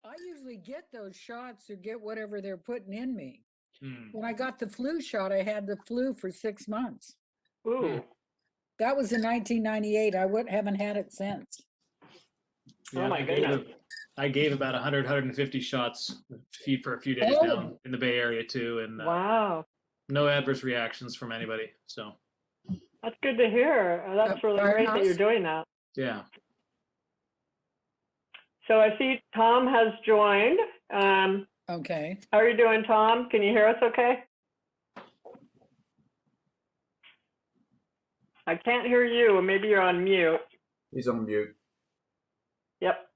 I usually get those shots or get whatever they're putting in me. Hmm. When I got the flu shot, I had the flu for 6 months. Ooh. That was in 1998. I haven't had it since. Oh my goodness. I gave about 100, 150 shots for a few days down in the Bay Area too, and Wow. no adverse reactions from anybody. So That's good to hear. That's really great that you're doing that. yeah. So I see Tom has joined. Okay. How are you doing, Tom? Can you hear us okay? I can't hear you. Maybe you're on mute. He's on mute. Yep.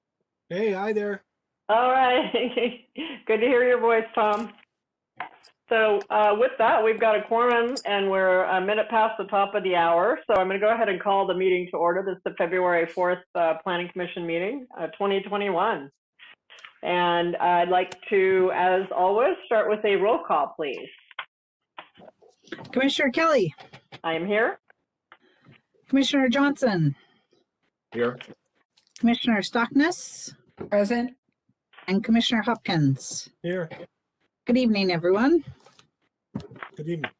Hey, hi there. All right. Good to hear your voice, Tom. So with that, we've got a quorum and we're a minute past the top of the hour. So I'm going to go ahead and call the meeting to order. This is the February 4th Planning Commission meeting, 2021. And I'd like to, as always, start with a roll call, please. Commissioner Kelly. I am here. Commissioner Johnson. Here. Commissioner Stockness. Present. And Commissioner Hopkins. Here. Good evening, everyone. Good evening.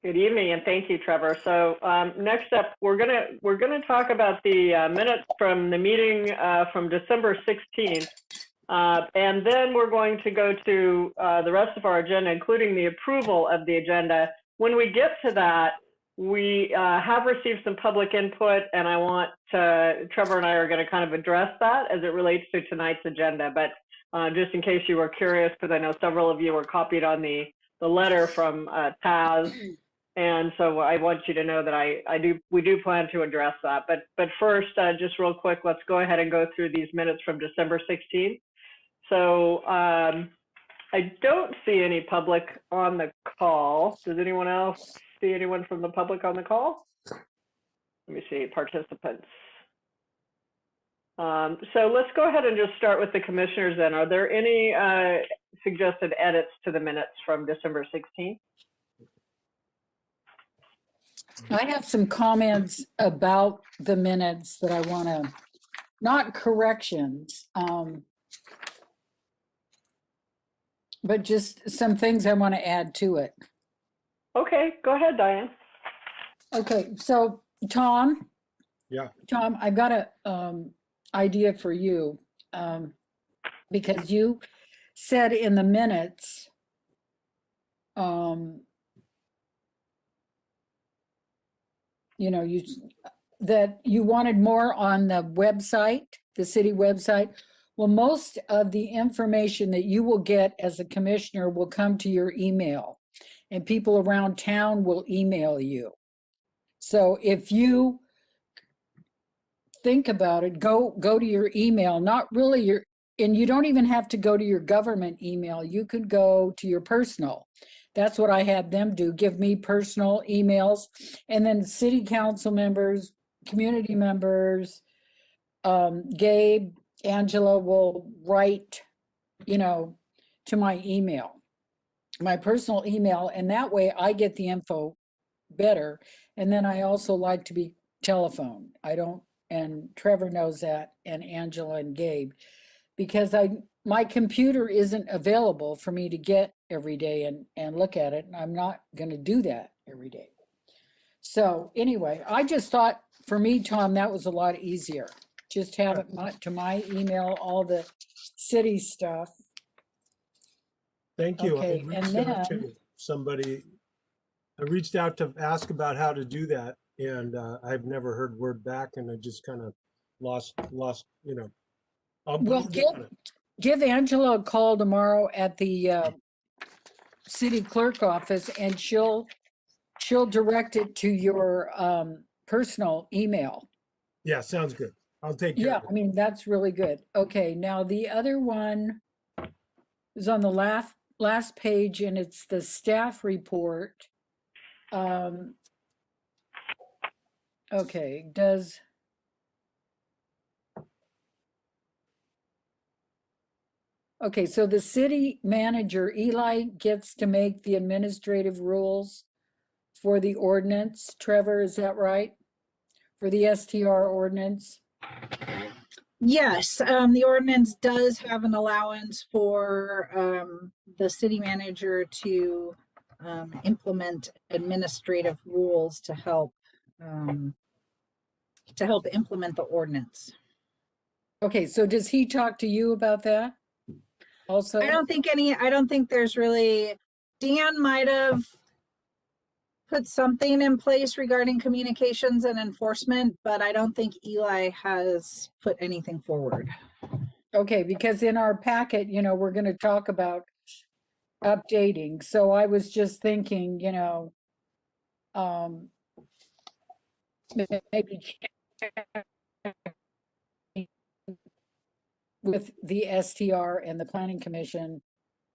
Good evening, and thank you, Trevor. So next up, we're gonna talk about the minutes from the meeting from December 16th, and then we're going to go to the rest of our agenda, including the approval of the agenda. When we get to that, we have received some public input, and I want Trevor and I are going to kind of address that as it relates to tonight's agenda. But just in case you were curious, because I know several of you were copied on the letter from Taz, and so I want you to know that we do plan to address that. But first, just real quick, let's go ahead and go through these minutes from December 16th. So I don't see any public on the call. Does anyone else see anyone from the public on the call? Let me see, participants. So let's go ahead and just start with the commissioners then. Are there any suggested edits to the minutes from December 16th? I have some comments about the minutes that I want to, not corrections, but just some things I want to add to it. Okay, go ahead, Diane. Okay, so Tom. Yeah. Tom, I've got a idea for you, because you said in the minutes you know, that you wanted more on the website, the city website. Well, most of the information that you will get as a commissioner will come to your email, and people around town will email you. So if you think about it, go to your email, not really your, and you don't even have to go to your government email. You could go to your personal. That's what I had them do, give me personal emails, and then city council members, community members, Gabe, Angela will write, you know, to my email, my personal email, and that way I get the info better. And then I also like to be telephoned. I don't, and Trevor knows that, and Angela and Gabe, because my computer isn't available for me to get every day and look at it, and I'm not going to do that every day. So anyway, I just thought for me, Tom, that was a lot easier. Just have it to my email, all the city stuff. Thank you. Okay, I reached out to somebody. I reached out to ask about how to do that, and I've never heard word back, and I just kind of lost, you know. Well, give Angela a call tomorrow at the city clerk office, and she'll direct it to your personal email. Yeah, sounds good. I'll take care of it. I mean, that's really good. Okay, now the other one is on the last page, and it's the staff report. Okay, okay, so the city manager, Eli, gets to make the administrative rules for the ordinance. Trevor, is that right? For the STR ordinance? Yes, the ordinance does have an allowance for the city manager to implement administrative rules to help implement the ordinance. Okay, so does he talk to you about that also? I don't think there's really, Dan might have put something in place regarding communications and enforcement, but I don't think Eli has put anything forward. Okay, because in our packet, we're going to talk about updating. So I was just thinking, maybe with the STR and the Planning Commission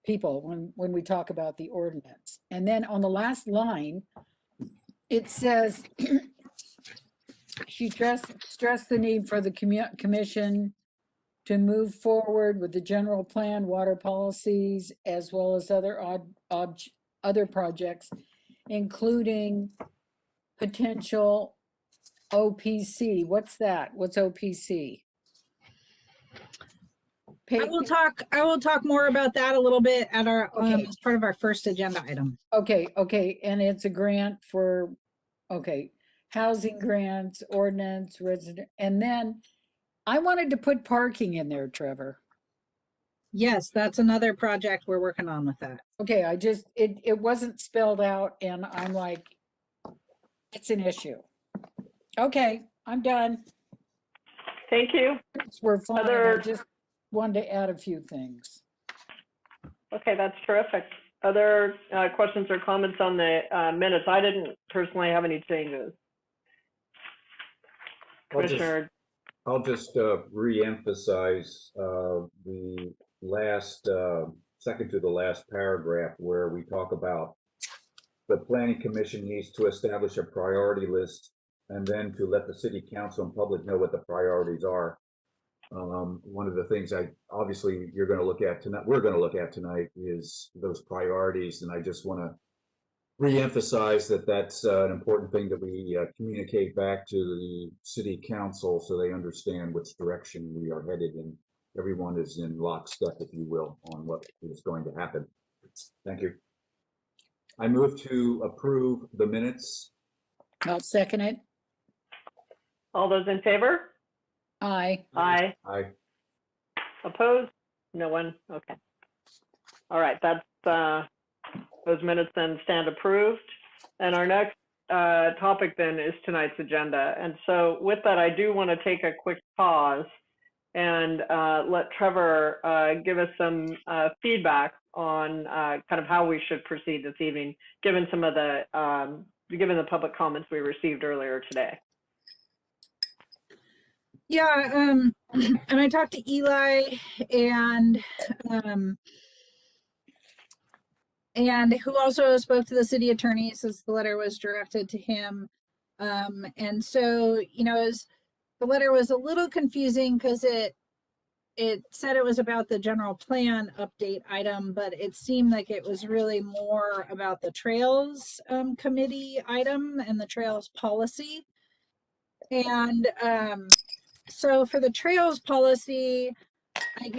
people when we talk about the ordinance. And then on the last line, it says, she stressed the need for the commission to move forward with the general plan, water policies, as well as other projects, including potential OPC. What's that? What's OPC? I will talk more about that a little bit at our Okay. as part of our first agenda item. Okay, and it's a grant for, housing grants, ordinance, resident, and then I wanted to put parking in there, Trevor. Yes, that's another project we're working on with that. Okay, it wasn't spelled out and I'm like, it's an issue. Okay, I'm done. Thank you. We're fine. I Other- just wanted to add a few things. Okay, that's terrific. Other questions or comments on the minutes? I didn't personally have any changes. Commissioner, I'll just re-emphasize the last, second to the last paragraph where we talk about the planning commission needs to establish a priority list and then to let the city council and public know what the priorities are. One of the things obviously you're going to look at tonight, we're going to look at tonight is those priorities. And I just want to re-emphasize that that's an important thing that we communicate back to the city council so they understand which direction we are headed and everyone is in lockstep, if you will, on what is going to happen. Thank you. I move to approve the minutes. I'll second it. all those in favor? Aye. Aye. Aye. Opposed? No one? Okay. All right, that's, those minutes then stand approved. And our next topic then is tonight's agenda. And so with that, I do want to take a quick pause and let Trevor give us some feedback on kind of how we should proceed this evening, given some of the, given the public comments we received earlier today. Yeah, and I talked to Eli and who also spoke to the city attorney since the letter was directed to him. And so, the letter was a little confusing because it said it was about the general plan update item, but it seemed like it was really more about the trails committee item and the trails policy. And so for the trails policy, I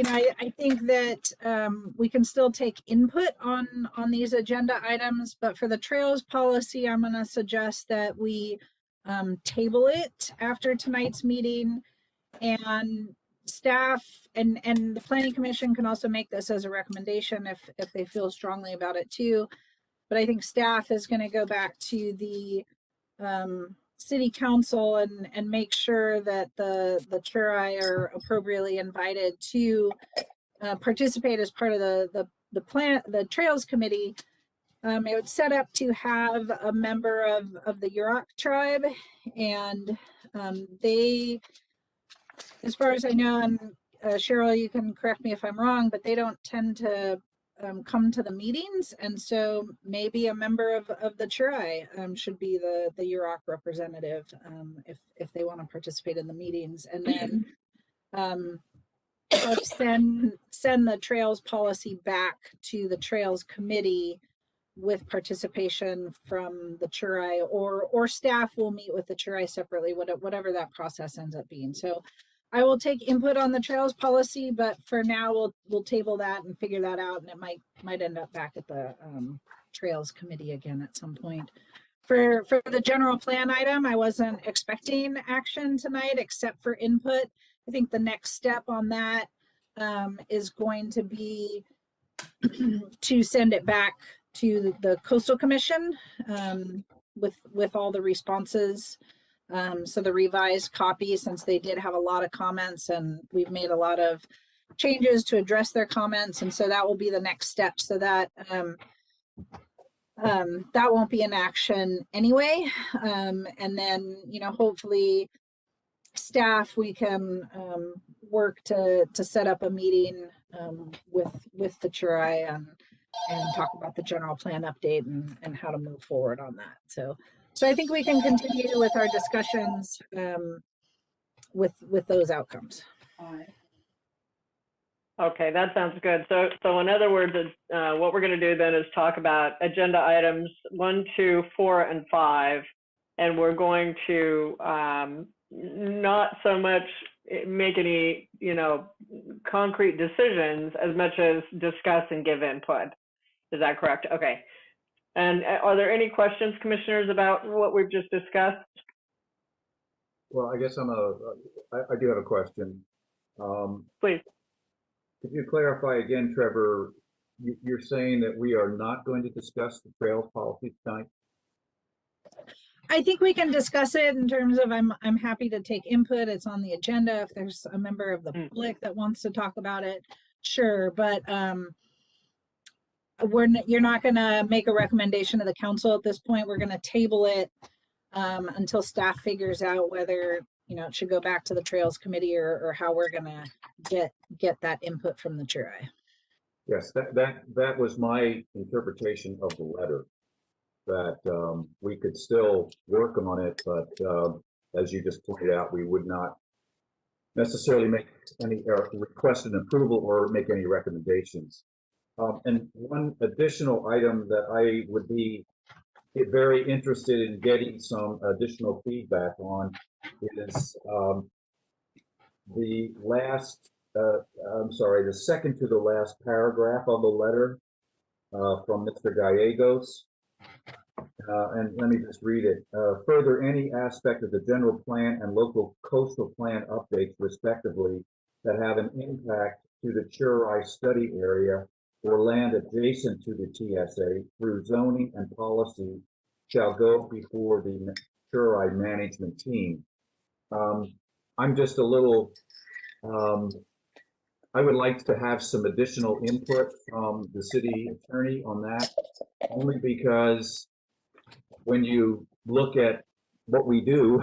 think that we can still take input on these agenda items, but for the trails policy, I'm going to suggest that we table it after tonight's meeting, and staff and the planning commission can also make this as a recommendation if they feel strongly about it too. But I think staff is going to go back to the city council and make sure that the Turai are appropriately invited to participate as part of the trails committee. It was set up to have a member of the Yurok tribe, and they, as far as I know, and Cheryl, you can correct me if I'm wrong, but they don't tend to come to the meetings, and so maybe a member of the Turai should be the Yurok representative if they want to participate in the meetings, and then send the trails policy back to the trails committee with participation from the Turai, or staff will meet with the Turai separately, whatever that process ends up being. So I will take input on the trails policy, but for now we'll table that and figure that out, and it might end up back at the trails committee again at some point. For the general plan item, I wasn't expecting action tonight except for input. I think the next step on that is going to be to send it back to the Coastal Commission with all the responses. So the revised copy, since they did have a lot of comments and we've made a lot of changes to address their comments. And so that will be the next step. So that that won't be an action anyway. And then, you know, hopefully staff, we can work to set up a meeting with the Turai and talk about the general plan update and how to move forward on that. So I think we can continue with our discussions with those outcomes. Okay, that sounds good. So in other words, what we're going to do then is talk about agenda items 1, 2, 4, and 5, and we're going to not so much make any, you know, concrete decisions as much as discuss and give input. Is that correct? Okay. And are there any questions, commissioners, about what we've just discussed? Well, I guess I do have a question. Please. Could you clarify again, Trevor, you're saying that we are not going to discuss the trails policy tonight? I think we can discuss it in terms of I'm happy to take input. It's on the agenda. If there's a member of the public that wants to talk about it, sure. But you're not going to make a recommendation to the council at this point. We're going to table it until staff figures out whether, you know, it should go back to the Trails Committee or how we're going to get that input from the Turai. Yes, that was my interpretation of the letter, that we could still work on it, but as you just pointed out, we would not necessarily make any request an approval or make any recommendations. And one additional item that I would be very interested in getting some additional feedback on is the second to the last paragraph of the letter from Mr. Gallegos. And let me just read it. Further, any aspect of the general plan and local coastal plan updates, respectively, that have an impact to the Turai study area or land adjacent to the TSA through zoning and policy shall go before the Turai management team. I'm just a little, I would like to have some additional input from the city attorney on that, only because when you look at what we do,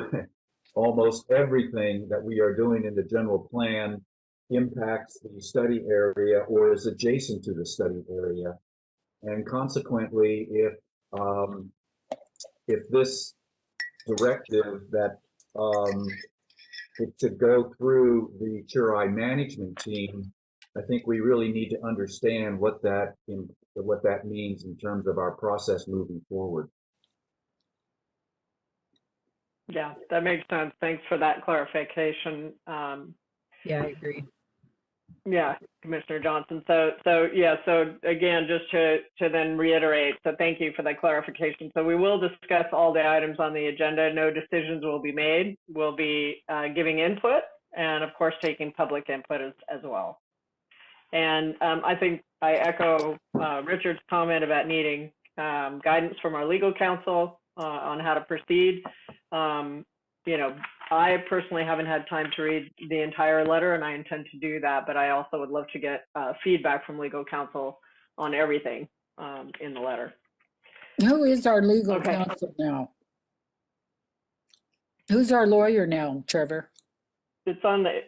almost everything that we are doing in the general plan impacts the study area or is adjacent to the study area. And consequently, if this directive that it to go through the Turai management team, I think we really need to understand what that means in terms of our process moving forward. Yeah, that makes sense. Thanks for that clarification. Yeah, I agree. Yeah, Commissioner Johnson. So again, just to then reiterate, so thank you for that clarification. So we will discuss all the items on the agenda. No decisions will be made. We'll be giving input and of course taking public input as well. And I think I echo Richard's comment about needing guidance from our legal counsel on how to proceed. You know, I personally haven't had time to read the entire letter, and I intend to do that, but I also would love to get feedback from legal counsel on everything in the letter. Who is our legal counsel now? Who's our lawyer now, Trevor? It's on the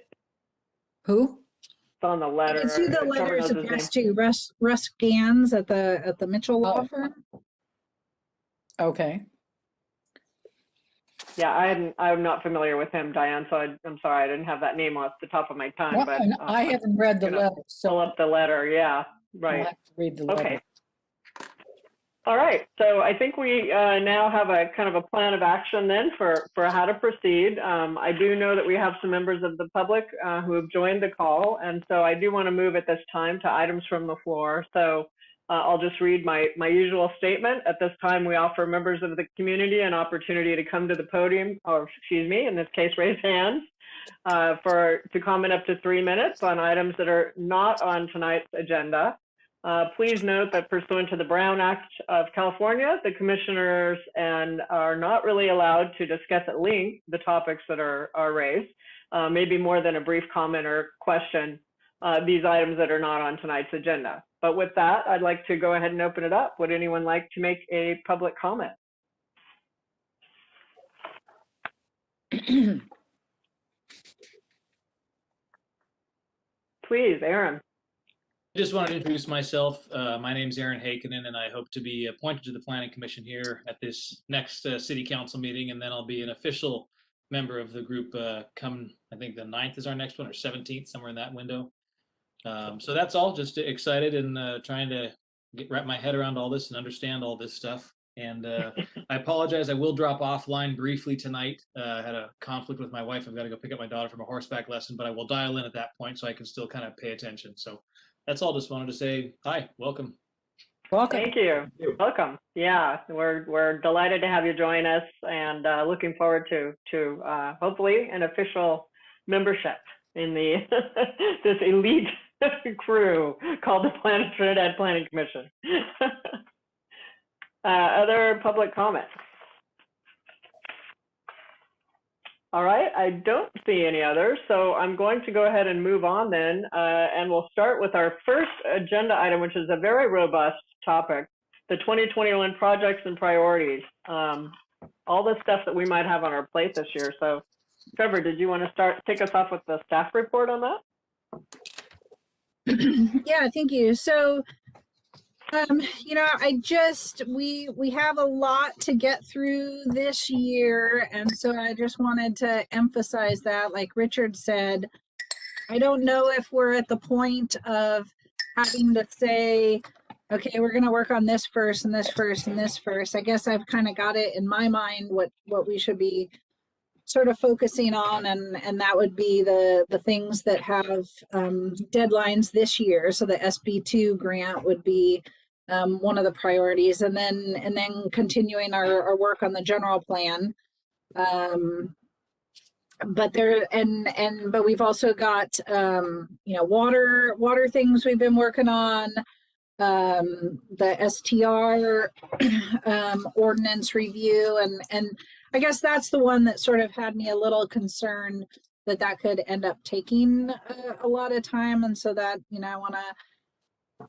Who? It's on the letter. It's who the letter is addressed to, Russ Gans at the Mitchell Law Firm. Okay. Yeah, I'm not familiar with him, Diane, so I'm sorry, I didn't have that name off the top of my tongue. Well, but I haven't read the letter, pull so up the letter. Yeah, I'll right. have to read the letter. Okay. All right, so I think we now have a kind of a plan of action then for how to proceed. I do know that we have some members of the public who have joined the call, and so I do want to move at this time to items from the floor. So I'll just read my usual statement. At this time, we offer members of the community an opportunity to come to the podium, or excuse me, in this case, raise hands, to comment up to 3 minutes on items that are not on tonight's agenda. Please note that pursuant to the Brown Act of California, the commissioners are not really allowed to discuss at length the topics that are raised, maybe more than a brief comment or question, these items that are not on tonight's agenda. But with that, I'd like to go ahead and open it up. Would anyone like to make a public comment? Please, Aaron. I just wanted to introduce myself. My name's Aaron Hakinen, and I hope to be appointed to the Planning Commission here at this next City Council meeting, and then I'll be an official member of the group come, I think the 9th is our next one, or 17th, somewhere in that window. So that's all, just excited and trying to wrap my head around all this and understand all this stuff. And I apologize, I will drop offline briefly tonight. I had a conflict with my wife. I've got to go pick up my daughter from a horseback lesson, but I will dial in at that point so I can still kind of pay attention. So that's all. Just wanted to say hi, welcome. Welcome. Thank you. Welcome. Yeah, we're delighted to have you join us, and looking forward to hopefully an official membership in the this elite crew called the Trinidad Planning Commission. Other public comments? All right, I don't see any others, so I'm going to go ahead and move on then, and we'll start with our first agenda item, which is a very robust topic, the 2021 projects and priorities, all the stuff that we might have on our plate this year. So Trevor, did you want to kick us off with the staff report on that? Yeah, thank you. So you know, we have a lot to get through this year. And so I just wanted to emphasize that, like Richard said, I don't know if we're at the point of having to say, okay, we're going to work on this first and this first and this first. I guess I've kind of got it in my mind what we should be sort of focusing on, and that would be the things that have deadlines this year. So the SB2 grant would be one of the priorities, and then continuing our work on the general plan. But we've also got you know, water things we've been working on, the STR ordinance review, and I guess that's the one that sort of had me a little concerned that could end up taking a lot of time. And so that, you know, I want to,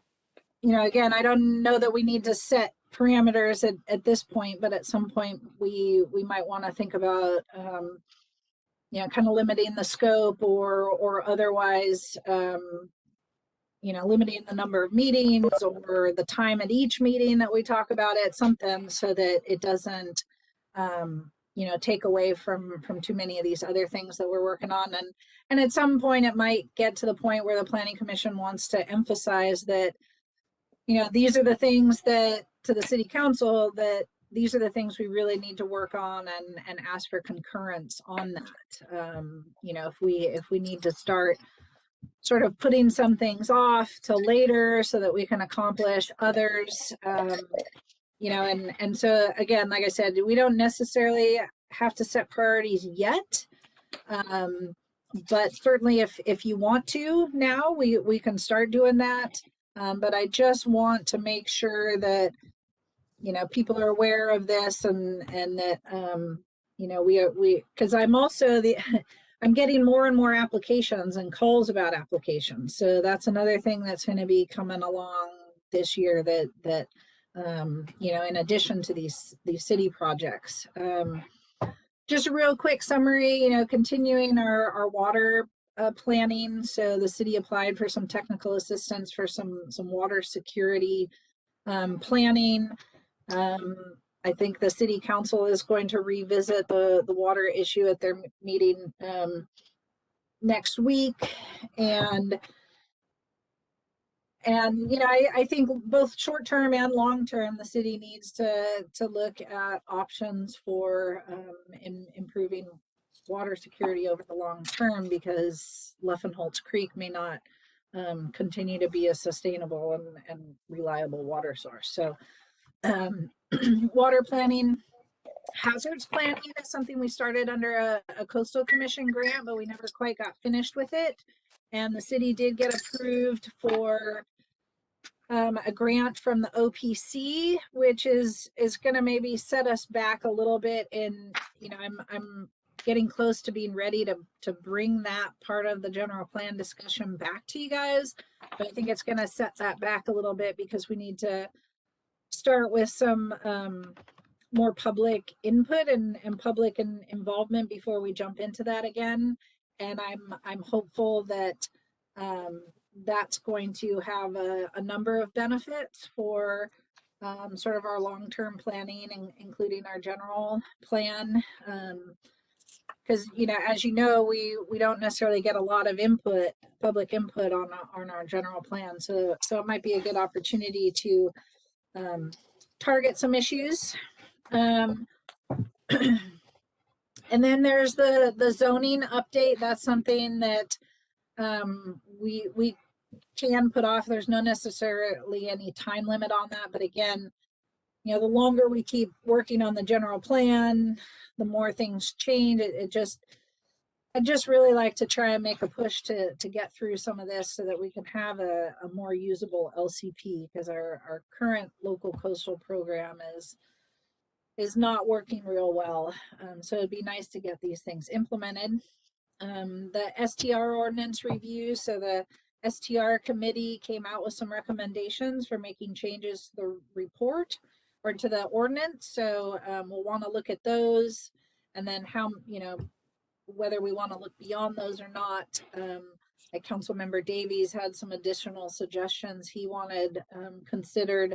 you know, again, I don't know that we need to set parameters at this point, but at some point we might want to think about, you know, kind of limiting the scope or otherwise, you know, limiting the number of meetings or the time at each meeting that we talk about it, something so that it doesn't, you know, take away from too many of these other things that we're working on. And at some point it might get to the point where the Planning Commission wants to emphasize that, you know, these are the things that to the City Council, that these are the things we really need to work on, and ask for concurrence on that. You know, if we need to start sort of putting some things off till later so that we can accomplish others, you know, and so again, like I said, we don't necessarily have to set priorities yet, but certainly if you want to now, we can start doing that. But I just want to make sure that, you know, people are aware of this, and that, you know, because I'm also I'm getting more and more applications and calls about applications. So that's another thing that's going to be coming along this year, that you know, in addition to these city projects. Just a real quick summary, you know, continuing our water planning. So the city applied for some technical assistance for some water security planning. I think the City Council is going to revisit the water issue at their meeting next week, and you know, I think both short term and long term, the city needs to look at options for improving water security over the long term, because Luffenholtz Creek may not continue to be a sustainable and reliable water source. So water planning, hazards planning is something we started under a coastal commission grant, but we never quite got finished with it. And the city did get approved for a grant from the OPC, which is going to maybe set us back a little bit. In, you know, I'm getting close to being ready to bring that part of the general plan discussion back to you guys, but I think it's going to set that back a little bit because we need to start with some more public input and public involvement before we jump into that again. And I'm hopeful that that's going to have a number of benefits for sort of our long-term planning, and including our general plan. Because, you know, as you know, we don't necessarily get a lot of input, public input on our general plan. So it might be a good opportunity to target some issues. And then there's the zoning update. That's something that we can put off. There's no necessarily any time limit on that, but again, you know, the longer we keep working on the general plan, the more things change. I just really like to try and make a push to get through some of this so that we can have a more usable LCP, because our current local coastal program is not working real well. So it'd be nice to get these things implemented. The STR ordinance review. So the STR committee came out with some recommendations for making changes to the report or to the ordinance. So we'll want to look at those, and then how, you know, whether we want to look beyond those or not. Like Councilmember Davies had some additional suggestions he wanted considered.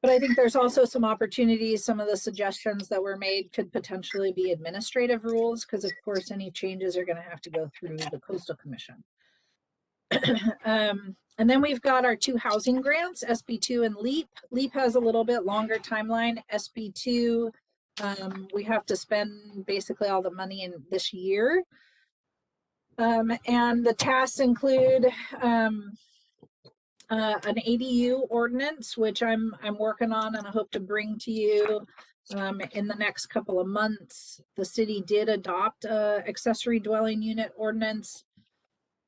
But I think there's also some opportunities. Some of the suggestions that were made could potentially be administrative rules, because of course any changes are going to have to go through the Coastal Commission. And then we've got our 2 housing grants, SB2 and LEAP. LEAP has a little bit longer timeline. SB2, we have to spend basically all the money in this year. And the tasks include an ADU ordinance, which I'm working on and I hope to bring to you in the next couple of months. The city did adopt accessory dwelling unit ordinance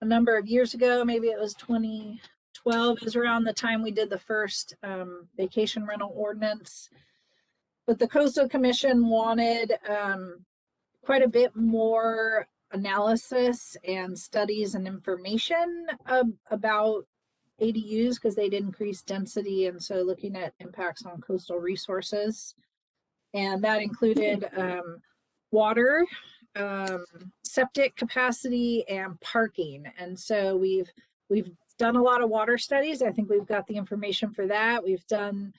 a number of years ago. Maybe it was 2012 is around the time we did the first vacation rental ordinance. But the Coastal Commission wanted quite a bit more analysis and studies and information about ADUs, because they'd increase density, and so looking at impacts on coastal resources. And that included water, septic capacity, and parking. And so we've done a lot of water studies. I think we've got the information for that. We've done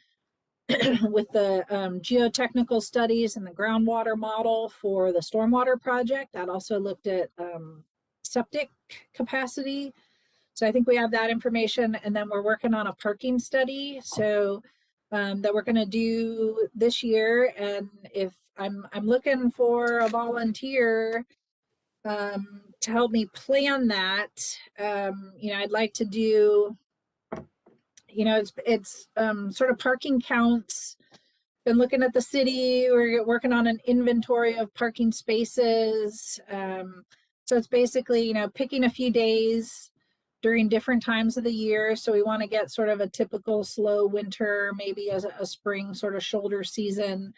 with the geotechnical studies and the groundwater model for the stormwater project. That also looked at septic capacity. So I think we have that information. And then we're working on a parking study. So that we're going to do this year. And if I'm looking for a volunteer to help me plan that, you know, I'd like to do, you know, it's sort of parking counts. Been looking at the city. We're working on an inventory of parking spaces. So it's basically, you know, picking a few days during different times of the year. So we want to get sort of a typical slow winter, maybe a spring sort of shoulder season,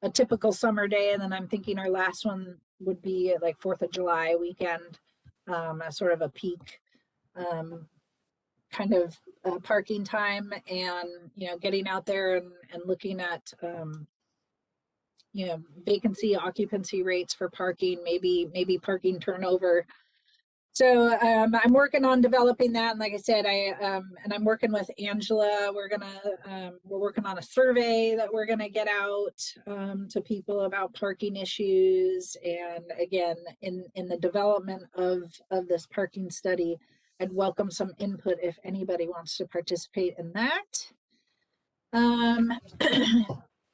a typical summer day. And then I'm thinking our last one would be like 4th of July weekend, as sort of a peak kind of parking time, and, you know, getting out there and looking at, you know, vacancy, occupancy rates for parking, maybe parking turnover. So I'm working on developing that, and like I said, and I'm working with Angela. We're working on a survey that we're gonna get out to people about parking issues. And again, in the development of this parking study, I'd welcome some input if anybody wants to participate in that.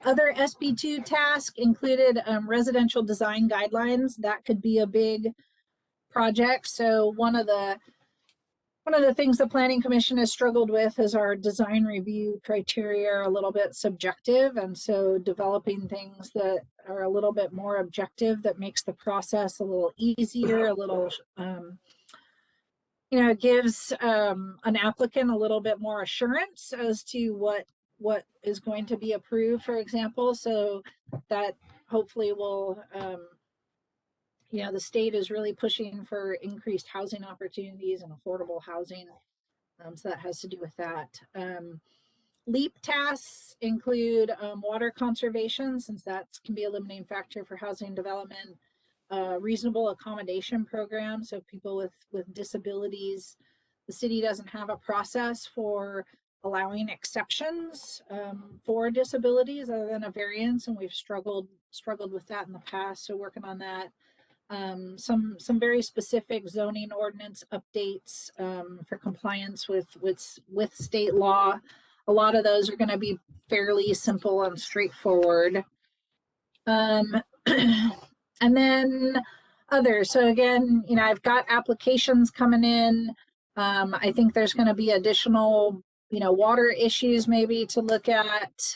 Other SB2 tasks included residential design guidelines. That could be a big project. So one of the things the Planning Commission has struggled with is our design review criteria are a little bit subjective. And so developing things that are a little bit more objective that makes the process a little easier, a little, gives an applicant a little bit more assurance as to what is going to be approved, for example. So that hopefully will, the state is really pushing for increased housing opportunities and affordable housing. So that has to do with that. LEAP tasks include water conservation, since that can be a limiting factor for housing development, reasonable accommodation program. So people with disabilities, the city doesn't have a process for allowing exceptions for disabilities other than a variance, and we've struggled with that in the past. So working on that. Some very specific zoning ordinance updates for compliance with state law. A lot of those are going to be fairly simple and straightforward. And then others. So again, I've got applications coming in. I think there's going to be additional, water issues maybe to look at.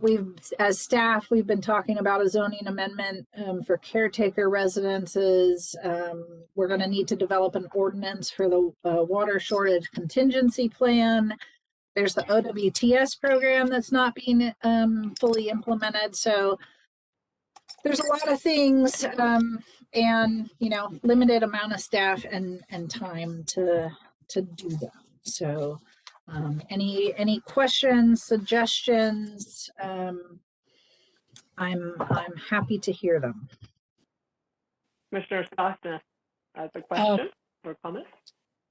We've as staff, we've been talking about a zoning amendment for caretaker residences. We're going to need to develop an ordinance for the water shortage contingency plan. There's the OWTS program that's not being fully implemented. So there's a lot of things and, limited amount of staff and time to do them. So any questions, suggestions? I'm happy to hear them. Commissioner Stockton has a question or comment.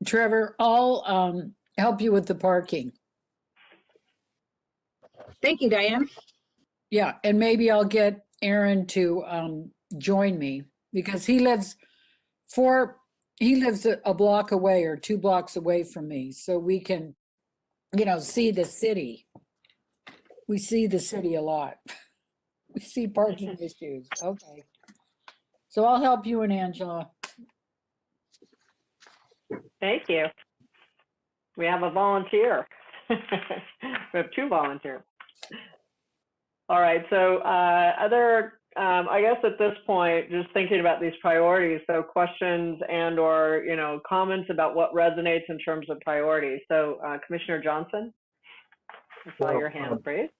Trevor, I'll help you with the parking. Thank you, Diane. Yeah, and maybe I'll get Aaron to join me because he lives a block away or 2 blocks away from me, so we can see the city. We see the city a lot. We see parking issues. Okay. So I'll help you and Angela. Thank you. We have a volunteer. We have 2 volunteers. All right. So I guess at this point, just thinking about these priorities, so questions and or, comments about what resonates in terms of priorities. So Commissioner Johnson, I saw your hand raised.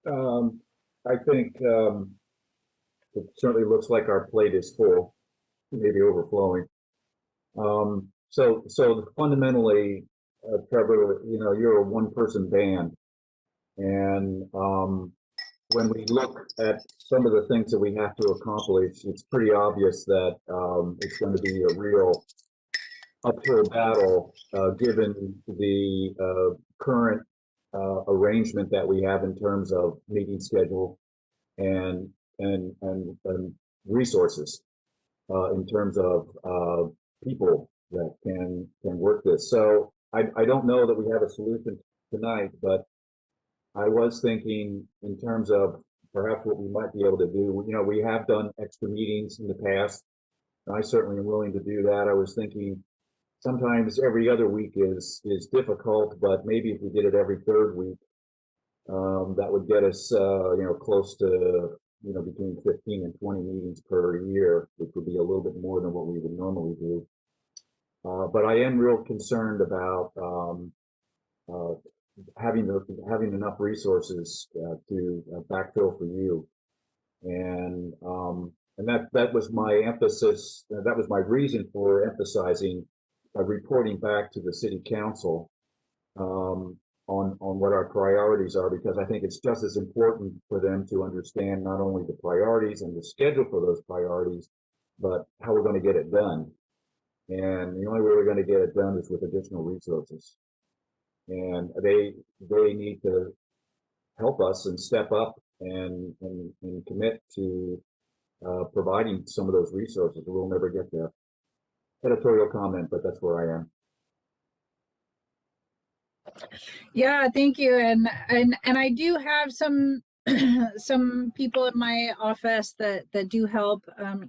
I think it certainly looks like our plate is full, maybe overflowing. So fundamentally, Trevor, you're a one-person band, and when we look at some of the things that we have to accomplish, it's pretty obvious that it's going to be a real uphill battle given the current arrangement that we have in terms of meeting schedule and resources in terms of people that can work this. So I don't know that we have a solution tonight, but I was thinking in terms of perhaps what we might be able to do. We have done extra meetings in the past. I certainly am willing to do that. I was thinking sometimes every other week is difficult, but maybe if we did it every 3rd week, that would get us, close to, between 15 and 20 meetings per year, which would be a little bit more than what we would normally do. But I am real concerned about having enough resources to backfill for you, and that was my emphasis. That was my reason for emphasizing reporting back to the city council on what our priorities are, because I think it's just as important for them to understand not only the priorities and the schedule for those priorities, but how we're going to get it done. And the only way we're going to get it done is with additional resources. And they need to help us and step up and commit to providing some of those resources. We'll never get there. editorial comment, but that's where I am. Yeah, thank you. And I do have some some people in my office that do help.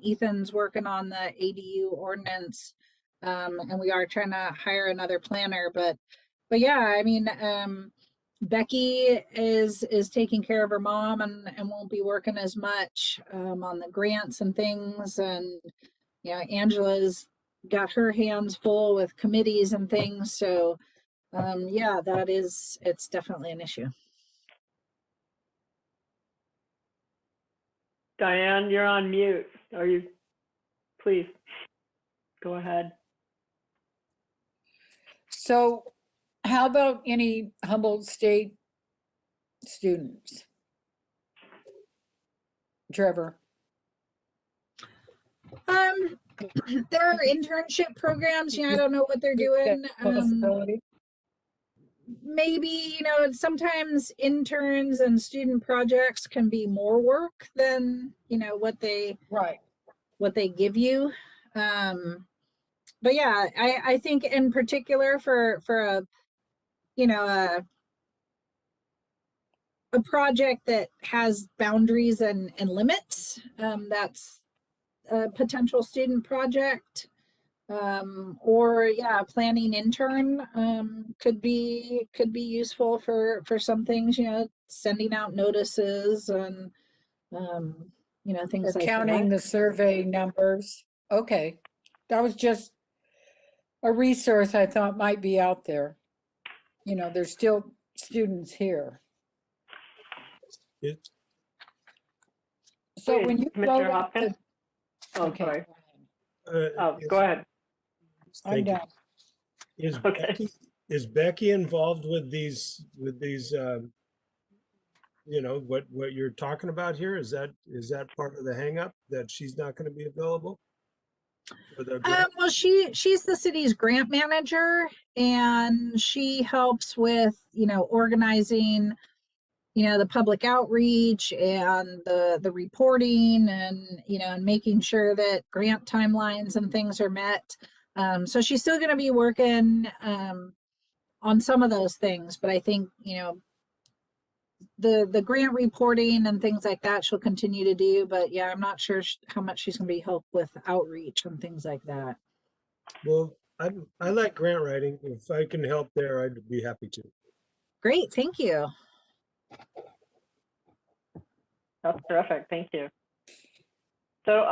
Ethan's working on the ADU ordinance, and we are trying to hire another planner. But yeah, I mean, Becky is taking care of her mom and won't be working as much on the grants and things. And Angela's got her hands full with committees and things. So yeah, it's definitely an issue. Diane, you're on mute. Are you? Please go ahead. So how about any Humboldt State students? Trevor? There are internship programs. I don't know what they're doing. Possibility? Maybe, sometimes interns and student projects can be more work than, what they give you. But yeah, I think in particular for a project that has boundaries and limits, that's a potential student project. Or yeah, planning intern could be useful for some things, sending out notices and things like Counting that. the survey numbers. Okay, that was just a resource I thought might be out there. There's still students here. So Please, when you Commissioner wrote up Hopkins? the, Oh, okay, sorry. Yes, Go ahead. I'm thank you. done. Okay. Is Becky involved with these what you're talking about here? Is that part of the hang up that she's not going to be available? Well, she's the city's grant manager, and she helps with organizing the public outreach and the reporting and and making sure that grant timelines and things are met. So she's still going to be working on some of those things, but I think the grant reporting and things like that she'll continue to do. But yeah, I'm not sure how much she's going to be help with outreach and things like that. Well, I like grant writing. If I can help there, I'd be happy to. Great, thank you. That's terrific. Thank you. So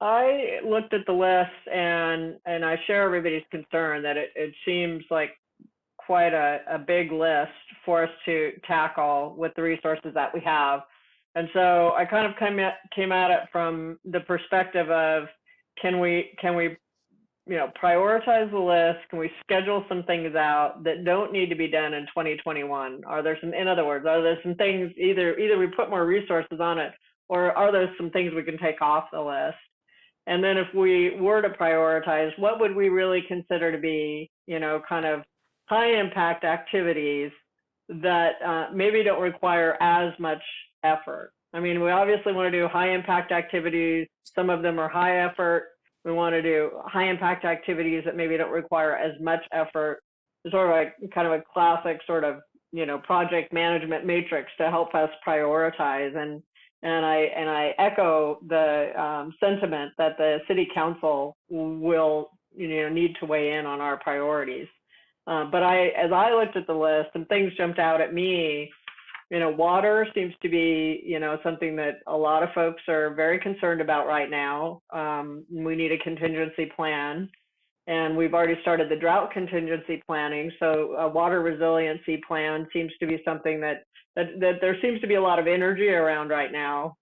I looked at the list and I share everybody's concern that it seems like quite a big list for us to tackle with the resources that we have. And so I kind of came at it from the perspective of, can we prioritize the list? Can we schedule some things out that don't need to be done in 2021? In other words, are there some things, either we put more resources on it, or are there some things we can take off the list? And then if we were to prioritize, what would we really consider to be, kind of high impact activities that maybe don't require as much effort? I mean, we obviously want to do high impact activities. Some of them are high effort. We want to do high impact activities that maybe don't require as much effort. It's sort of like kind of a classic sort of, project management matrix to help us prioritize. And I echo the sentiment that the city council will, need to weigh in on our priorities. But as I looked at the list, some things jumped out at me. Water seems to be, something that a lot of folks are very concerned about right now. We need a contingency plan, and we've already started the drought contingency planning. So a water resiliency plan seems to be something that there seems to be a lot of energy around right now.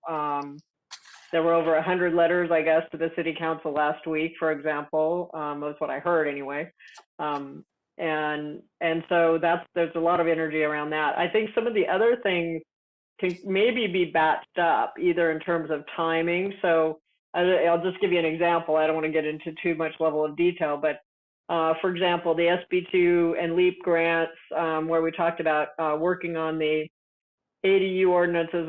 There were over 100 letters, I guess, to the city council last week, for example. That's what I heard anyway. And so there's a lot of energy around that. I think some of the other things can maybe be batched up, either in terms of timing. So I'll just give you an example. I don't want to get into too much level of detail, but for example, the SB2 and LEAP grants, where we talked about working on the ADU ordinances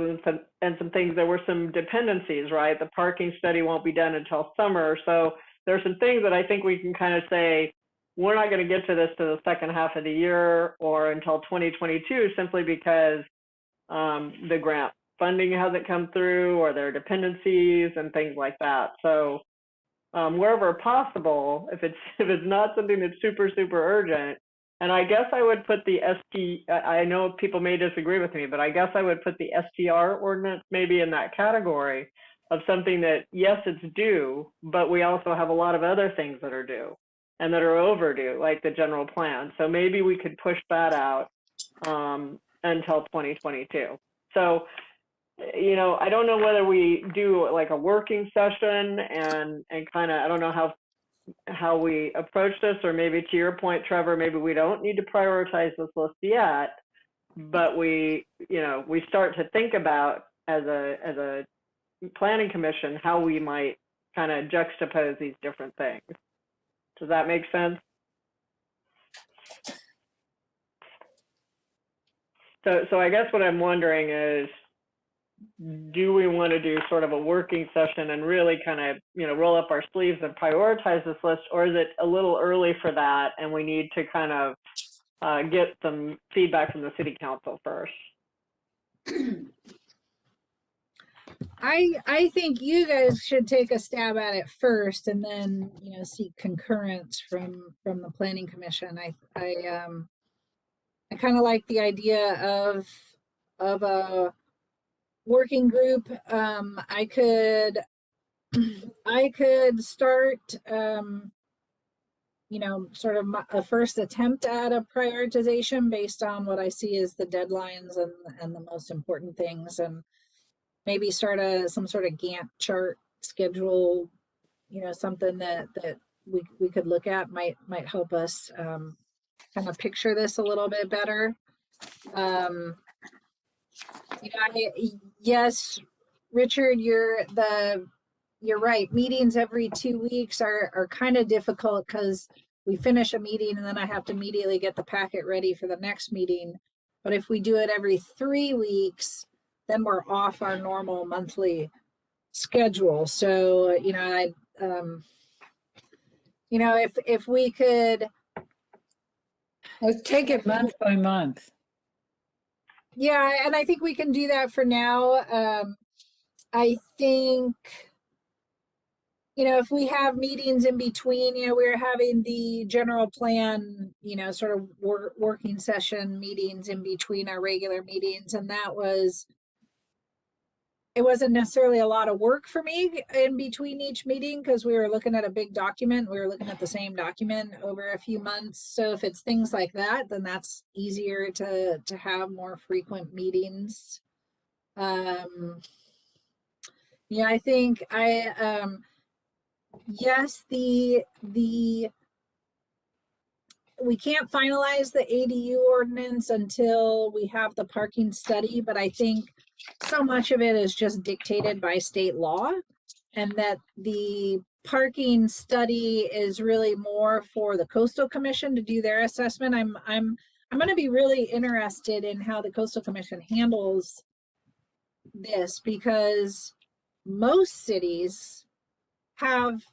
and some things, there were some dependencies, right? The parking study won't be done until summer. So there's some things that I think we can kind of say, we're not going to get to this to the second half of the year or until 2022, simply because the grant funding hasn't come through, or there are dependencies and things like that. So wherever possible, if it's not something that's super urgent, and I guess I would put the I know people may disagree with me, but I guess I would put the STR ordinance maybe in that category of something that, yes, it's due, but we also have a lot of other things that are due and that are overdue, like the general plan. So maybe we could push that out until 2022. So, you know, I don't know whether we do like a working session and kind of, I don't know how we approach this, or maybe to your point, Trevor, maybe we don't need to prioritize this list yet, but we, you know, we start to think about as a planning commission how we might kind of juxtapose these different things. Does that make sense? So I guess what I'm wondering is, do we want to do sort of a working session and really kind of, you know, roll up our sleeves and prioritize this list, or is it a little early for that and we need to kind of get some feedback from the city council first? I think you guys should take a stab at it first, and then, you know, seek concurrence from the planning commission. I kind of like the idea of a working group. I could start, you know, sort of a first attempt at a prioritization based on what I see as the deadlines and the most important things, and maybe start some sort of Gantt chart schedule, you know, something that we could look at might help us kind of picture this a little bit better. You know, yes, Richard, you're right. Meetings every 2 weeks are kind of difficult because we finish a meeting and then I have to immediately get the packet ready for the next meeting. But if we do it every 3 weeks, then we're off our normal monthly schedule. So, you know, you know, if we could, Let's take it month by month. yeah, and I think we can do that for now. I think, you know, if we have meetings in between, you know, we're having the general plan, you know, sort of working session meetings in between our regular meetings. And it wasn't necessarily a lot of work for me in between each meeting because we were looking at a big document. We were looking at the same document over a few months. So if it's things like that, then that's easier to have more frequent meetings. Yeah, I think yes, we can't finalize the ADU ordinance until we have the parking study, but I think so much of it is just dictated by state law, and that the parking study is really more for the Coastal Commission to do their assessment. I'm going to be really interested in how the Coastal Commission handles this, because most cities have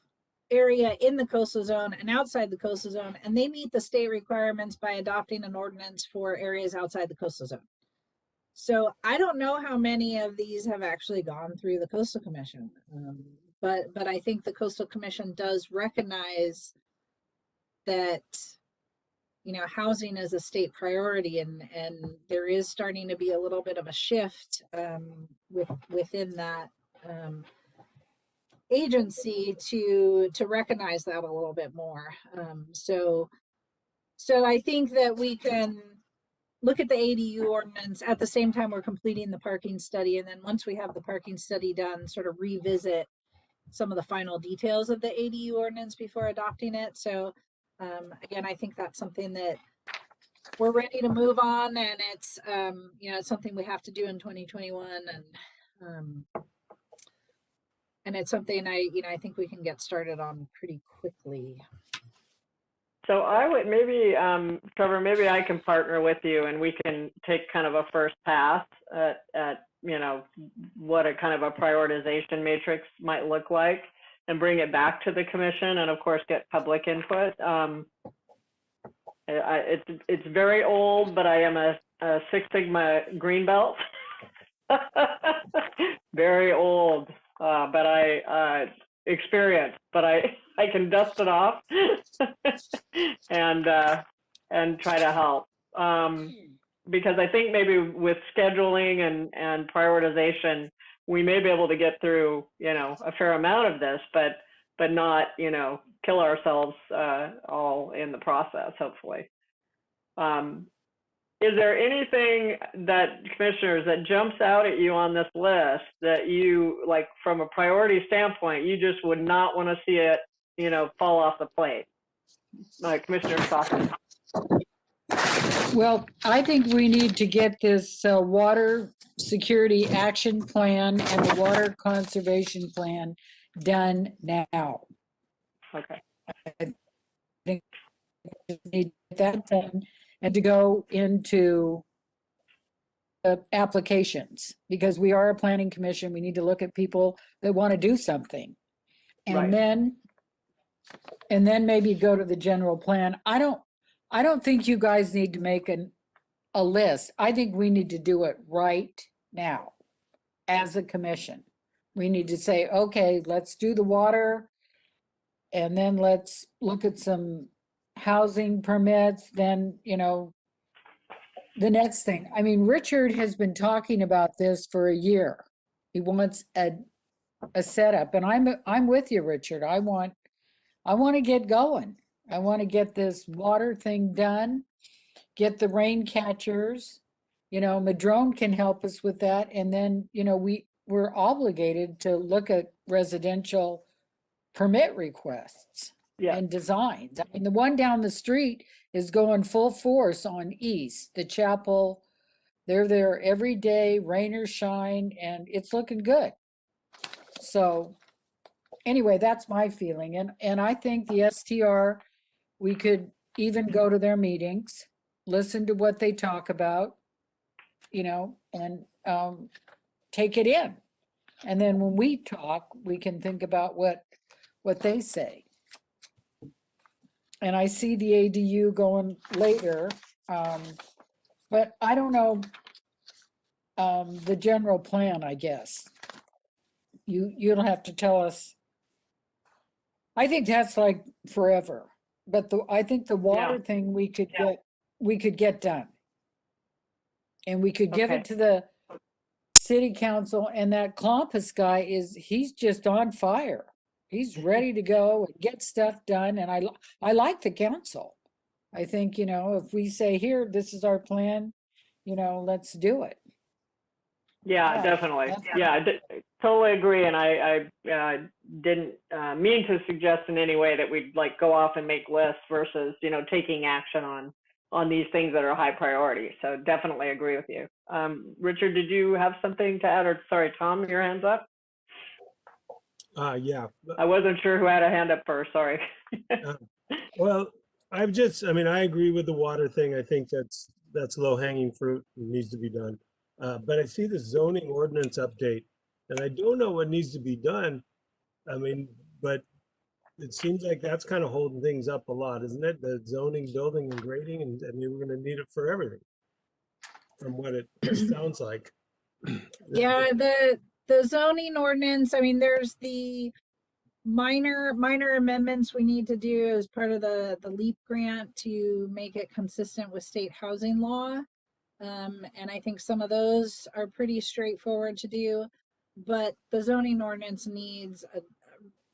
area in the coastal zone and outside the coastal zone, and they meet the state requirements by adopting an ordinance for areas outside the coastal zone. So I don't know how many of these have actually gone through the Coastal Commission, but I think the Coastal Commission does recognize that, you know, housing is a state priority, and there is starting to be a little bit of a shift within that agency to recognize that a little bit more. So I think that we can look at the ADU ordinance at the same time we're completing the parking study, and then once we have the parking study done, sort of revisit some of the final details of the ADU ordinance before adopting it. So again, I think that's something that we're ready to move on, and it's you know, it's something we have to do in 2021, and it's something I think we can get started on pretty quickly. So I would maybe, Trevor, maybe I can partner with you and we can take kind of a first pass at you know, what a kind of a prioritization matrix might look like. and bring it back to the commission, and of course get public input. It's very old, but I am a Six Sigma green belt. Very old, but I experienced, but I can dust it off and try to help. Because I think maybe with scheduling and prioritization, we may be able to get through, a fair amount of this, but not, kill ourselves all in the process, hopefully. Is there anything that, commissioners, that jumps out at you on this list that you, like, from a priority standpoint, you just would not want to see it, fall off the plate? Commissioner Stockton. Well, I think we need to get this water security action plan and the water conservation plan done now. Okay. I think we need to get that done and to go into the applications, because we are a planning commission. We need to look at people that want to do something. And Right. then maybe go to the general plan. I don't think you guys need to make a list. I think we need to do it right now as a commission. We need to say, okay, let's do the water, and then let's look at some housing permits. Then, the next thing. I mean, Richard has been talking about this for a year. He wants a setup, and I'm with you, Richard. I want to get going. I want to get this water thing done, get the rain catchers. Madrone can help us with that. And then, we're obligated to look at residential permit requests and designs. I mean, the one down the street is going full force on East, the chapel. They're there every day, rain or shine, and it's looking good. So anyway, that's my feeling. And I think the STR, we could even go to their meetings, listen to what they talk about, and take it in. And then when we talk, we can think about what they say. And I see the ADU going later, but I don't know the general plan, I guess. You'll have to tell us. I think that's like forever, but I think the water thing we could get done. And we could give it to the city council, and that Klompus guy he's just on fire. He's ready to go and get stuff done. And I like the council. I think, if we say, here, this is our plan, let's do it. Yeah, definitely. Yeah, totally agree. And I didn't mean to suggest in any way that we'd like go off and make lists versus, taking action on these things that are high priority. So definitely agree with you. Richard, did you have something to add? Or sorry, Tom, your hand's up? Yeah. I wasn't sure who had a hand up first. Sorry. Well, I agree with the water thing. I think that's low hanging fruit. It needs to be done. But I see the zoning ordinance update, and I don't know what needs to be done. But it seems like that's kind of holding things up a lot, isn't it? The zoning, building, and grading, and we're going to need it for everything, from what it sounds like. Yeah, the zoning ordinance, there's the minor amendments we need to do as part of the LEAP grant to make it consistent with state housing law. And I think some of those are pretty straightforward to do, but the zoning ordinance needs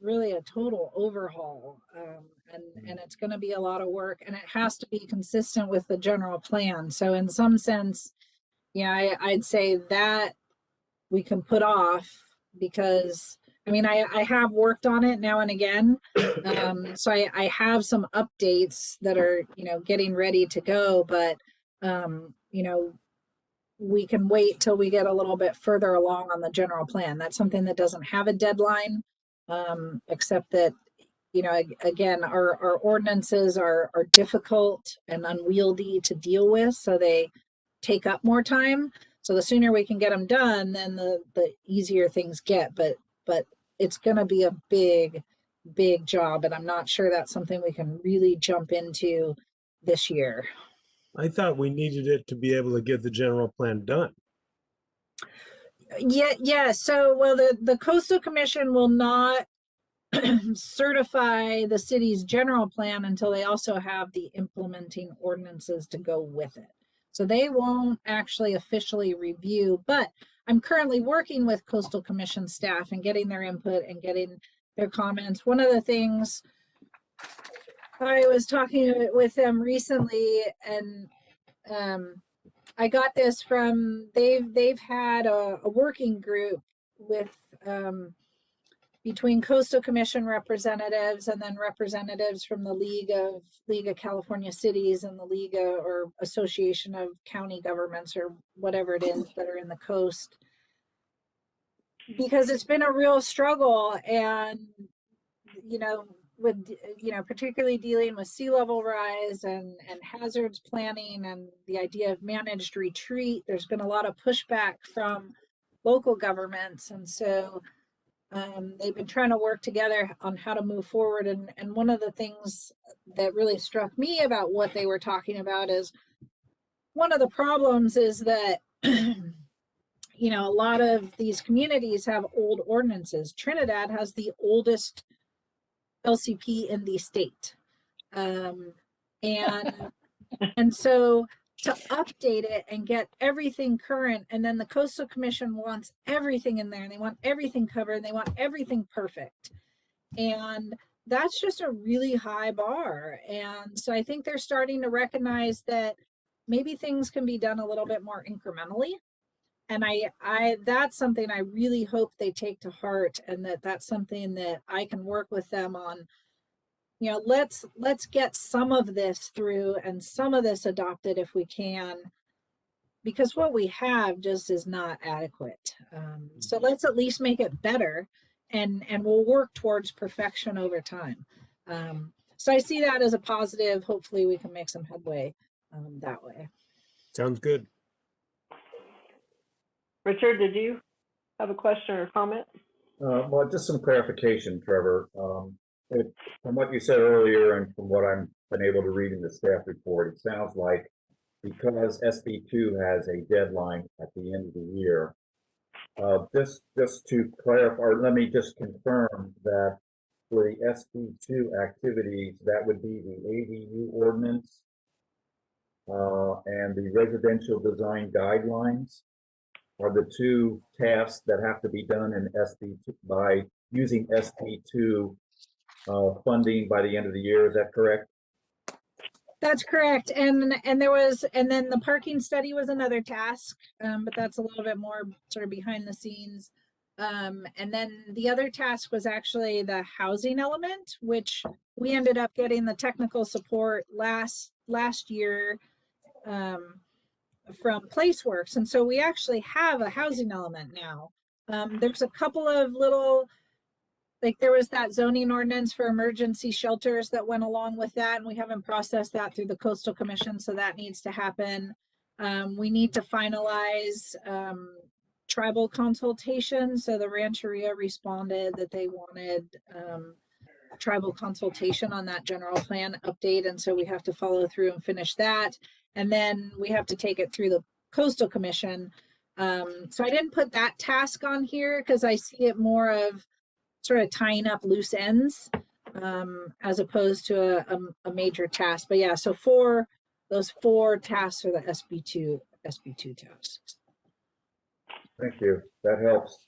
really a total overhaul. And it's going to be a lot of work, and it has to be consistent with the general plan. So in some sense, I'd say that we can put off, because I have worked on it now and again. So I have some updates that are, getting ready to go, but we can wait till we get a little bit further along on the general plan. That's something that doesn't have a deadline, except that, again, our ordinances are difficult and unwieldy to deal with, so they take up more time. So the sooner we can get them done, then the easier things get. But it's gonna be a big job, and I'm not sure that's something we can really jump into this year. I thought we needed it to be able to get the general plan done. Yeah. So, well, the Coastal Commission will not certify the city's general plan until they also have the implementing ordinances to go with it. So they won't actually officially review, but I'm currently working with Coastal Commission staff and getting their input and getting their comments. One of the things I was talking with them recently, and I got this from, they've had a working group with between Coastal Commission representatives and then representatives from the League of California Cities and the League or Association of County Governments, or whatever it is that are in the coast. Because it's been a real struggle, and with particularly dealing with sea level rise and hazards planning and the idea of managed retreat, there's been a lot of pushback from local governments, and so they've been trying to work together on how to move forward. And one of the things that really struck me about what they were talking about is one of the problems is that a lot of these communities have old ordinances. Trinidad has the oldest LCP in the state. And so to update it and get everything current, and then the Coastal Commission wants everything in there, and they want everything covered, and they want everything perfect. And that's just a really high bar. And so I think they're starting to recognize that maybe things can be done a little bit more incrementally. And that's something I really hope they take to heart, and that's something that I can work with them on. Let's get some of this through and some of this adopted if we can, because what we have just is not adequate. So let's at least make it better, and we'll work towards perfection over time. So I see that as a positive. Hopefully we can make some headway that way. Sounds good. Richard, did you have a question or comment? Well, just some clarification, Trevor. From what you said earlier and from what I've been able to read in the staff report, it sounds like because SB2 has a deadline at the end of the year, just to clarify, or let me just confirm that for the SB2 activities, that would be the ADU ordinance and the residential design guidelines are the two tasks that have to be done in SB2 by using SB2 funding by the end of the year. Is that correct? That's correct. And then the parking study was another task, but that's a little bit more sort of behind the scenes. And then the other task was actually the housing element, which we ended up getting the technical support last year from PlaceWorks. And so we actually have a housing element now. There's a couple of little, like there was that zoning ordinance for emergency shelters that went along with that, and we haven't processed that through the Coastal Commission, so that needs to happen. We need to finalize tribal consultation. So the Rancheria responded that they wanted tribal consultation on that general plan update, and so we have to follow through and finish that. And then we have to take it through the Coastal Commission. So I didn't put that task on here because I see it more of sort of tying up loose ends as opposed to a major task. But yeah, so those four tasks are the SB2 tasks. Thank you. That helps.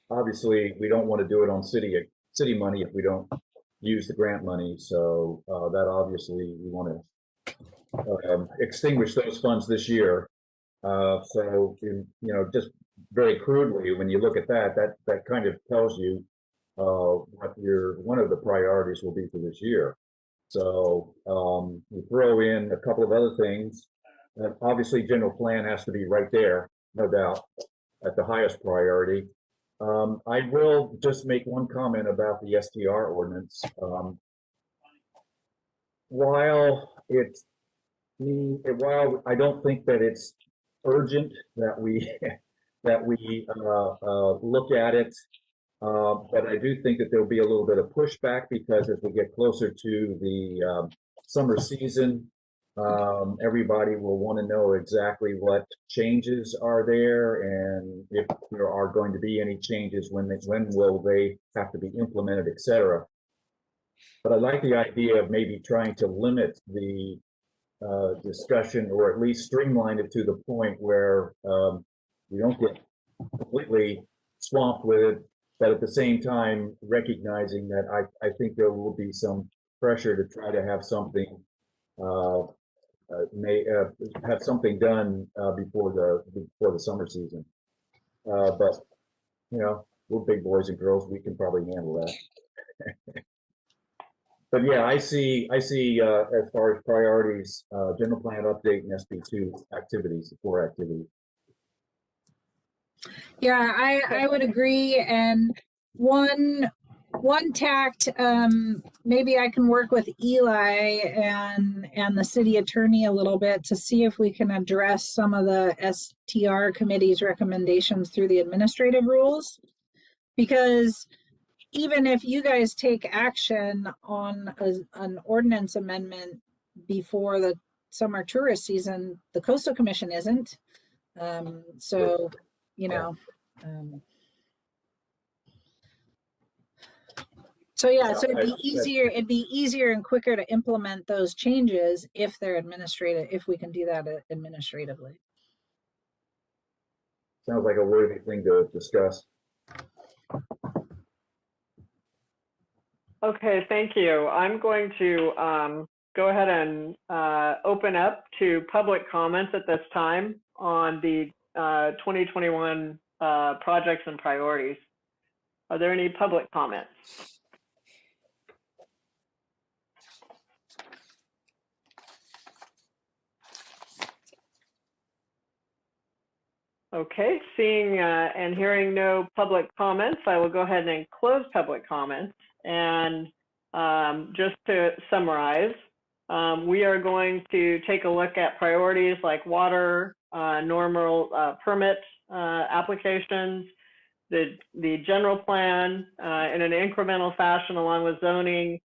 Obviously, we don't want to do it on city money if we don't use the grant money. So that obviously we want to extinguish those funds this year. So just very crudely, when you look at that kind of tells you what one of the priorities will be for this year. So you throw in a couple of other things. Obviously, general plan has to be right there, no doubt, at the highest priority. I will just make one comment about the STR ordinance. While I don't think that it's urgent that we that we look at it. But I do think that there'll be a little bit of pushback because as we get closer to the summer season, everybody will want to know exactly what changes are there and if there are going to be any changes, when will they have to be implemented, et cetera. But I like the idea of maybe trying to limit the discussion, or at least streamline it to the point where we don't get completely swamped with it, but at the same time recognizing that I think there will be some pressure to try to have something have something done before the summer season. But you know, we're big boys and girls; we can probably handle that. But yeah, I see as far as priorities, general plan update and SB2 activities, the 4 activities. Yeah, I would agree. And one tact, maybe I can work with Eli and the city attorney a little bit to see if we can address some of the STR committee's recommendations through the administrative rules. Because even if you guys take action on an ordinance amendment before the summer tourist season, the Coastal Commission isn't. So, you know, so yeah, so it'd be easier and quicker to implement those changes if they're administrative, if we can do that administratively. Sounds like a worthy thing to discuss. Okay, thank you. I'm going to go ahead and open up to public comments at this time on the 2021 projects and priorities. Are there any public comments? Okay, seeing and hearing no public comments, I will go ahead and close public comments. And just to summarize, we are going to take a look at priorities like water, normal permit applications, the general plan in an incremental fashion along with zoning,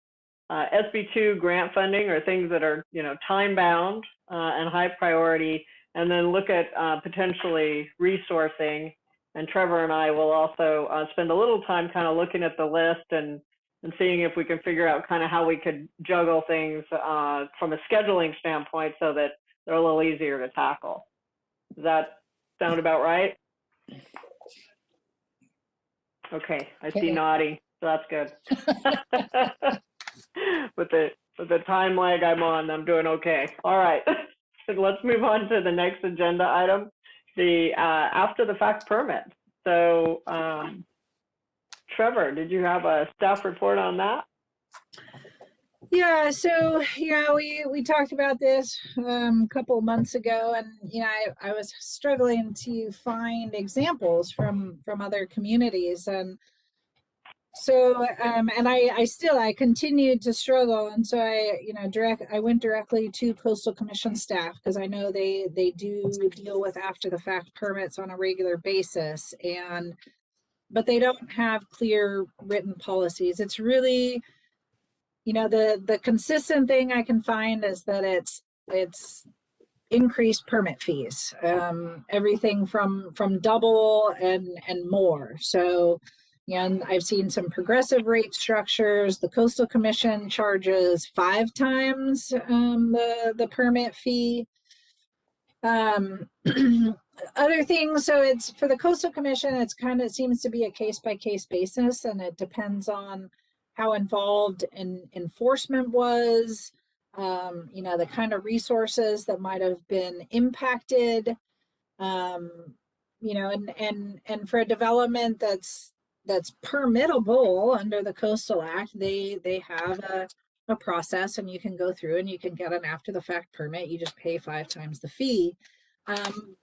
SB2 grant funding, or things that are, you know, time bound and high priority, and then look at potentially resourcing. And Trevor and I will also spend a little time kind of looking at the list and seeing if we can figure out kind of how we could juggle things from a scheduling standpoint so that they're a little easier to tackle. Does that sound about right? Okay, I see nodding, so that's good. With the time lag I'm on, I'm doing okay. All right, so let's move on to the next agenda item, the after the fact permit. So Trevor, did you have a staff report on that? Yeah, so yeah, we talked about this a couple months ago, and you know, I was struggling to find examples from other communities, and so and I continued to struggle, and so I went directly to Coastal Commission staff because I know they do deal with after the fact permits on a regular basis, but they don't have clear written policies. It's really, you know, the consistent thing I can find is that it's increased permit fees, everything from double and more. So, and I've seen some progressive rate structures. The Coastal Commission charges 5 times the permit fee. Other things, so it's for the Coastal Commission, it's kind of seems to be a case-by-case basis, and it depends on how involved enforcement was, you know, the kind of resources that might have been impacted, you know, and for a development that's permittable under the Coastal Act, they have a process, and you can go through and you can get an after the fact permit. You just pay 5 times the fee.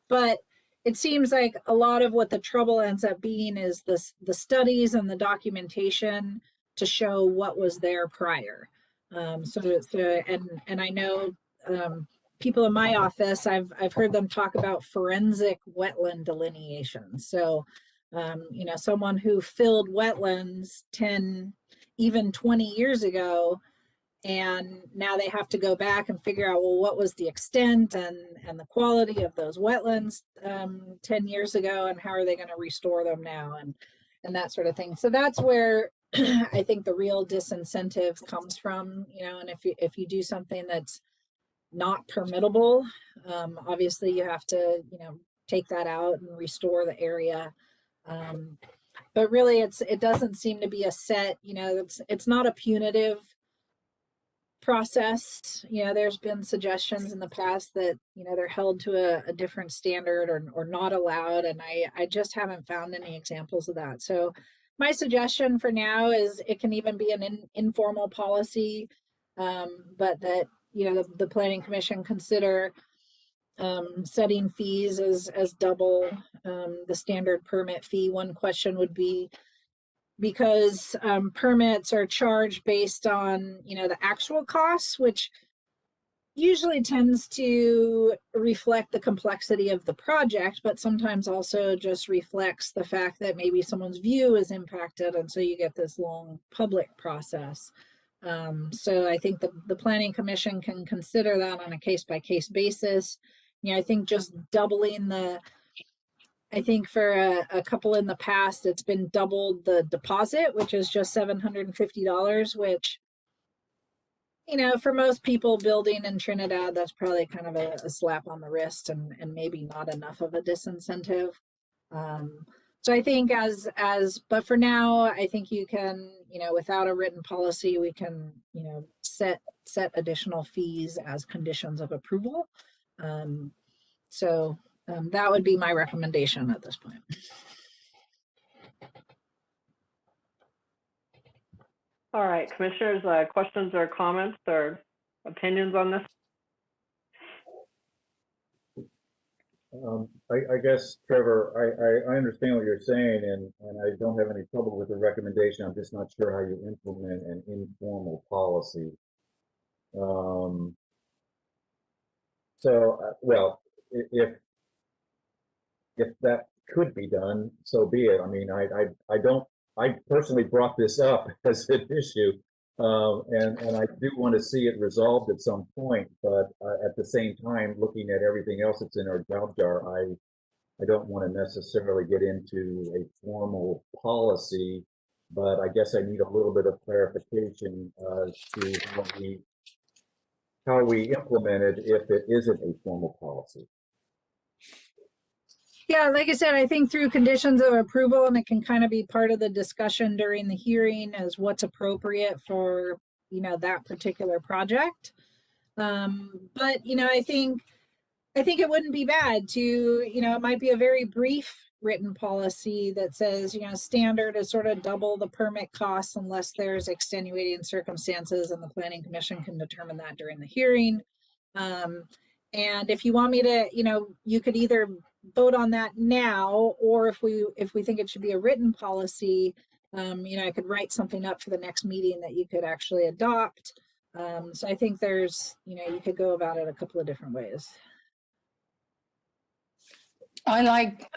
But it seems like a lot of what the trouble ends up being is the studies and the documentation to show what was there prior. And I know people in my office, I've heard them talk about forensic wetland delineation. So, you know, someone who filled wetlands 10, even 20 years ago, and now they have to go back and figure out, well, what was the extent and the quality of those wetlands 10 years ago, and how are they going to restore them now, and that sort of thing. So that's where I think the real disincentive comes from, you know. And if you do something that's not permittable, obviously you have to, you know, take that out and restore the area. But really, it doesn't seem to be a set, you know, it's not a punitive process. You know, there's been suggestions in the past that, you know, they're held to a different standard or not allowed, and I just haven't found any examples of that. So my suggestion for now is it can even be an informal policy, but that, you know, the Planning Commission consider setting fees as double the standard permit fee. One question would be, because permits are charged based on, you know, the actual costs, which usually tends to reflect the complexity of the project, but sometimes also just reflects the fact that maybe someone's view is impacted, and so you get this long public process. So I think the Planning Commission can consider that on a case-by-case basis. You know, I think just doubling I think for a couple in the past, it's been doubled the deposit, which is just $750, which, you know, for most people building in Trinidad, that's probably kind of a slap on the wrist and maybe not enough of a disincentive. So I think but for now, I think you can, you know, without a written policy, we can, you know, set additional fees as conditions of approval. So that would be my recommendation at this point. All right, commissioners, questions or comments or opinions on this? I guess, Trevor, I understand what you're saying, and I don't have any trouble with the recommendation. I'm just not sure how you implement an informal policy. Well, if that could be done, so be it. I mean, I personally brought this up as an issue, and I do want to see it resolved at some point, but at the same time, looking at everything else that's in our job jar, I don't want to necessarily get into a formal policy, but I guess I need a little bit of clarification as to how we implement it if it isn't a formal policy. Yeah, like I said, I think through conditions of approval, and it can kind of be part of the discussion during the hearing as what's appropriate for, you know, that particular project. But, you know, I think it wouldn't be bad to, you know, it might be a very brief written policy that says, you know, standard is sort of double the permit costs unless there's extenuating circumstances, and the Planning Commission can determine that during the hearing. And if you want me to, you know, you could either vote on that now, or if we think it should be a written policy, you know, I could write something up for the next meeting that you could actually adopt. So I think there's, you know, you could go about it a couple of different ways. I like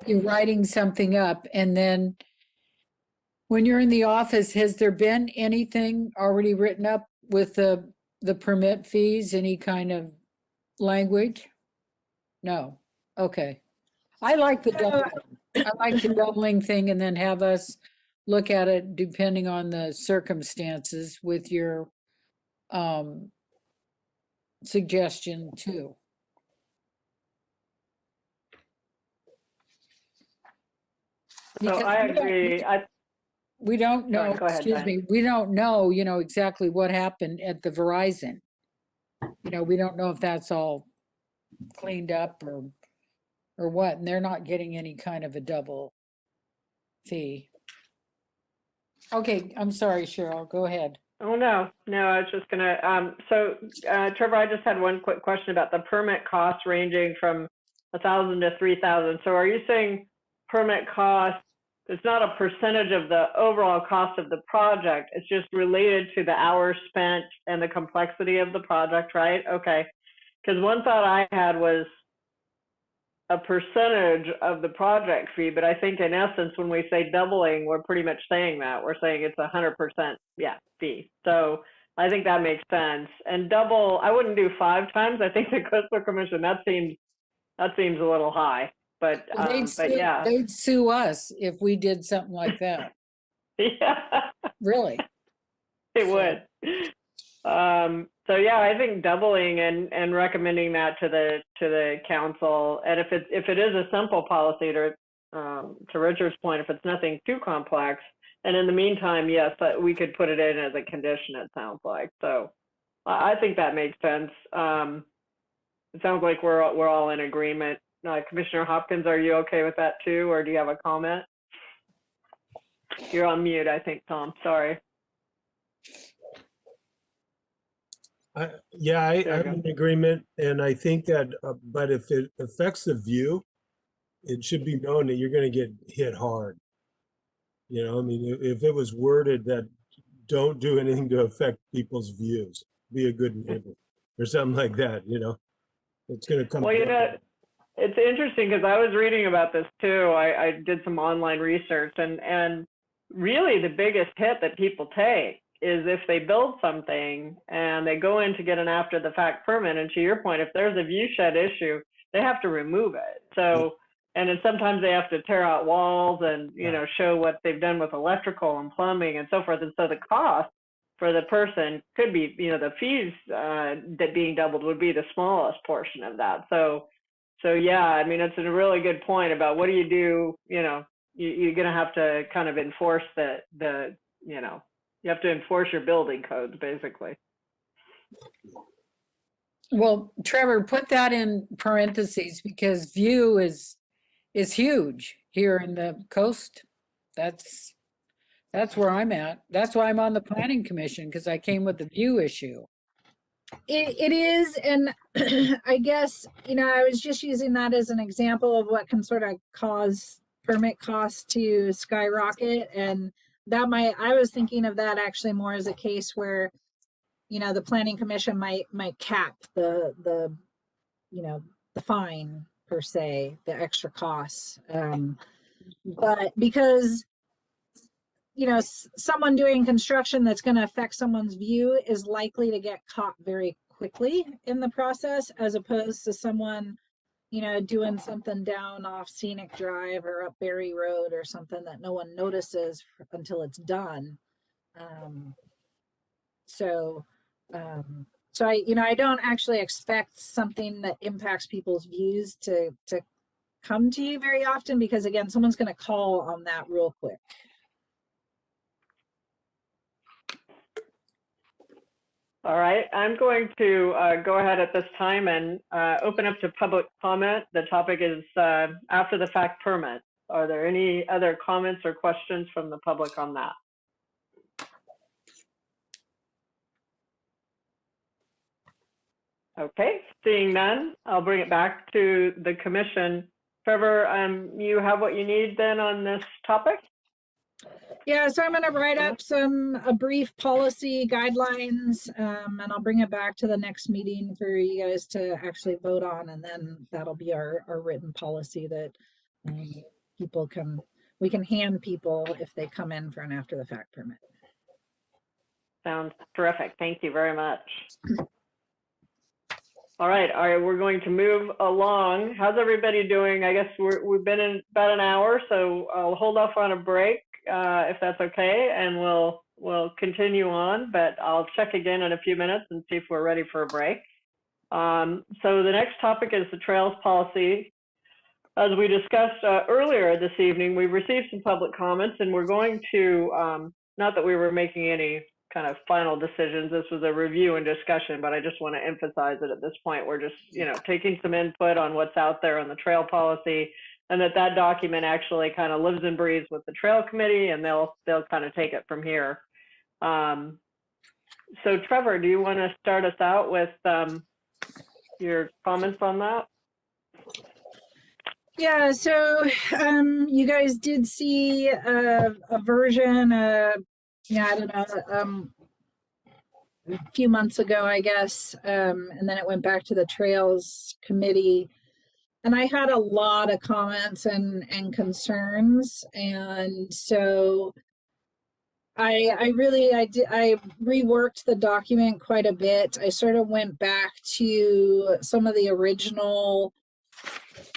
you writing something up, and then when you're in the office, has there been anything already written up with the permit fees, any kind of language? No. Okay. I like the doubling thing, and then have us look at it depending on the circumstances with your suggestion too. So I agree. We don't know, Go ahead, excuse me, we don't know, you know, exactly what happened at the Verizon. You know, we don't know if that's all cleaned up or what, and they're not getting any kind of a double fee. Okay, I'm sorry, Cheryl, go ahead. Oh, no, I was just gonna, so Trevor, I just had one quick question about the permit costs ranging from 1,000 to 3,000. So are you saying permit costs it's not a percentage of the overall cost of the project. It's just related to the hours spent and the complexity of the project, right? Okay. Because one thought I had was a percentage of the project fee, but I think in essence, when we say doubling, we're pretty much saying that. We're saying it's 100%, yeah, fee. So I think that makes sense. And double, I wouldn't do 5 times. I think the Coastal Commission, that seems a little high. But yeah. They'd sue us if we did something like that. Yeah. Really. It So- would. So yeah, I think doubling and recommending that to the council, and if it is a simple policy, to Richard's point, if it's nothing too complex, and in the meantime, yes, we could put it in as a condition. It sounds like so. I think that makes sense. It sounds like we're all in agreement. Commissioner Hopkins, are you okay with that too, or do you have a comment? You're on mute, I think, Tom. Sorry. Yeah, I'm There you go. in agreement, and I think that, but if it affects the view, it should be known that you're going to get hit hard. You know, I mean, if it was worded that don't do anything to affect people's views, be a good neighbor, or something like that, you know, it's going to come. Well, you know, it's interesting because I was reading about this too. I did some online research, and really the biggest hit that people take is if they build something and they go in to get an after the fact permit. And to your point, if there's a view shed issue, they have to remove it. So, and then sometimes they have to tear out walls and, you know, show what they've done with electrical and plumbing and so forth. And so the cost for the person could be, you know, the fees that being doubled would be the smallest portion of that. So yeah, I mean, it's a really good point about what do you do, you know, you're going to have to kind of enforce the, you know, you have to enforce your building codes, basically. Well, Trevor, put that in parentheses because view is huge here in the coast. That's where I'm at. That's why I'm on the planning commission, because I came with the view issue. It is, and I guess, you know, I was just using that as an example of what can sort of cause permit costs to skyrocket. And I was thinking of that actually more as a case where, you know, the planning commission might cap the you know, the fine per se, the extra costs. But because, you know, someone doing construction that's going to affect someone's view is likely to get caught very quickly in the process, as opposed to someone, you know, doing something down off Scenic Drive or up Berry Road or something that no one notices until it's done. So I, you know, I don't actually expect something that impacts people's views to come to you very often, because again, someone's going to call on that real quick. All right, I'm going to go ahead at this time and open up to public comment. The topic is after the fact permit. Are there any other comments or questions from the public on that? Okay, seeing none, I'll bring it back to the commission. Trevor, you have what you need then on this topic? Yeah, so I'm going to write up a brief policy guidelines, and I'll bring it back to the next meeting for you guys to actually vote on, and then that'll be our written policy that we can hand people if they come in for an after the fact permit. Sounds terrific. Thank you very much. All right, we're going to move along. How's everybody doing? I guess we've been in about an hour, so I'll hold off on a break if that's okay, and we'll continue on, but I'll check again in a few minutes and see if we're ready for a break. So the next topic is the trails policy. As we discussed earlier this evening, we received some public comments, and we're going to, not that we were making any kind of final decisions, this was a review and discussion, but I just want to emphasize it at this point. We're just, you know, taking some input on what's out there on the trail policy, and that document actually kind of lives and breathes with the trail committee, and they'll kind of take it from here. So Trevor, do you want to start us out with your comments on that? Yeah, so you guys did see a version, yeah, I don't know, a few months ago, I guess, and then it went back to the Trails Committee. And I had a lot of comments and concerns, and so I reworked the document quite a bit. I sort of went back to some of the original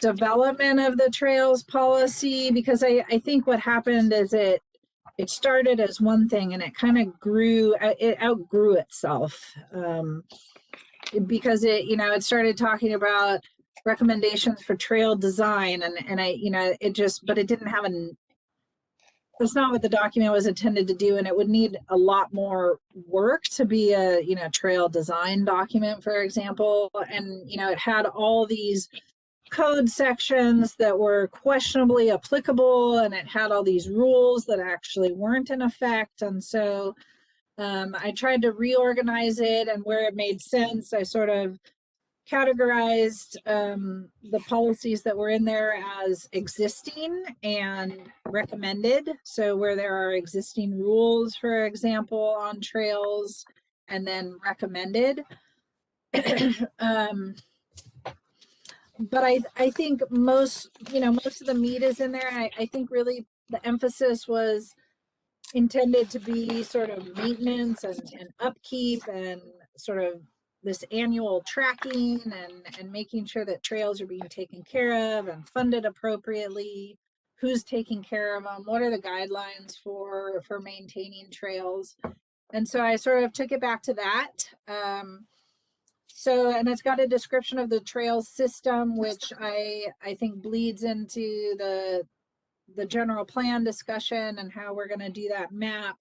development of the trails policy, because I think what happened is it started as one thing and it kind of it outgrew itself, because it started talking about recommendations for trail design, and but it didn't have that's not what the document was intended to do, and it would need a lot more work to be a trail design document, for example. And it had all these code sections that were questionably applicable, and it had all these rules that actually weren't in effect. And so I tried to reorganize it, and where it made sense, I sort of categorized the policies that were in there as existing and recommended. So where there are existing rules, for example, on trails, and then recommended. But I think most of the meat is in there. I think really the emphasis was intended to be sort of maintenance and upkeep, and sort of this annual tracking, and making sure that trails are being taken care of and funded appropriately, who's taking care of them, what are the guidelines for maintaining trails. And so I sort of took it back to that. And it's got a description of the trails system, which I think bleeds into the general plan discussion and how we're going to do that map.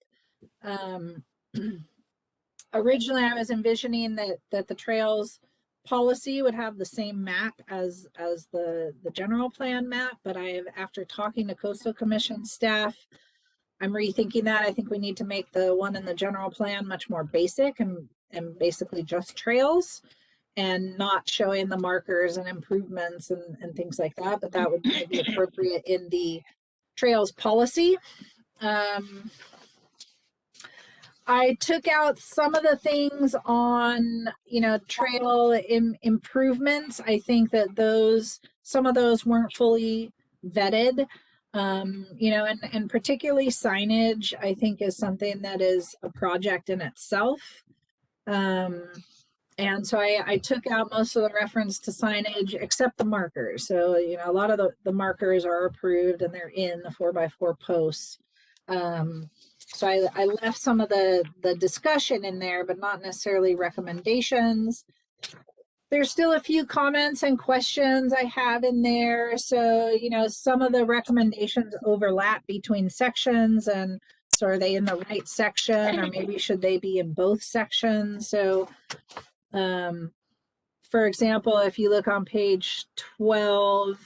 Originally, I was envisioning that the trails policy would have the same map as the general plan map, but after talking to Coastal Commission staff, I'm rethinking that. I think we need to make the one in the general plan much more basic and basically just trails, and not showing the markers and improvements and things like that, but that would be appropriate in the trails policy. I took out some of the things on, trail improvements. I think that some of those weren't fully vetted, and particularly signage, I think, is something that is a project in itself. And so I took out most of the reference to signage except the markers. So, a lot of the markers are approved and they're in the 4x4 posts. So I left some of the discussion in there, but not necessarily recommendations. There's still a few comments and questions I have in there. So, some of the recommendations overlap between sections, and so are they in the right section, or maybe should they be in both sections? So, for example, if you look on page 12,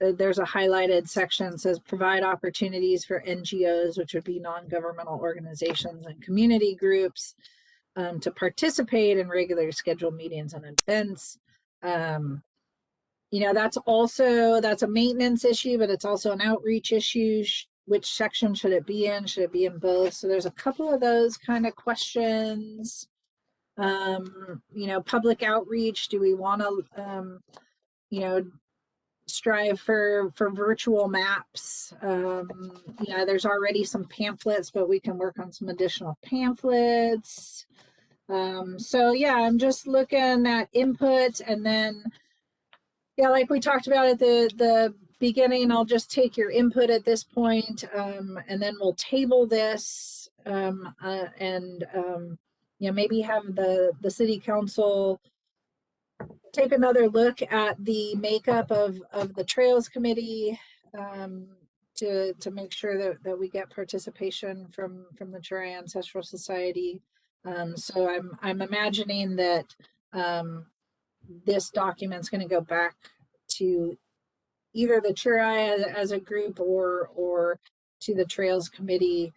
there's a highlighted section that says provide opportunities for NGOs, which would be non-governmental organizations and community groups, to participate in regular scheduled meetings and events. That's a maintenance issue, but it's also an outreach issue. Which section should it be in? Should it be in both? So there's a couple of those kind of questions. Public outreach, do we want to, strive for virtual maps? There's already some pamphlets, but we can work on some additional pamphlets. So yeah, I'm just looking at input, and then, like we talked about at the beginning, I'll just take your input at this point, and then we'll table this, maybe have the city council take another look at the makeup of the Trails Committee, to make sure that we get participation from the Turai Ancestral Society. So I'm imagining that this document's going to go back to either the Turai as a group, or to the Trails Committee,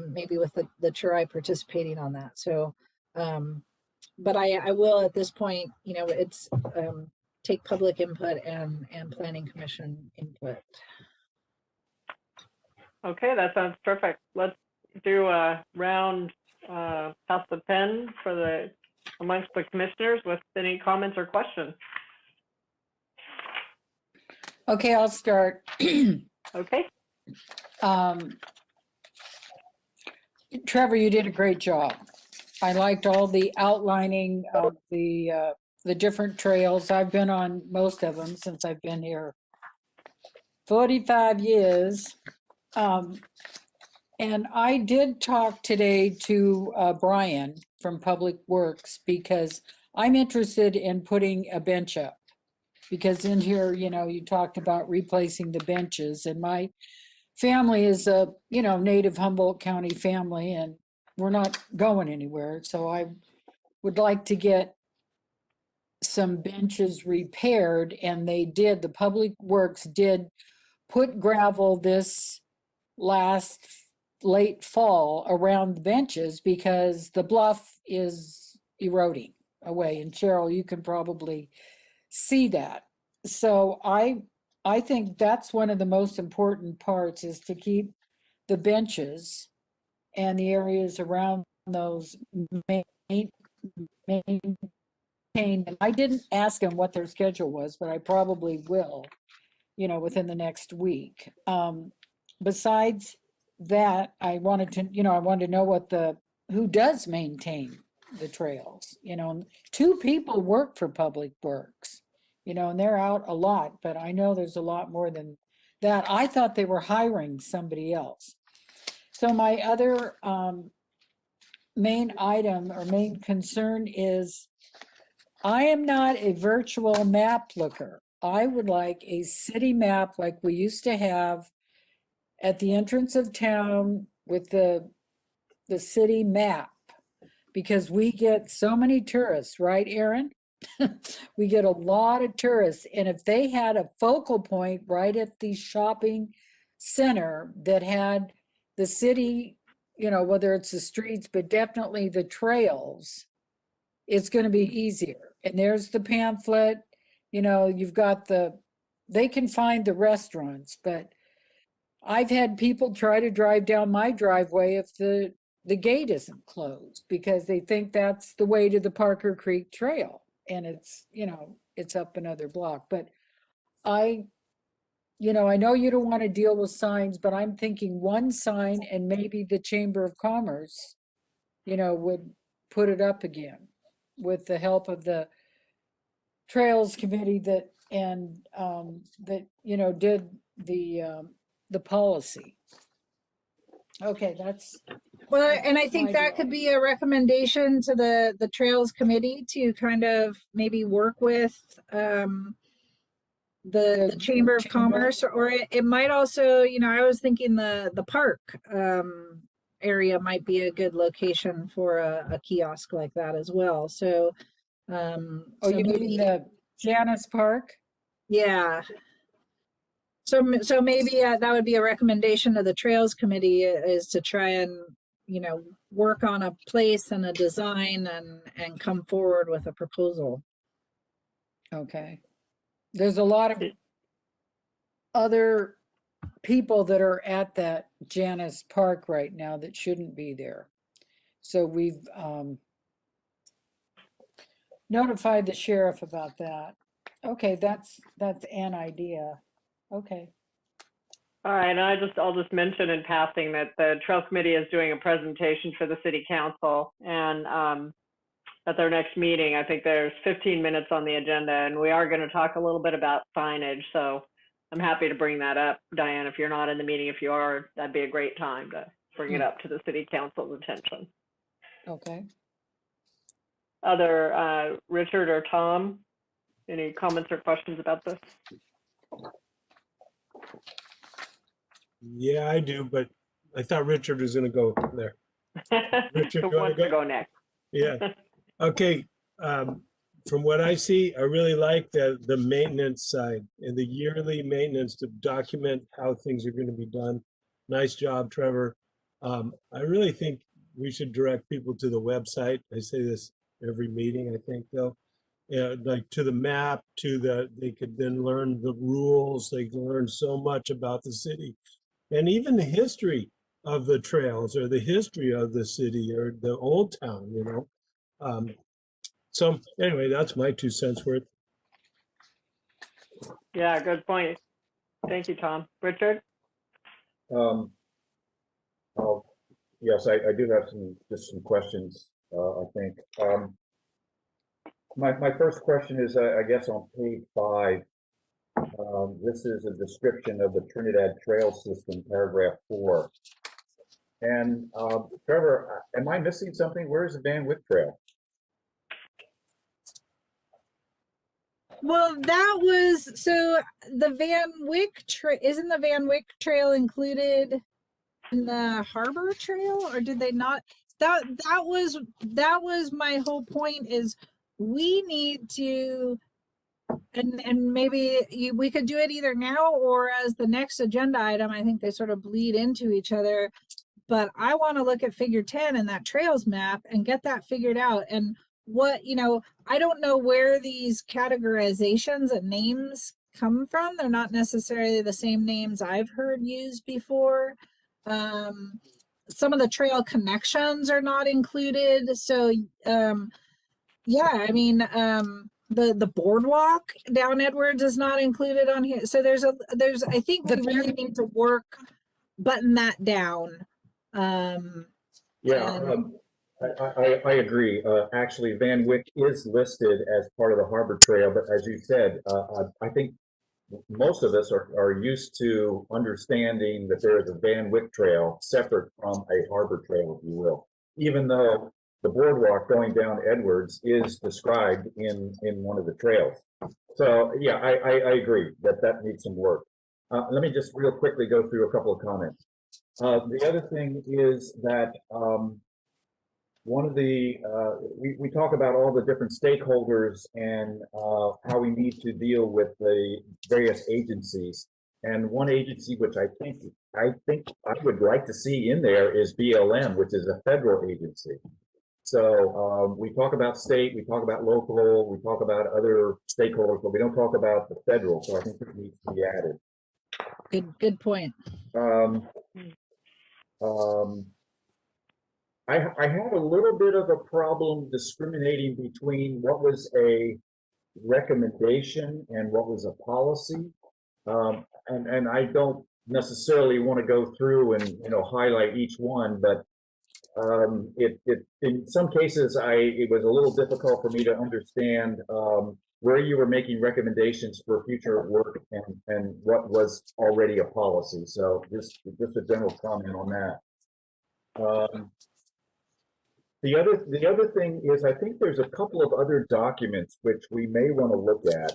maybe with the Turai participating on that. So, but I will at this point, it's take public input and planning commission input. Okay, that sounds perfect. Let's do a round, pass the pen for amongst the commissioners with any comments or questions. Okay, I'll start. Okay, Trevor, you did a great job. I liked all the outlining of the different trails. I've been on most of them since I've been here 45 years. And I did talk today to Brian from Public Works because I'm interested in putting a bench up. Because in here, you know, you talked about replacing the benches, and my family is a, you know, native Humboldt County family, and we're not going anywhere. So I would like to get some benches repaired, and they did, the Public Works did put gravel this last late fall around the benches because the bluff is eroding away. And Cheryl, you can probably see that. So I think that's one of the most important parts, is to keep the benches and the areas around those maintained. And I didn't ask them what their schedule was, but I probably will, you know, within the next week. Besides that, I wanted to know who does maintain the trails, you know. 2 people work for Public Works, you know, and they're out a lot, but I know there's a lot more than that. I thought they were hiring somebody else. So my other main item or main concern is I am not a virtual map looker. I would like a city map like we used to have at the entrance of town with the city map, because we get so many tourists, right, Aaron? We get a lot of tourists, and if they had a focal point right at the shopping center that had the city, you know, whether it's the streets, but definitely the trails, it's going to be easier. And there's the pamphlet, you know, you've got they can find the restaurants, but I've had people try to drive down my driveway if the gate isn't closed, because they think that's the way to the Parker Creek Trail. And it's, you know, it's up another block. But I know you don't want to deal with signs, but I'm thinking one sign, and maybe the Chamber of Commerce, you know, would put it up again with the help of the Trails Committee that, you know, did the policy. Okay, that's. Well, and I think my that deal. could be a recommendation to the Trails Committee to kind of maybe work with the Chamber of Commerce, or it might also, you know, I was thinking the park area might be a good location for a kiosk like that as well. So, Oh, so you mean maybe, the Janice Park? yeah. So maybe that would be a recommendation to the Trails Committee, is to try and, you know, work on a place and a design and come forward with a proposal. Okay. There's a lot of other people that are at that Janice Park right now that shouldn't be there. So we've notified the sheriff about that. Okay, that's an idea. Okay. all right, and I'll just mention in passing that the Trail Committee is doing a presentation for the City Council, and at their next meeting, I think there's 15 minutes on the agenda, and we are going to talk a little bit about signage. So I'm happy to bring that up, Diane. If you're not in the meeting, if you are, that'd be a great time to bring it up to the City Council's attention. Okay. Other Richard or Tom, any comments or questions about this? Yeah, I do, but I thought Richard was going to go there. Richard, Who you wanna wants to go? go next? Yeah. Okay. From what I see, I really like the maintenance side and the yearly maintenance to document how things are going to be done. Nice job, Trevor. I really think we should direct people to the website. I say this every meeting, I think, though. like to the map, to the, they could then learn the rules. They can learn so much about the city and even the history of the trails or the history of the city or the old town, you know. So anyway, that's my 2 cents worth. Yeah, good point. Thank you, Tom. Richard? Yes, I do have just some questions, I think. My first question is, I guess on page 5, this is a description of the Trinidad Trail System, paragraph 4. And Trevor, am I missing something? Where is the Van Wyck Trail? Well, that was, so the Van Wyck isn't the Van Wyck Trail included in the Harbor Trail, or did they not? That was my whole point, is we need to, and maybe we could do it either now or as the next agenda item. I think they sort of bleed into each other, but I want to look at figure 10 and that trails map and get that figured out. And what, you know, I don't know where these categorizations and names come from. They're not necessarily the same names I've heard used before. Some of the trail connections are not included. So, yeah, I mean, the boardwalk down Edwards is not included on here. So there's I think we really need to button that down. Yeah, I agree. Actually, Van Wyck is listed as part of the Harbor Trail, but as you said, I think most of us are used to understanding that there is a Van Wyck Trail separate from a Harbor Trail, if you will, even though the boardwalk going down Edwards is described in one of the trails. So yeah, I agree that needs some work. Let me just real quickly go through a couple of comments. The other thing is that one of the, we talk about all the different stakeholders and how we need to deal with the various agencies. And one agency which I think I would like to see in there is BLM, which is a federal agency. So we talk about state, we talk about local, we talk about other stakeholders, but we don't talk about the federal. So I think it needs to be added. Good point. I had a little bit of a problem discriminating between what was a recommendation and what was a policy. And I don't necessarily want to go through and, you know, highlight each one, but in some cases, it was a little difficult for me to understand where you were making recommendations for future work and what was already a policy. So just a general comment on that. The other thing is, I think there's a couple of other documents which we may want to look at,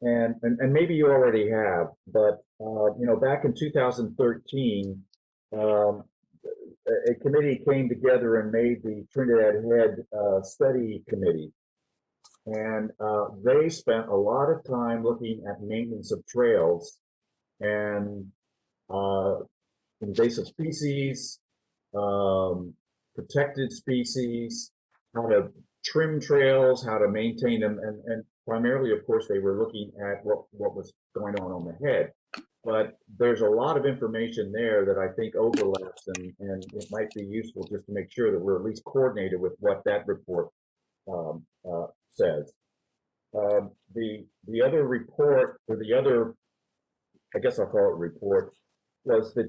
and maybe you already have, but you know, back in 2013, a committee came together and made the Trinidad Head Study Committee, and they spent a lot of time looking at maintenance of trails and invasive species, protected species, how to trim trails, how to maintain them, and primarily, of course, they were looking at what was going on the head. But there's a lot of information there that I think overlaps, and it might be useful just to make sure that we're at least coordinated with what that report says. The other report, or the other, I guess I'll call it report, was the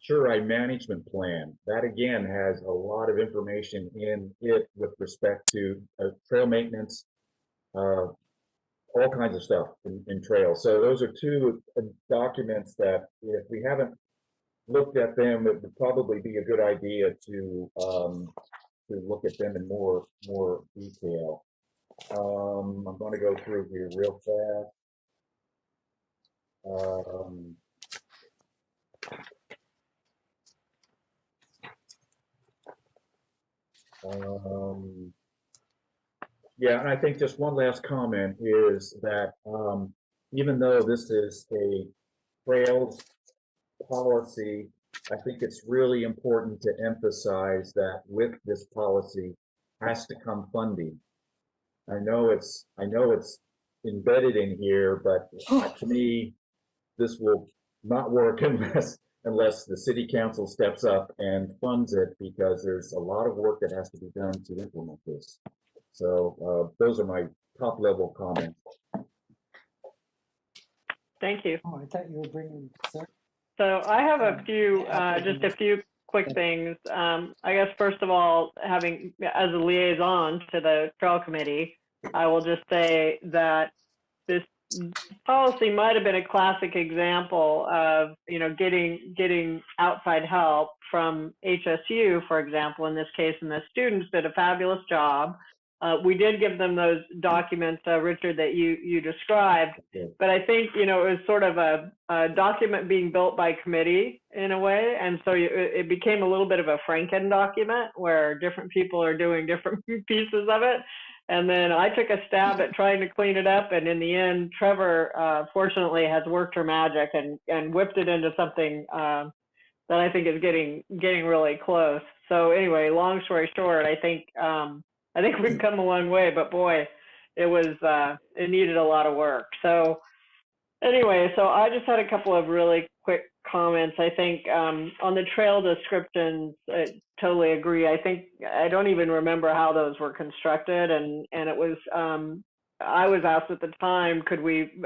Turai management plan. That again has a lot of information in it with respect to trail maintenance, all kinds of stuff in trails. So those are two documents that, if we haven't looked at them, it would probably be a good idea to look at them in more detail. I'm going to go through here real fast. Yeah, and I think just one last comment is that even though this is a trails policy, I think it's really important to emphasize that with this policy has to come funding. know it's embedded in here, but to me, this will not work unless the city council steps up and funds it, because there's a lot of work that has to be done to implement this. So those are my top level comments. Thank you. Oh, I thought you were bringing, sir. So I have a few, just a few quick things. I guess first of all, having as a liaison to the trail committee, I will just say that this policy might have been a classic example of, getting outside help from HSU, for example, in this case, and the students did a fabulous job. We did give them those documents, Richard, that you described, but I think, it was sort of a document being built by committee in a way. And so it became a little bit of a Franken document where different people are doing different pieces of it. And then I took a stab at trying to clean it up. And in the end, Trevor, fortunately, has worked her magic and whipped it into something that I think is getting really close. So anyway, long story short, I think we've come a long way, but boy, it needed a lot of work. So anyway, so I just had a couple of really quick comments. I think on the trail descriptions, I totally agree. I don't even remember how those were constructed, and it was, I was asked at the time, could we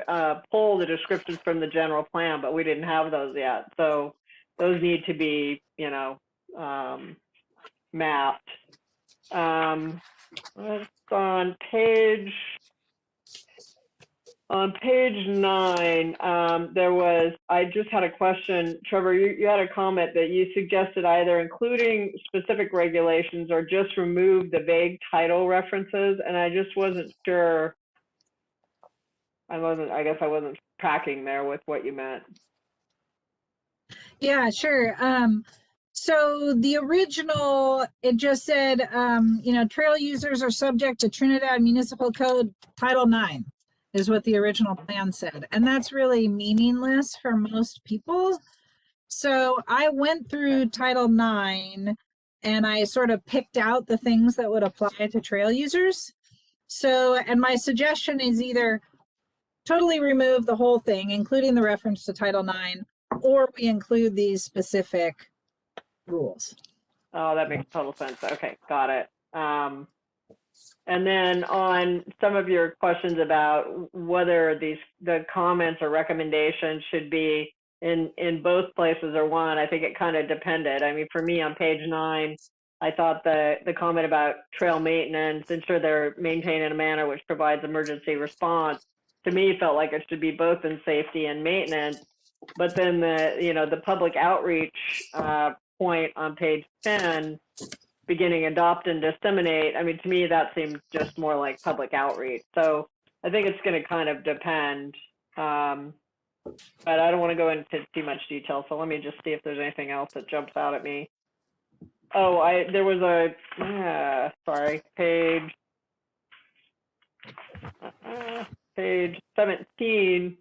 pull the descriptions from the general plan, but we didn't have those yet. So those need to be, mapped. On page 9, I just had a question. Trevor, you had a comment that you suggested either including specific regulations or just remove the vague title references, and I just wasn't sure. I guess I wasn't tracking there with what you meant. Yeah, sure. So the original, it just said, trail users are subject to Trinidad Municipal Code Title 9 is what the original plan said. And that's really meaningless for most people. So I went through Title 9 and I sort of picked out the things that would apply to trail users. So, and my suggestion is either totally remove the whole thing, including the reference to Title 9, or we include these specific rules. Oh, that makes total sense. Okay, got it. And then on some of your questions about whether the comments or recommendations should be in both places or one, I think it kind of depended. I mean, for me on page 9, I thought the comment about trail maintenance, ensure they're maintained in a manner which provides emergency response, to me felt like it should be both in safety and maintenance. But then the public outreach point on page 10, beginning adopt and disseminate, I mean, to me that seemed just more like public outreach. So I think it's going to kind of depend, but I don't want to go into too much detail, so let me just see if there's anything else that jumps out at me. Oh, there was sorry, page 17.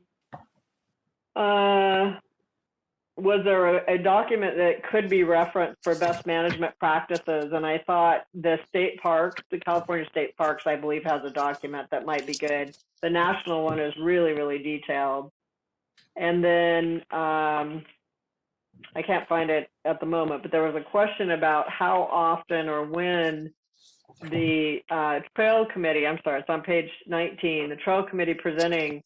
Was there a document that could be referenced for best management practices? And I thought the state parks, the California State Parks, I believe, has a document that might be good. The national one is really, really detailed. And then I can't find it at the moment, but there was a question about how often or when the trail committee, I'm sorry, it's on page 19, the trail committee presenting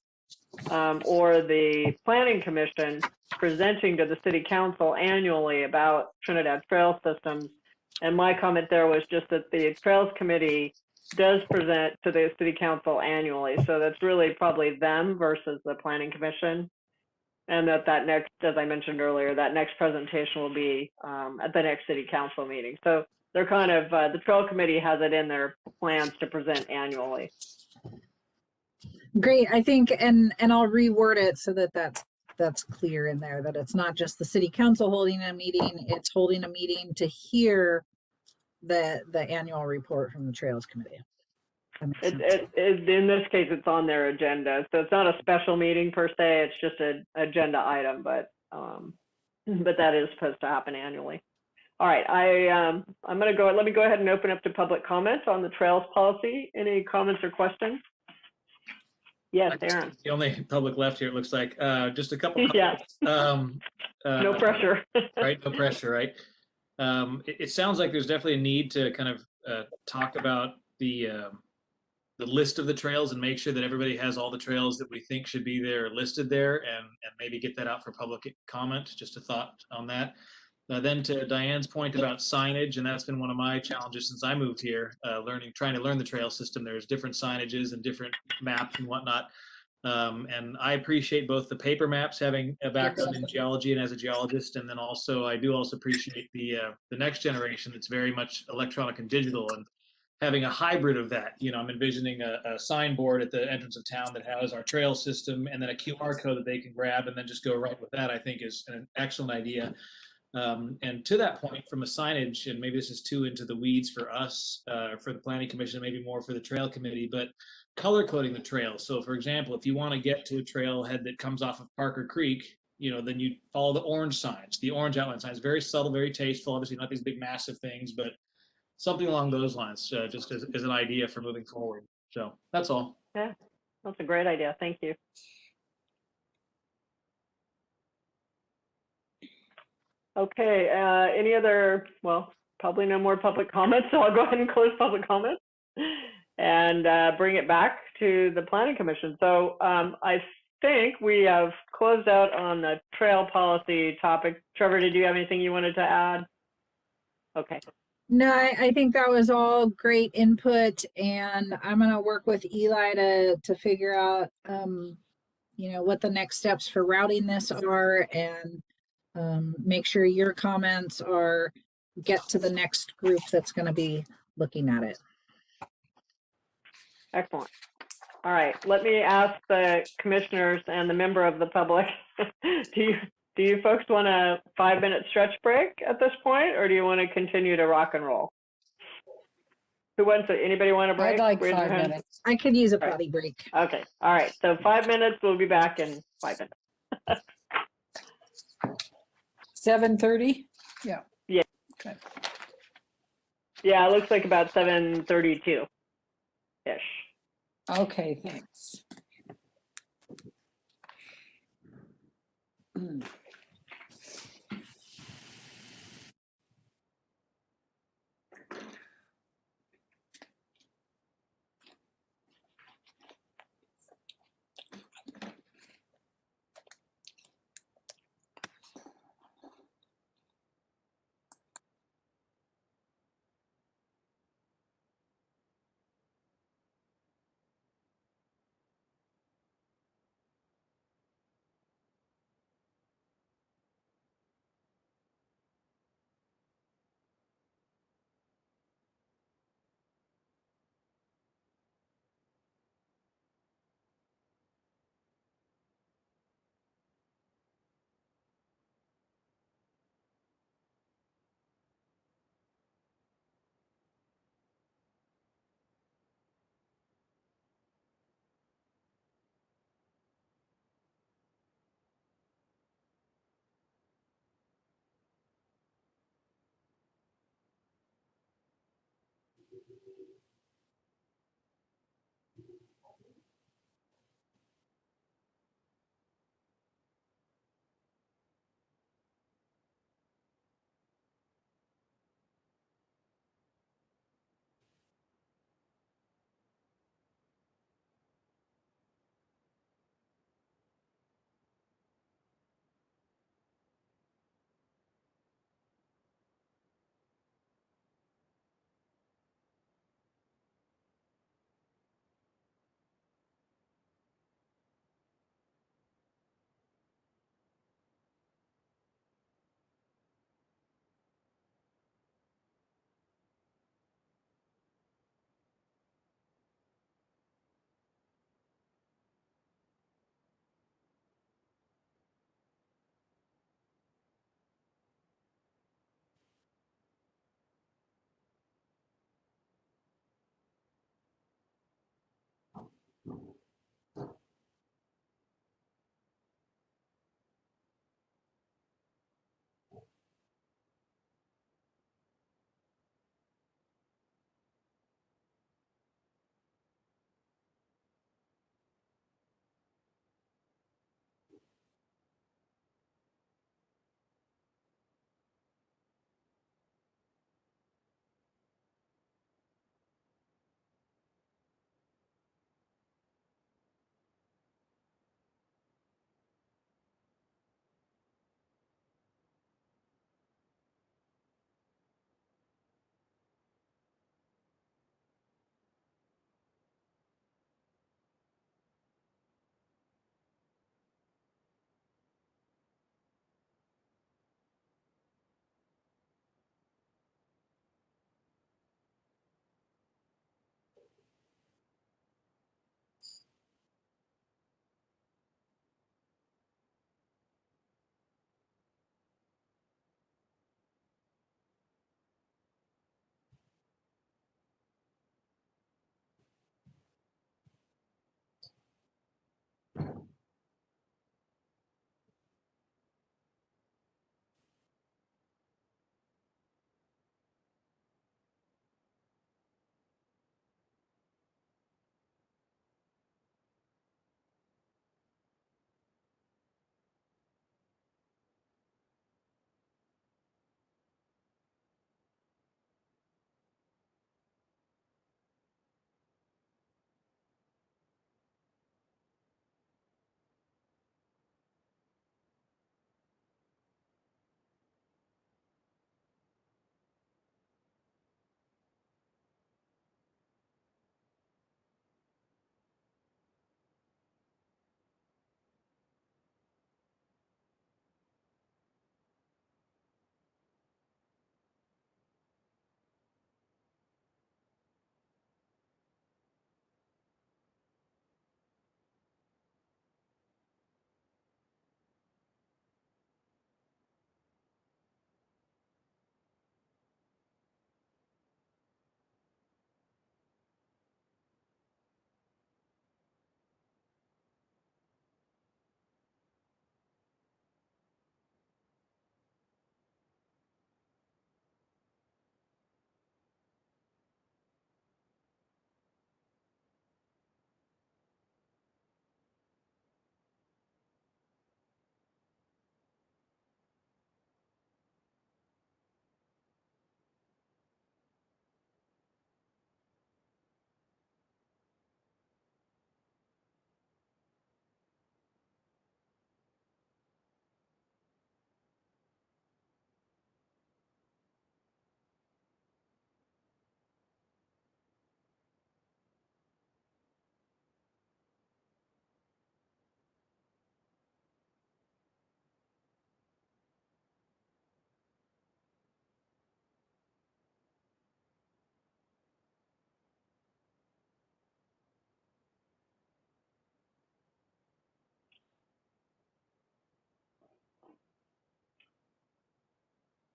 or the planning commission presenting to the city council annually about Trinidad trail systems. And my comment there was just that the trails committee does present to the city council annually. So that's really probably them versus the planning commission. And that next, as I mentioned earlier, that next presentation will be at the next city council meeting. So they're kind of, the trail committee has it in their plans to present annually. Great, I think, and I'll reword it so that that's clear in there, that it's not just the city council holding a meeting, it's holding a meeting to hear the annual report from the Trails Committee. In this case, it's on their agenda. So it's not a special meeting per se, it's just an agenda item, but that is supposed to happen annually. All right, I'm going to let me go ahead and open up to public comment on the trails policy. Any comments or questions? Yes, Aaron. The only public left here, it looks like. Just a couple Yeah. comments. No pressure. Right, no pressure, right? It sounds like there's definitely a need to kind of talk about the list of the trails and make sure that everybody has all the trails that we think should be there listed there, and maybe get that out for public comment. Just a thought on that. Then to Diane's point about signage, and that's been one of my challenges since I moved here, trying to learn the trail system. There's different signages and different maps and whatnot. And I appreciate both the paper maps, having a background in geology and as a geologist, and then also I do also appreciate the next generation that's very much electronic and digital, and having a hybrid of that. You know, I'm envisioning a signboard at the entrance of town that has our trail system, and then a QR code that they can grab and then just go right with that. I think is an excellent idea. And to that point, from a signage, and maybe this is too into the weeds for us, for the planning commission, maybe more for the trail committee, but color coding the trail. So for example, if you want to get to a trailhead that comes off of Parker Creek, you know, then you follow the orange signs, the orange outline signs, very subtle, very tasteful, obviously not these big massive things, but something along those lines, just as an idea for moving forward. So that's all. Yeah, that's a great idea. Thank you. Okay, any other, well, probably no more public comments, so I'll go ahead and close public comments and bring it back to the planning commission. So I think we have closed out on the trail policy topic. Trevor, did you have anything you wanted to add? Okay. No, I think that was all great input, and I'm gonna work with Eli to figure out, you know, what the next steps for routing this are, and make sure your comments get to the next group that's going to be looking at it. Excellent. All right, let me ask the commissioners and the member of the public, do you folks want a 5-minute stretch break at this point, or do you want to continue to rock and roll? Who wants to, anybody want a break? I'd like Raise your 5 hand. minutes. I could use a Right. potty break. Okay, all right, so 5 minutes, we'll be back in 5 minutes. 7:30? Yeah. Yeah. Okay. Yeah, it looks like about 7:32-ish. Okay, thanks.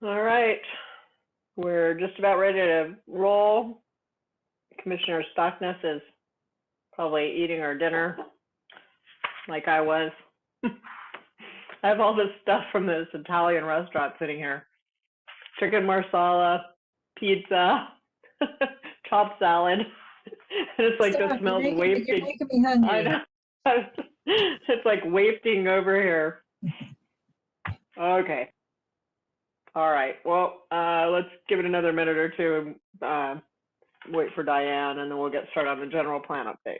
All right, we're just about ready to roll. Commissioner Stockness is probably eating our dinner like I was. I have all this stuff from this Italian restaurant sitting here. Chicken marsala, pizza, chopped salad. And it's like, Stop, this smells you're wafting. making me hungry. I know. It's like wafting over here. Okay. All right. Well, let's give it another minute or two and wait for Diane, and then we'll get started on the general plan update.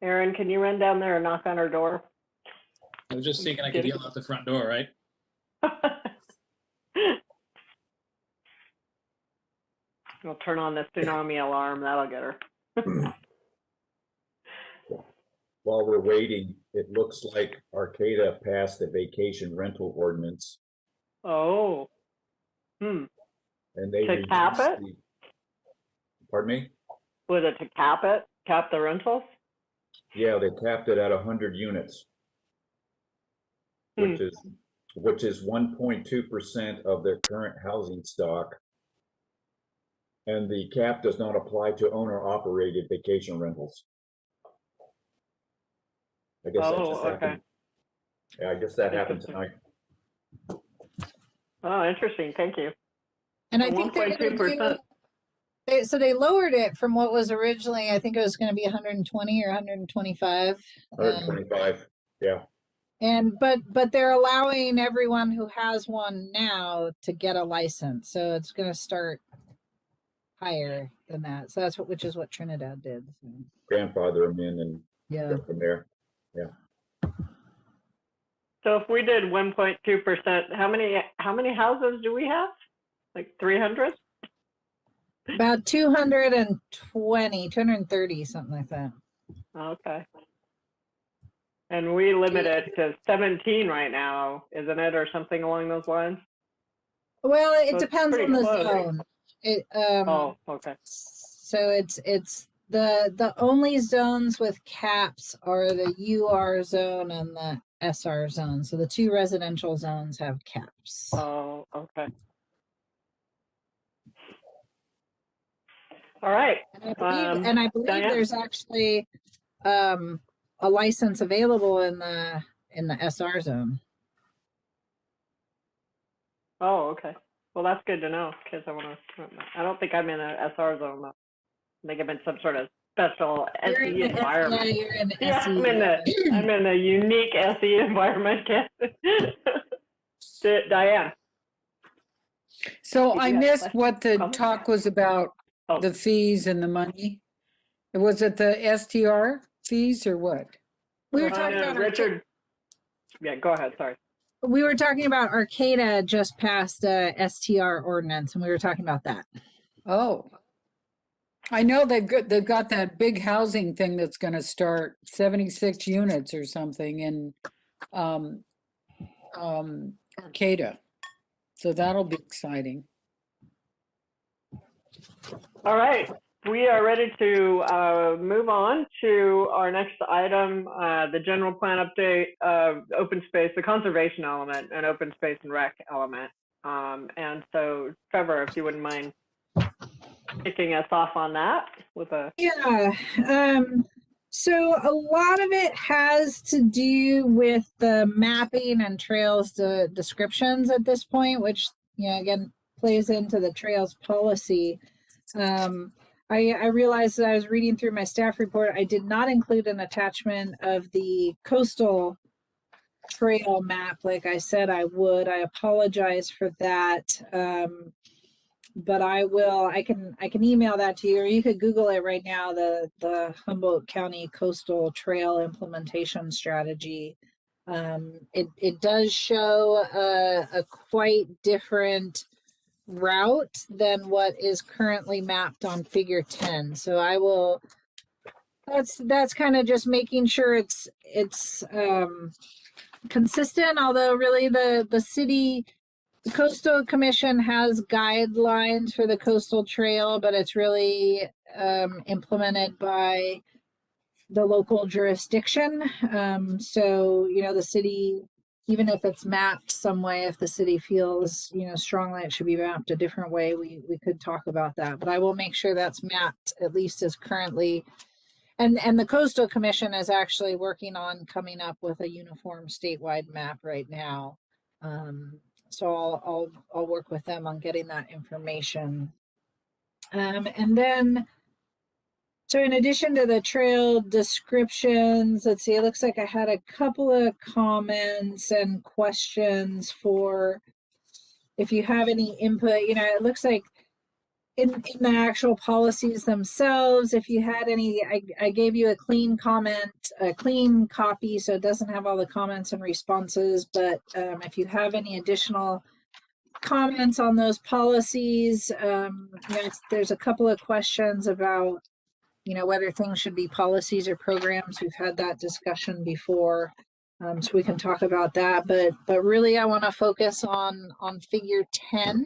Aaron, can you run down there and knock on her door? I was just thinking I could yell out the front door, right? We'll turn on the tsunami alarm. That'll get her. While we're waiting, it looks like Arcata passed a vacation rental ordinance, Oh. and they To cap reduced it? the- Pardon me? Was it to cap it? Cap the rentals? Yeah, they capped it at 100 units, which is 1.2% of their current housing stock. And the cap does not apply to owner-operated vacation rentals. I guess that just Oh, happened. okay. Yeah, I guess that happened Interesting. tonight. Oh, interesting. Thank you. And I So think they're gonna 1.2%. so they lowered it from what was originally, I think it was gonna be 120 or 125. 125, yeah. But they're allowing everyone who has one now to get a license, so it's gonna start higher than that. So that's which is what Trinidad did. So, Grandfather them in and yeah. go from there. So if we did 1.2%, how many houses do we have? Like 300? About 220, 230, something like that. Okay. And we limit it to 17 right now, isn't it, or something along those lines? Well, it So it's depends pretty on the close. zone. It Oh, okay. so it's the only zones with caps are the UR zone and the SR zone. So the two residential zones have caps. Oh, okay. All right. And I believe Diane? there's actually a license available in the SR zone. Oh, okay. Well, that's good to know because I don't think I'm in a SR zone though. I think I'm in some sort of special You're in SE the environment. Yeah, you're in Yeah, SE. I'm in a unique SE environment. Diane. So Did I you have a missed question? what the Comment? talk was about, Oh. the fees and the money. Was it the STR fees or what? We were talking about Richard. Yeah, go ahead. Sorry. We were talking about Arcata just passed a STR ordinance, and we were talking about that. Oh, I know they've got that big housing thing that's going to start 76 units or something in Arcata. So that'll be exciting. All right. We are ready to move on to our next item, the general plan update of open space, the conservation element and open space and rec element. And so, Trevor, if you wouldn't mind kicking us off on that with a. Yeah. So a lot of it has to do with the mapping and trails descriptions at this point, which, you know, again, plays into the trails policy. I realized that I was reading through my staff report. I did not include an attachment of the coastal trail map like I said I would. I apologize for that. But I can email that to you, or you could Google it right now, the Humboldt County Coastal Trail Implementation Strategy. It does show a quite different route than what is currently mapped on figure 10. So I will, that's kind of just making sure it's consistent, although really the city, the Coastal Commission has guidelines for the coastal trail, but it's really implemented by the local jurisdiction. So, you know, the city, even if it's mapped some way, if the city feels, you know, strongly it should be mapped a different way, we could talk about that. But I will make sure that's mapped at least as currently. And the Coastal Commission is actually working on coming up with a uniform statewide map right now. So I'll work with them on getting that information. And then, so in addition to the trail descriptions, let's see, it looks like I had a couple of comments and questions for if you have any input. You know, it looks like in the actual policies themselves, if you had any, I gave you a clean comment, a clean copy, so it doesn't have all the comments and responses, but if you have any additional comments on those policies, there's a couple of questions about, you know, whether things should be policies or programs. We've had that discussion before, so we can talk about that, but really I want to focus on figure 10.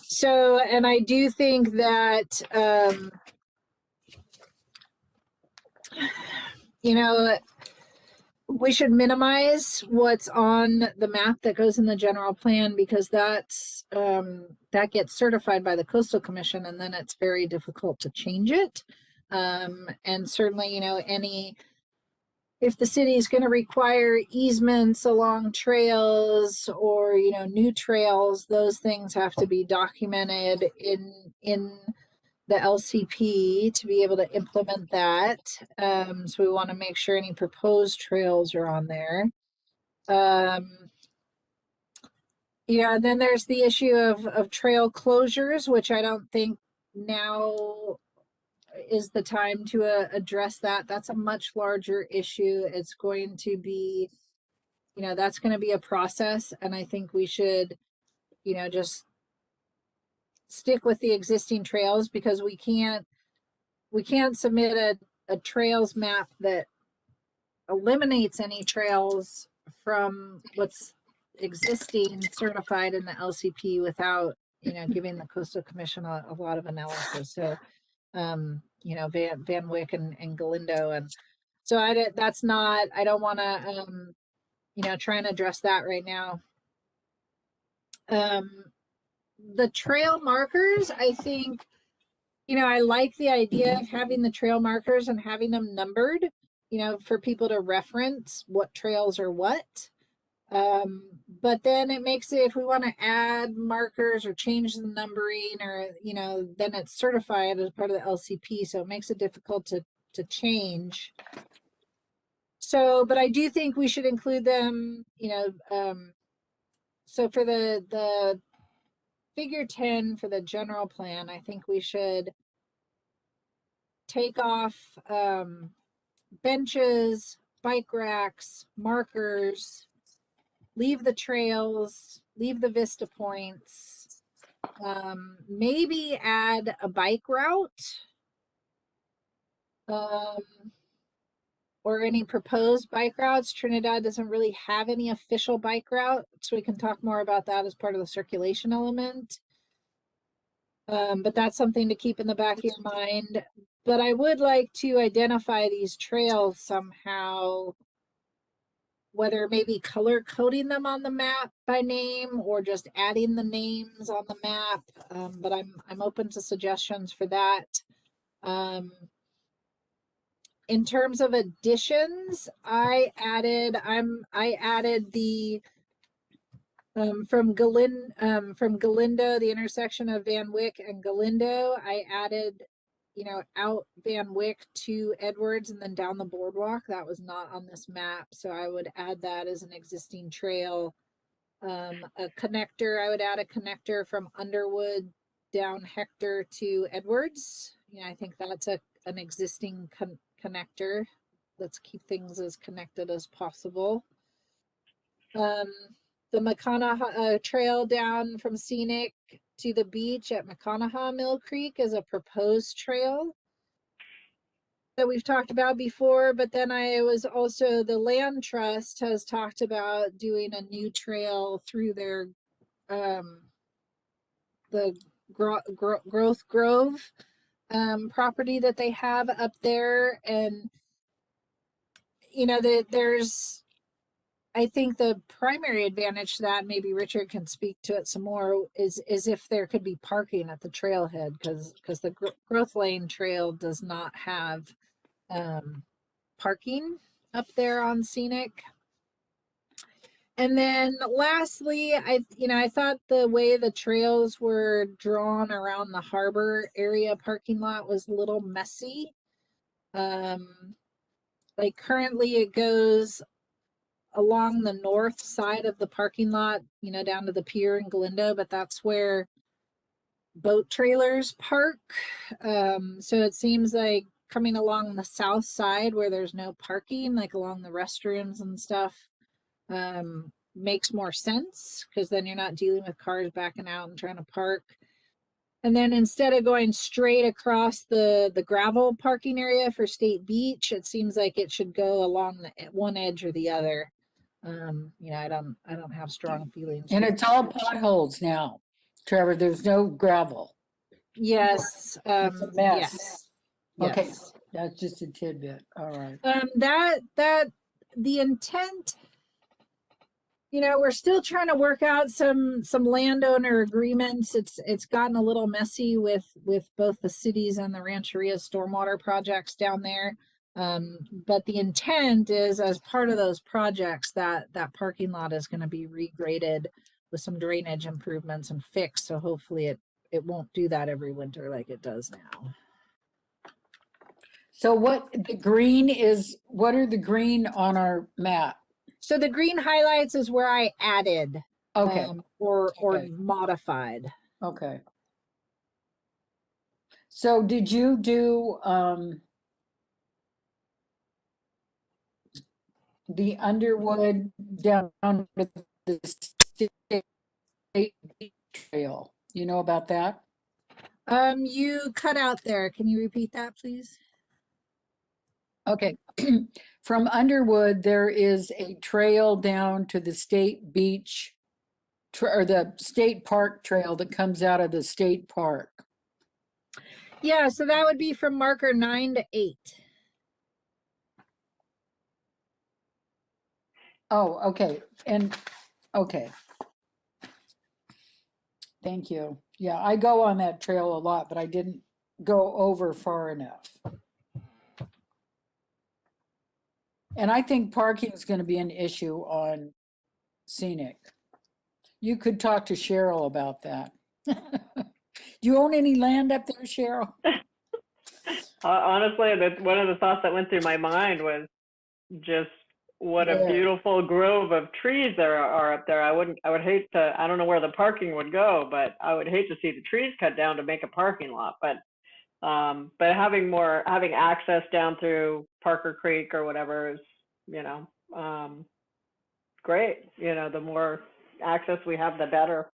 So, and I do think that, you know, we should minimize what's on the map that goes in the general plan, because that's, that gets certified by the Coastal Commission, and then it's very difficult to change it. And certainly, you know, if the city is going to require easements along trails or, you know, new trails, those things have to be documented in the LCP to be able to implement that. So we want to make sure any proposed trails are on there. Yeah, and then there's the issue of trail closures, which I don't think now is the time to address that. That's a much larger issue. It's going to be, you know, that's going to be a process, and I think we should, you know, just stick with the existing trails, because we can't submit a trails map that eliminates any trails from what's existing certified in the LCP without, you know, giving the Coastal Commission a lot of analysis. So you know, Van Wyck and Galindo, and so I don't want to you know, try and address that right now. The trail markers, I think, you know, I like the idea of having the trail markers and having them numbered, you know, for people to reference what trails are what. But then it makes it, if we want to add markers or change the numbering, or, you know, then it's certified as part of the LCP, so it makes it difficult to change. So, but I do think we should include them, you know, so for the figure 10 for the general plan, I think we should take off benches, bike racks, markers, leave the trails, leave the vista points, maybe add a bike route, or any proposed bike routes. Trinidad doesn't really have any official bike route, so we can talk more about that as part of the circulation element. But that's something to keep in the back of your mind. But I would like to identify these trails somehow whether maybe color coding them on the map by name or just adding the names on the map. But I'm open to suggestions for that. In terms of additions, I added the from Galindo, the intersection of Van Wyck and Galindo, I added, out Van Wyck to Edwards and then down the boardwalk. That was not on this map, so I would add that as an existing trail. A connector, I would add a connector from Underwood down Hector to Edwards. I think that's an existing connector. Let's keep things as connected as possible. The McConaughey trail down from Scenic to the beach at McConaughey Mill Creek is a proposed trail that we've talked about before, but then the Land Trust has talked about doing a new trail through their the Growth Grove property that they have up there. And there's, I think the primary advantage to that, maybe Richard can speak to it some more, is if there could be parking at the trailhead, because the Growth Lane Trail does not have parking up there on Scenic. And then lastly, I thought the way the trails were drawn around the harbor area parking lot was a little messy. Like currently it goes along the north side of the parking lot, down to the pier in Galindo, but that's where boat trailers park. So it seems like coming along the south side where there's no parking, like along the restrooms and stuff, makes more sense, because then you're not dealing with cars backing out and trying to park. And then instead of going straight across the gravel parking area for State Beach, it seems like it should go along one edge or the other. I don't have strong feelings. And it's all potholes now, Trevor. There's no gravel. Yes. It's a mess. Yes. Okay, Yes. that's just a tidbit. All right. That the intent, we're still trying to work out some landowner agreements. It's gotten a little messy with both the cities and the Rancheria stormwater projects down there. But the intent is, as part of those projects, that parking lot is going to be regraded with some drainage improvements and fixed. So hopefully it won't do that every winter like it does now. So what are the green on our map? So the green highlights is where I added, Okay. or Okay. modified. Okay. So did you do the Underwood down to the State Trail? You know about that? You cut out there. Can you repeat that, please? Okay. From Underwood, there is a trail down to the State Beach or the State Park Trail that comes out of the state park. Yeah, so that would be from marker 9 to 8. Oh, okay. Okay. Thank you. Yeah, I go on that trail a lot, but I didn't go over far enough. And I think parking is going to be an issue on Scenic. You could talk to Cheryl about that. Do you own any land up there, Cheryl? Honestly, one of the thoughts that went through my mind was just what a Yeah. beautiful grove of trees there are up there. I would hate to, I don't know where the parking would go, but I would hate to see the trees cut down to make a parking lot. But having access down through Parker Creek or whatever is, great. The more access we have, the better.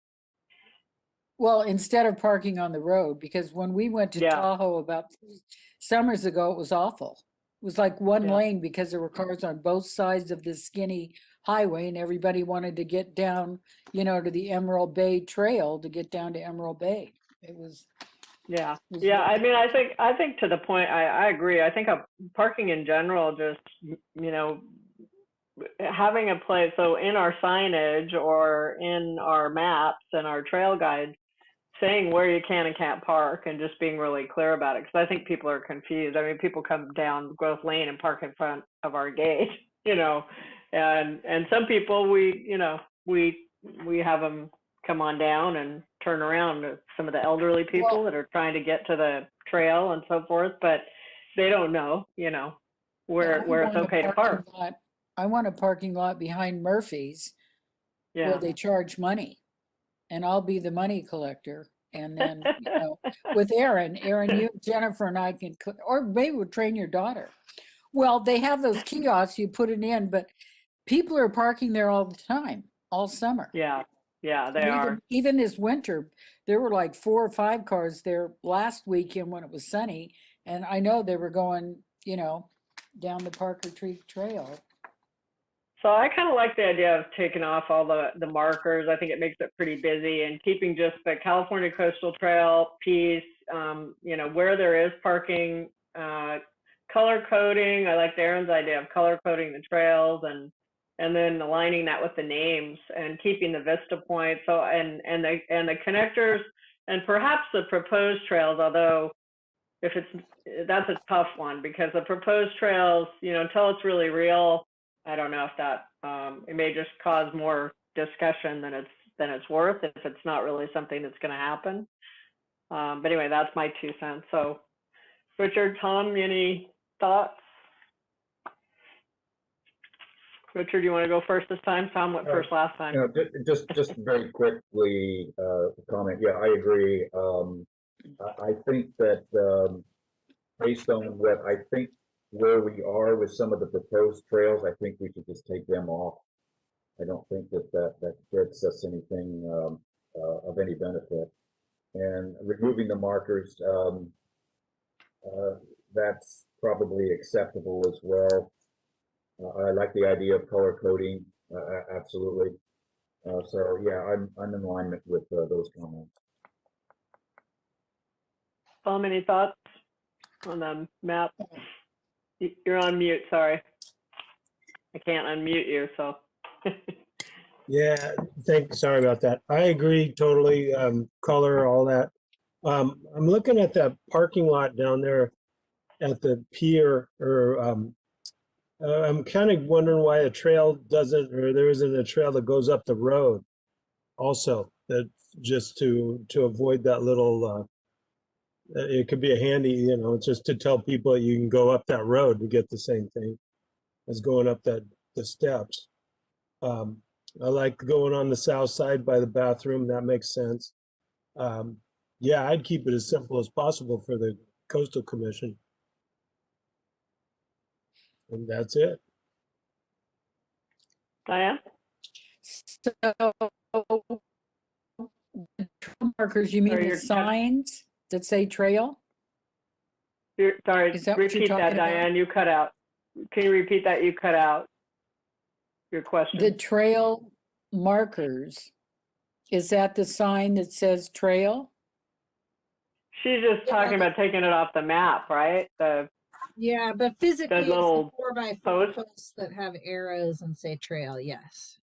Well, instead of parking on the road, because when we went to Yeah. Tahoe about 3 summers ago, it was awful. It was like one Yeah. lane because there were cars on both sides of this skinny highway, and everybody wanted to get down, to the Emerald Bay Trail to get down to Emerald Bay. It was. Yeah. was Yeah. really- I mean, I think to the point, I agree. I think parking in general, just, having a place, so in our signage or in our maps and our trail guides, saying where you can and can't park and just being really clear about it. Because I think people are confused. I mean, people come down Growth Lane and park in front of our gate, you know, and some people we have them come on down and turn around. Some of the elderly people that are trying to get to the trail and so forth, but they don't know, you know, where it's okay to park. I want a parking lot behind Murphy's where Yeah. they charge money, and I'll be the money collector. And then, you know, with Aaron, you, Jennifer, and I can, or maybe we'll train your daughter. Well, they have those kiosks, you put it in, but people are parking there all the time, all summer. Yeah, yeah, they And are. even this winter, there were like 4 or 5 cars there last weekend when it was sunny. And I know they were going, you know, down the Parker Creek Trail. So I kind of like the idea of taking off all the markers. I think it makes it pretty busy, and keeping just the California Coastal Trail piece, you know, where there is parking, color coding. I like Aaron's idea of color coding the trails, and then aligning that with the names and keeping the vista points. So and the connectors and perhaps the proposed trails, although that's a tough one, because the proposed trails, you know, until it's really real, I don't know if that it may just cause more discussion than it's worth if it's not really something that's going to happen. But anyway, that's my 2 cents. So, Richard, Tom, any thoughts? Richard, you want to go first this time? Tom went first last time. You know, just very quickly comment. Yeah, I agree. I think that based on what I think where we are with some of the proposed trails, I think we should just take them off. I don't think that gets us anything of any benefit. And removing the markers, that's probably acceptable as well. I like the idea of color coding, absolutely. So yeah, I'm in alignment with those comments. Tom, any thoughts on the map? You're on mute, sorry. I can't unmute you, so. Yeah, sorry about that. I agree totally, color, all that. I'm looking at that parking lot down there at the pier, or I'm kind of wondering why a trail doesn't, or there isn't a trail that goes up the road also, that just to avoid that little, it could be a handy, you know, just to tell people you can go up that road to get the same thing as going up the steps. I like going on the south side by the bathroom. That makes sense. Yeah, I'd keep it as simple as possible for the Coastal Commission. And that's it. Diane? So the trail markers, you mean Sorry, the you're cut- signs that say trail? Sorry, Is that what you're repeat that, talking about? Diane, you cut out. Can you repeat that? You cut out your question. The trail markers, is that the sign that says trail? She's just talking about taking it off the map, right? Yeah, but physically it's the little 4x4 post. posts that have arrows and say trail, yes.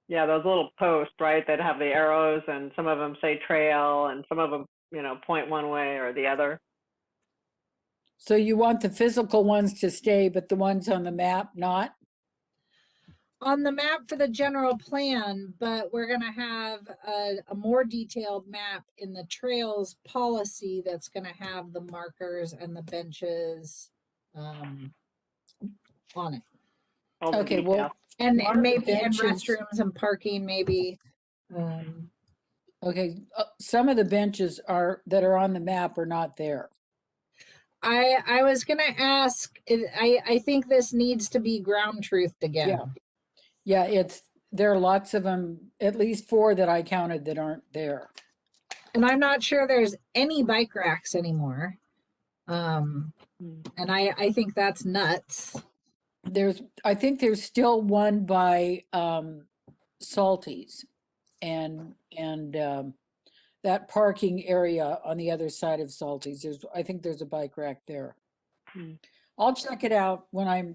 Yeah, those little posts, right, that have the arrows, and some of them say trail, and some of them, you know, point one way or the other. So you want the physical ones to stay, but the ones on the map not? On the map for the general plan, but we're gonna have a more detailed map in the trails policy that's gonna have the markers and the benches on it. All the Okay, detail. well, And Marker maybe and benches. restrooms and parking, maybe. okay, some of the benches that are on the map are not there. I was gonna ask, I think this needs to be ground truthed again. Yeah, there are lots of them, at least 4 that I counted that aren't there. And I'm not sure there's any bike racks anymore. And I think that's nuts. I think there's still one by Salty's and that parking area on the other side of Salty's. I think there's a bike rack there. I'll check it out when I'm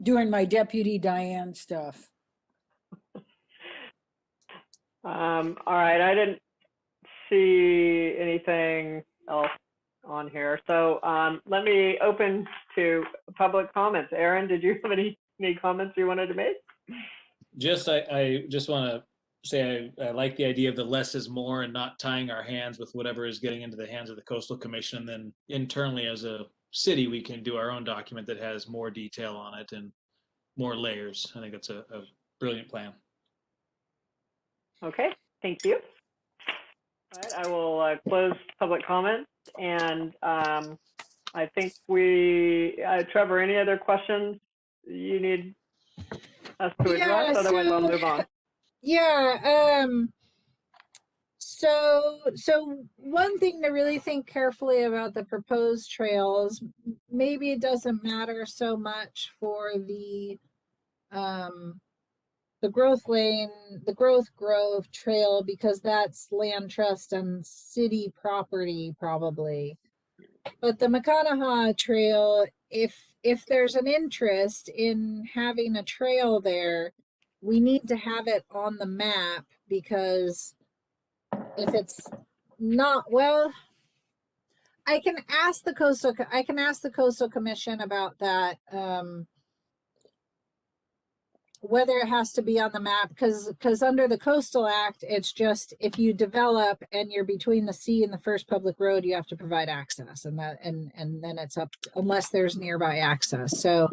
doing my Deputy Diane stuff. All right, I didn't see anything else on here. So let me open to public comments. Aaron, did you have any comments you wanted to make? I just want to say I like the idea of the less is more and not tying our hands with whatever is getting into the hands of the Coastal Commission. Then internally as a city, we can do our own document that has more detail on it and more layers. I think that's a brilliant plan. Okay, thank you. All right, I will close public comments, and I think Trevor, any other questions you need us to address? Yeah, Otherwise, I'll so- move on. Yeah, so one thing to really think carefully about the proposed trails, maybe it doesn't matter so much for the growth lane, the growth grove trail, because that's land trust and city property probably. But the McConaughey Trail, if there's an interest in having a trail there, we need to have it on the map, because if it's not, well, I can ask the Coastal Commission about that, whether it has to be on the map, because under the Coastal Act, it's just if you develop and you're between the sea and the first public road, you have to provide access, and then it's up unless there's nearby access. So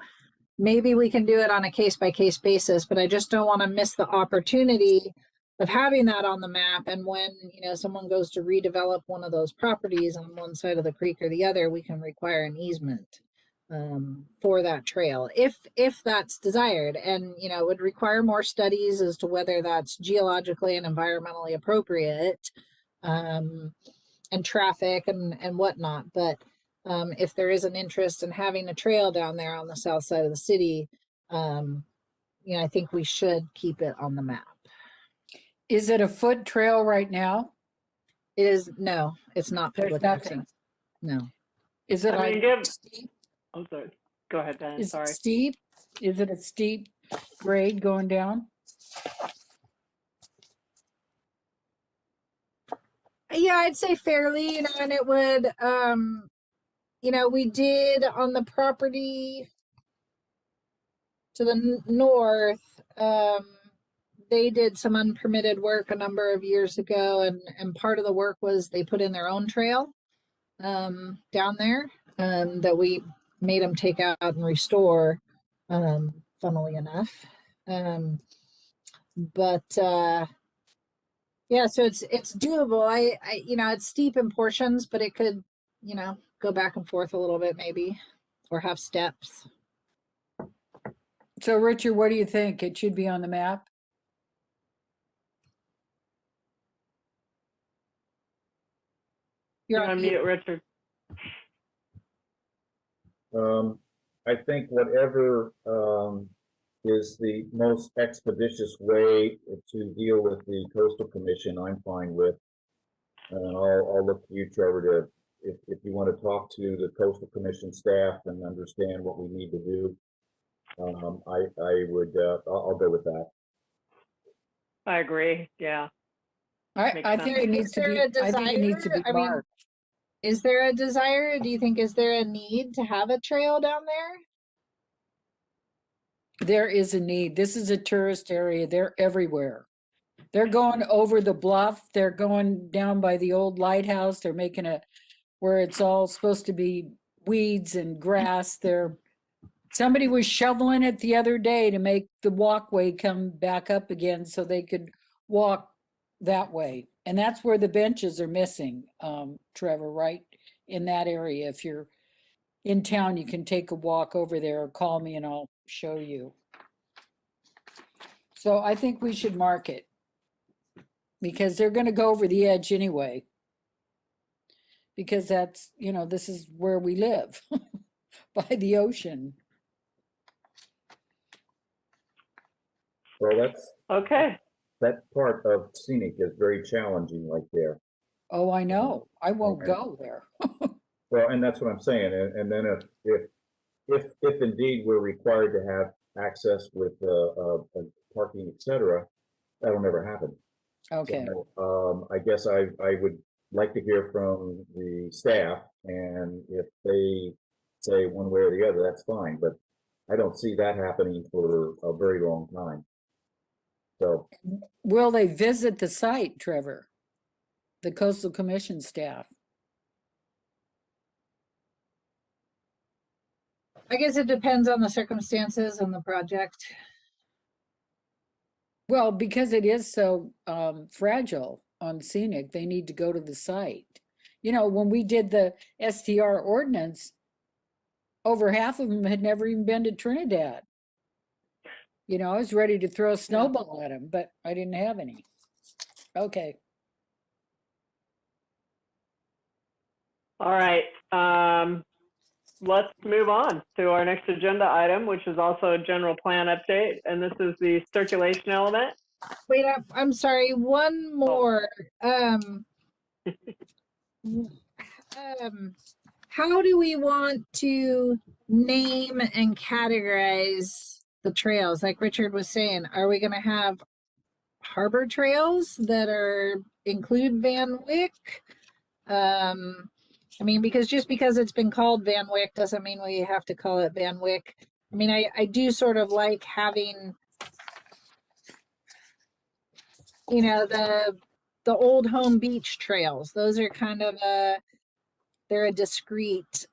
maybe we can do it on a case-by-case basis, but I just don't want to miss the opportunity of having that on the map. And when, someone goes to redevelop one of those properties on one side of the creek or the other, we can require an easement for that trail, if that's desired. And, it would require more studies as to whether that's geologically and environmentally appropriate, and traffic and whatnot. But if there is an interest in having a trail down there on the south side of the city, I think we should keep it on the map. Is it a foot trail right now? It is, no, it's not There's public nothing. access. No. Is it like steep? I'm sorry. Go ahead, Dan. Is Sorry. it steep? Is it a steep grade going down? Yeah, I'd say fairly, and it would, we did on the property to the north, they did some unpermitted work a number of years ago, and part of the work was they put in their own trail down there that we made them take out and restore, funnily enough. But yeah, so it's doable. I it's steep in portions, but it could, go back and forth a little bit maybe, or have steps. So Richard, what do you think? It should be on the map? You're on mute, Richard. I think whatever is the most expeditious way to deal with the Coastal Commission, I'm fine with. And I'll look to you, Trevor, if you want to talk to the Coastal Commission staff and understand what we need to do. I'll go with that. I agree. Yeah. I think it needs to be. I think it needs to be marked. Is there a desire? Do you think, is there a need to have a trail down there? There is a need. This is a tourist area. They're everywhere. They're going over the bluff. They're going down by the old lighthouse. They're making where it's all supposed to be weeds and grass. Somebody was shoveling it the other day to make the walkway come back up again so they could walk that way. And that's where the benches are missing, Trevor, right in that area. If you're in town, you can take a walk over there or call me and I'll show you. So I think we should mark it because they're going to go over the edge anyway. Because that's, this is where we live by the ocean. Well, that's Okay. that part of Scenic is very challenging right there. Oh, I know. I won't go there. Well, and that's what I'm saying. And then if if indeed we're required to have access with parking, et cetera, that'll never happen. Okay. So, I guess I would like to hear from the staff, and if they say one way or the other, that's fine, but I don't see that happening for a very long time. So, Will they visit the site, Trevor? The Coastal Commission staff? I guess it depends on the circumstances and the project. Well, because it is so fragile on Scenic, they need to go to the site. You know, when we did the Str Ordinance, over half of them had never even been to Trinidad. You know, I was ready to throw a snowball at them, but I didn't have any. Okay. All right. Let's move on to our next agenda item, which is also a general plan update. And this is the circulation element. Wait, I'm sorry, one more. How do we want to name and categorize the trails? Like Richard was saying, are we going to have harbor trails that include Van Wyck? I mean, because just because it's been called Van Wyck doesn't mean we have to call it Van Wyck. I mean, I do sort of like having, you know, the old home beach trails. Those are kind of they're a discrete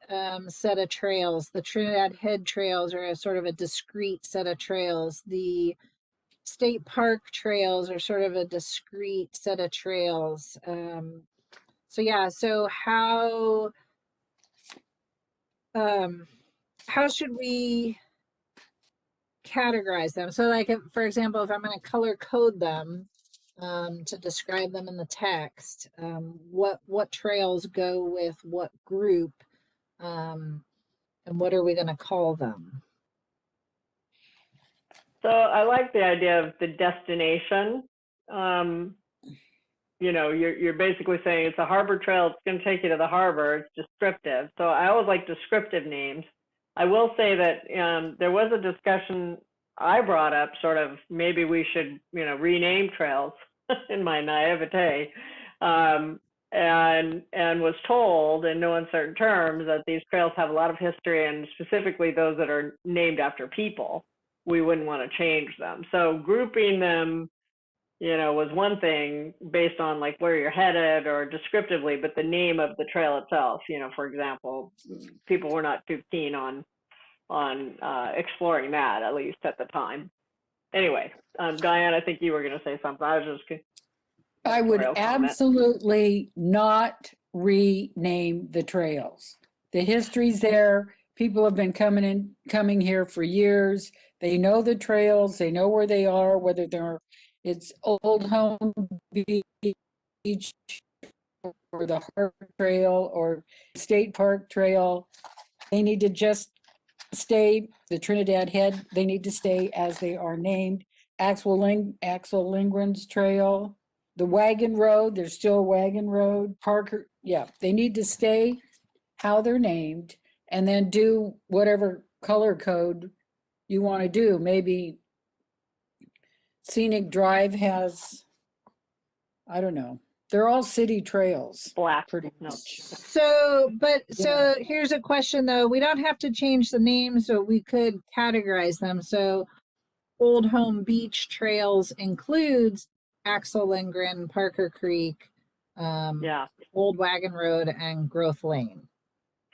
set of trails. The Trinidad Head trails are a sort of a discrete set of trails. The state park trails are sort of a discrete set of trails. So yeah, so how should we categorize them? So like, if, for example, if I'm going to color code them to describe them in the text, what trails go with what group, and what are we going to call them? So I like the idea of the destination. You know, you're basically saying it's a harbor trail. It's going to take you to the harbor. It's descriptive. So I always like descriptive names. I will say that there was a discussion I brought up, sort of maybe we should, you know, rename trails in my naivete, and was told in no uncertain terms that these trails have a lot of history, and specifically those that are named after people, we wouldn't want to change them. So grouping them, you know, was one thing based on like where you're headed or descriptively, but the name of the trail itself, you know, for example, people were not too keen on exploring that, at least at the time. Anyway, Diane, I think you were going to say something. I would absolutely not rename the trails. The history's there. People have been coming here for years. They know the trails. They know where they are, whether it's Old Home Beach or the Harbor Trail or State Park Trail. They need to just stay, the Trinidad Head, they need to stay as they are named. Axel Lindgren's Trail, the Wagon Road, there's still Wagon Road, Parker, yeah, they need to stay how they're named, and then do whatever color code you want to do. Maybe Scenic Drive has, I don't know, they're all city trails. Black. Pretty No. much. So here's a question though. We don't have to change the name, so we could categorize them. So Old Home Beach Trails includes Axel Lindgren, Parker Creek, Old Wagon Road, and Growth Lane.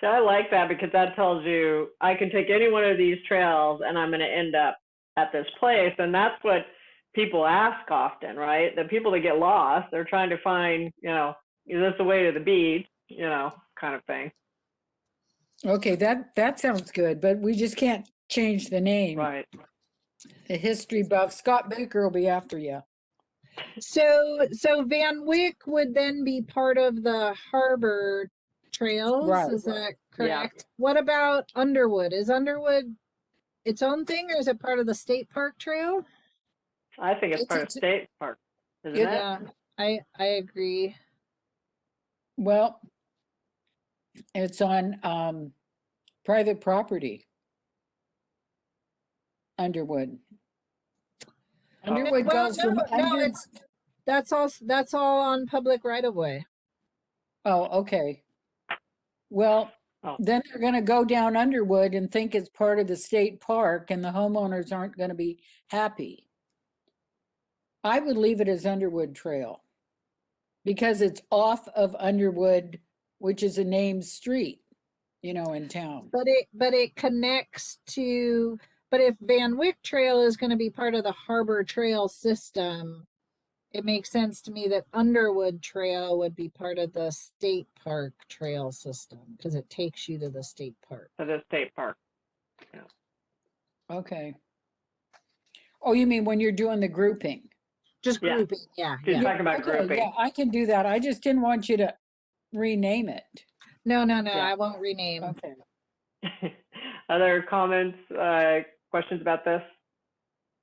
So I like that because that tells you I can take any one of these trails and I'm going to end up at this place. And that's what people ask often, right? The people that get lost, they're trying to find, you know, is this the way to the beach, you know, kind of thing. Okay, that sounds good, but we just can't change the name. Right. The history buff, Scott Baker will be after you. So Van Wyck would then be part of the harbor trails, Right. is that Yeah. correct? What about Underwood? Is Underwood its own thing, or is it part of the state park trail? I think it's part of state park, isn't it? Yeah, I agree. Well, it's on private property. Underwood. Oh. Underwood Well, goes from no, under. that's all on public right of way. Oh, okay. Well, Oh. then they're gonna go down Underwood and think it's part of the state park and the homeowners aren't gonna be happy. I would leave it as Underwood Trail because it's off of Underwood, which is a named street, in town. But it connects to, but if Van Wyck Trail is going to be part of the Harbor Trail system, it makes sense to me that Underwood Trail would be part of the state park trail system because it takes you to the state park. To the state park. Okay. Oh, you mean when you're doing the grouping? Just Yeah. grouping, yeah, She's yeah. talking about Okay, grouping. yeah, I can do that. I just didn't want you to rename it. No, Yeah. I won't rename. Okay. Other comments, questions about this?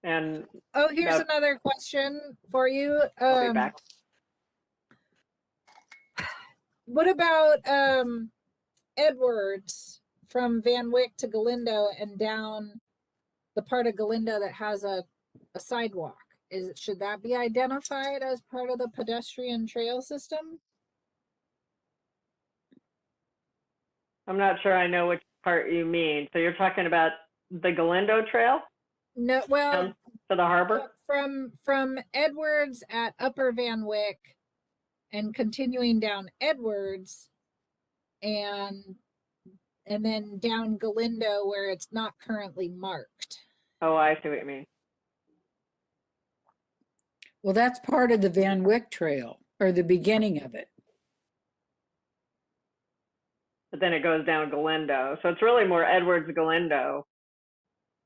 And Oh, here's Yep. another question for you. I'll be back. What about Edwards from Van Wyck to Galindo and down the part of Galindo that has a sidewalk? Should that be identified as part of the pedestrian trail system? I'm not sure I know which part you mean. So you're talking about the Galindo Trail No, well, down to the harbor? from Edwards at Upper Van Wyck and continuing down Edwards and then down Galindo where it's not currently marked. Oh, I see what you mean. Well, that's part of the Van Wyck Trail, or the beginning of it. But then it goes down Galindo. So it's really more Edwards Galindo.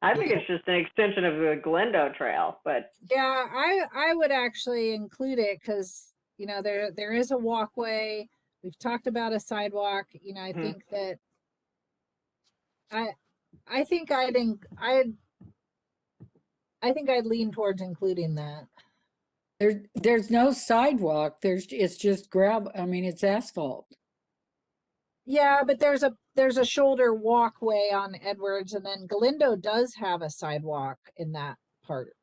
I think it's just an extension of the Galindo Trail, but Yeah, I would actually include it because there is a walkway. We've talked about a sidewalk. I Mhm. think that I think I'd lean towards including that. There's no sidewalk. It's just gravel. I mean, it's asphalt. Yeah, but there's a shoulder walkway on Edwards, and then Galindo does have a sidewalk in that part.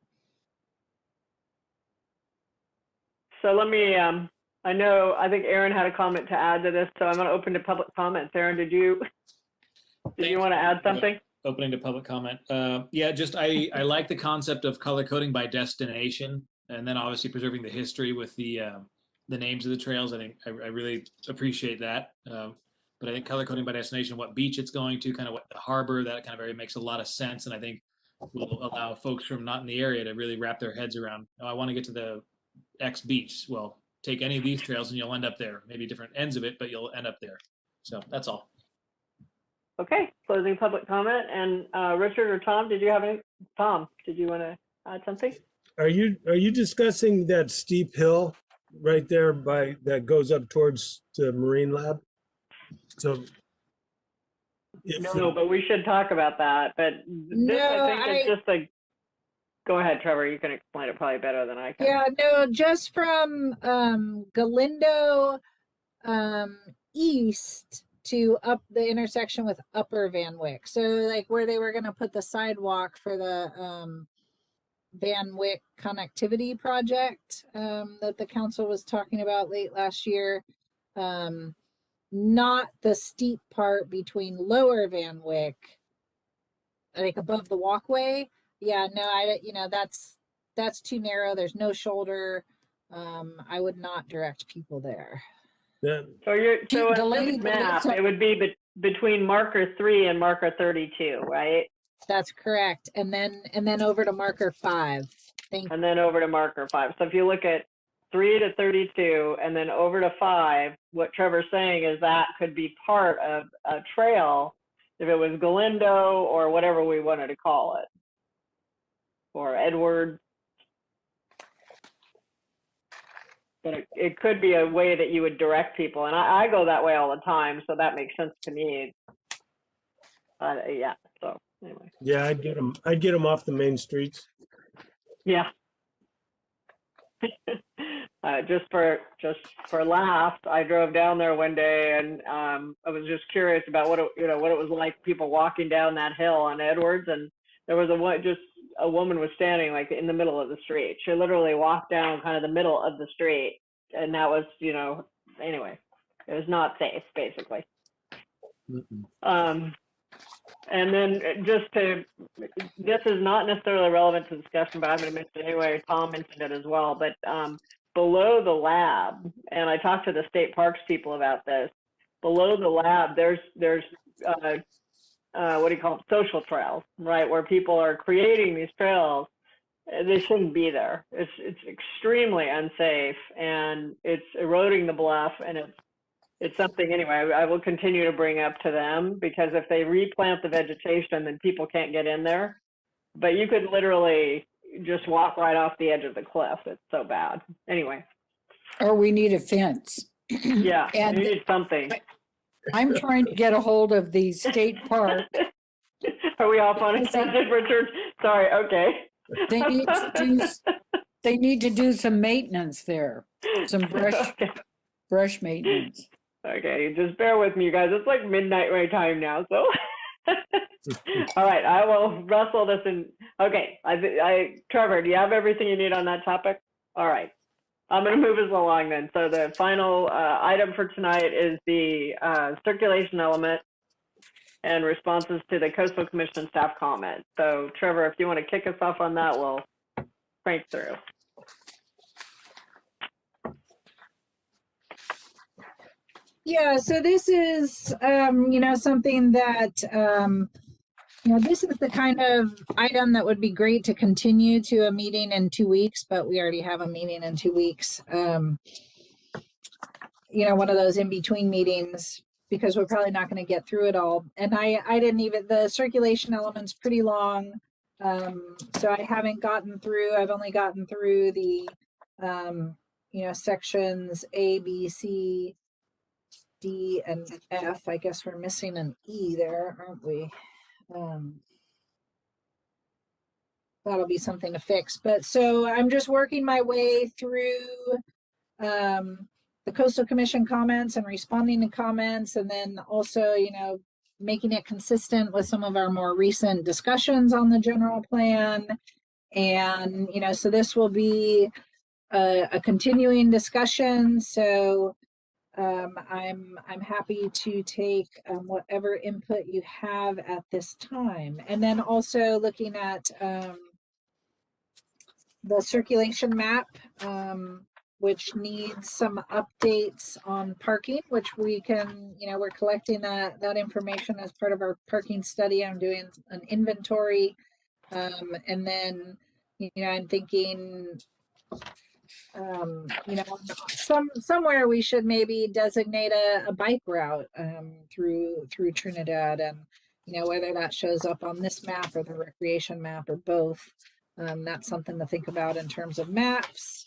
so let me, I think Aaron had a comment to add to this, so I'm going to open to public comments. Aaron, did you Thanks. want to add something? Opening to public comment. Yeah, just I like the concept of color coding by destination, and then obviously preserving the history with the names of the trails. I think I really appreciate that. But I think color coding by destination, what beach it's going to, kind of what the harbor, that kind of area makes a lot of sense, and I think will allow folks from not in the area to really wrap their heads around. Oh, I want to get to the X beach. Well, take any of these trails and you'll end up there. Maybe different ends of it, but you'll end up there. So that's all. Okay, closing public comment. And Richard or Tom, did you have any? Tom, did you want to add something? Are you discussing that steep hill right there that goes up towards the Marine Lab? So No, but we should talk about that. But this, I think, is just a. Go ahead, Trevor. You can explain it probably better than I can. Yeah, no, just from Galindo east to up the intersection with Upper Van Wyck. So like where they were going to put the sidewalk for the Van Wyck connectivity project that the council was talking about late last year. Not the steep part between Lower Van Wyck, like above the walkway. Yeah, no, that's too narrow. There's no shoulder. I would not direct people there. yeah, So on Delaney, this but map, it's it would be between marker 3 and marker 32, right? That's correct. And then over to marker 5. Thank you. And then over to marker 5. So if you look at 3 to 32 and then over to 5, what Trevor's saying is that could be part of a trail if it was Galindo or whatever we wanted to call it, or Edward. But it could be a way that you would direct people. And I go that way all the time, so that makes sense to me. Yeah, so anyway. yeah, I'd get them off the main streets. Yeah. Just for laughs, I drove down there one day, and I was just curious about what it was like, people walking down that hill on Edwards, and there was a woman was standing like in the middle of the street. She literally walked down kind of the middle of the street, and that was, anyway, it was not safe, basically. And then this is not necessarily relevant to discussion, but I'm going to mention it anyway. Tom mentioned it as well, but below the lab, and I talked to the state parks people about this, below the lab, there's what do you call them? Social trails, right? Where people are creating these trails. They shouldn't be there. It's extremely unsafe, and it's eroding the bluff, and it's something, anyway, I will continue to bring up to them, because if they replant the vegetation, then people can't get in there. But you could literally just walk right off the edge of the cliff. It's so bad. Anyway. Or we need a fence. Yeah, And you need something. I'm trying to get a hold of the state park. Are we off on a tangent, Richard? Sorry, okay. They need to do some maintenance there, some brush maintenance. Okay, just bear with me, you guys. It's like midnight my time now, so. All right, I will wrestle this in. Okay, Trevor, do you have everything you need on that topic? All right, I'm going to move us along then. So the final item for tonight is the circulation element and responses to the Coastal Commission staff comment. So Trevor, if you want to kick us off on that, we'll crank through. Yeah, so this is, something that, this is the kind of item that would be great to continue to a meeting in 2 weeks, but we already have a meeting in 2 weeks. One of those in-between meetings, because we're probably not going to get through it all. And I didn't even, the circulation element's pretty long. So I haven't gotten through, I've only gotten through the, sections A, B, C, D, and F. I guess we're missing an E there, aren't we? That'll be something to fix. But so I'm just working my way through the Coastal Commission comments and responding to comments, and then also, making it consistent with some of our more recent discussions on the general plan. And, so this will be a continuing discussion. So I'm happy to take whatever input you have at this time. And then also looking at the circulation map, which needs some updates on parking, which we can, we're collecting that information as part of our parking study. I'm doing an inventory. And then, I'm thinking, somewhere we should maybe designate a bike route through Trinidad, and whether that shows up on this map or the recreation map or both. That's something to think about in terms of maps.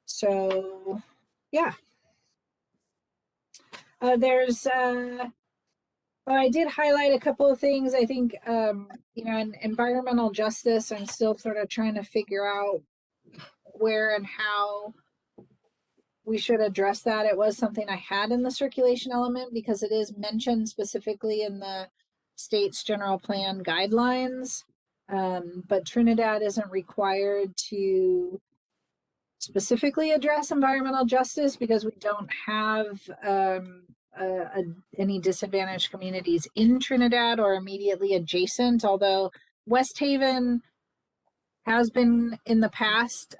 So yeah, I did highlight a couple of things. I think in environmental justice, I'm still sort of trying to figure out where and how we should address that. It was something I had in the circulation element because it is mentioned specifically in the state's general plan guidelines, but Trinidad isn't required to specifically address environmental justice because we don't have any disadvantaged communities in Trinidad or immediately adjacent, although West Haven has been in the past.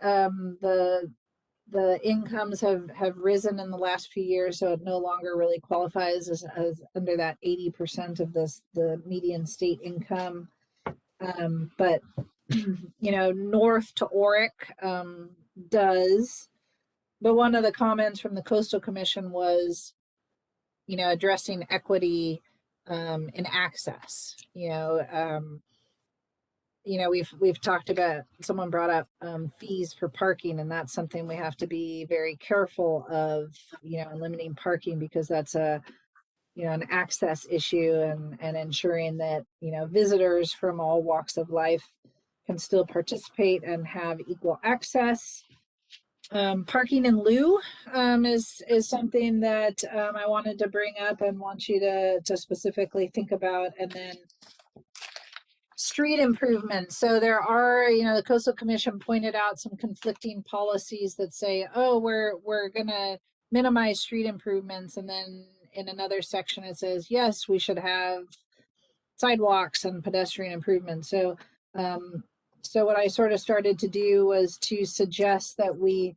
The incomes have risen in the last few years, so it no longer really qualifies as under that 80% of the median state income. But north to Oric does. But one of the comments from the Coastal Commission was, addressing equity in access. We've talked about, someone brought up fees for parking, and that's something we have to be very careful of, limiting parking, because that's an access issue, and ensuring that, visitors from all walks of life can still participate and have equal access. Parking in lieu is something that I wanted to bring up and want you to specifically think about. And then street improvements. So there are, the Coastal Commission pointed out some conflicting policies that say, oh, we're gonna minimize street improvements, and then in another section it says, yes, we should have sidewalks and pedestrian improvements. So so what I sort of started to do was to suggest that we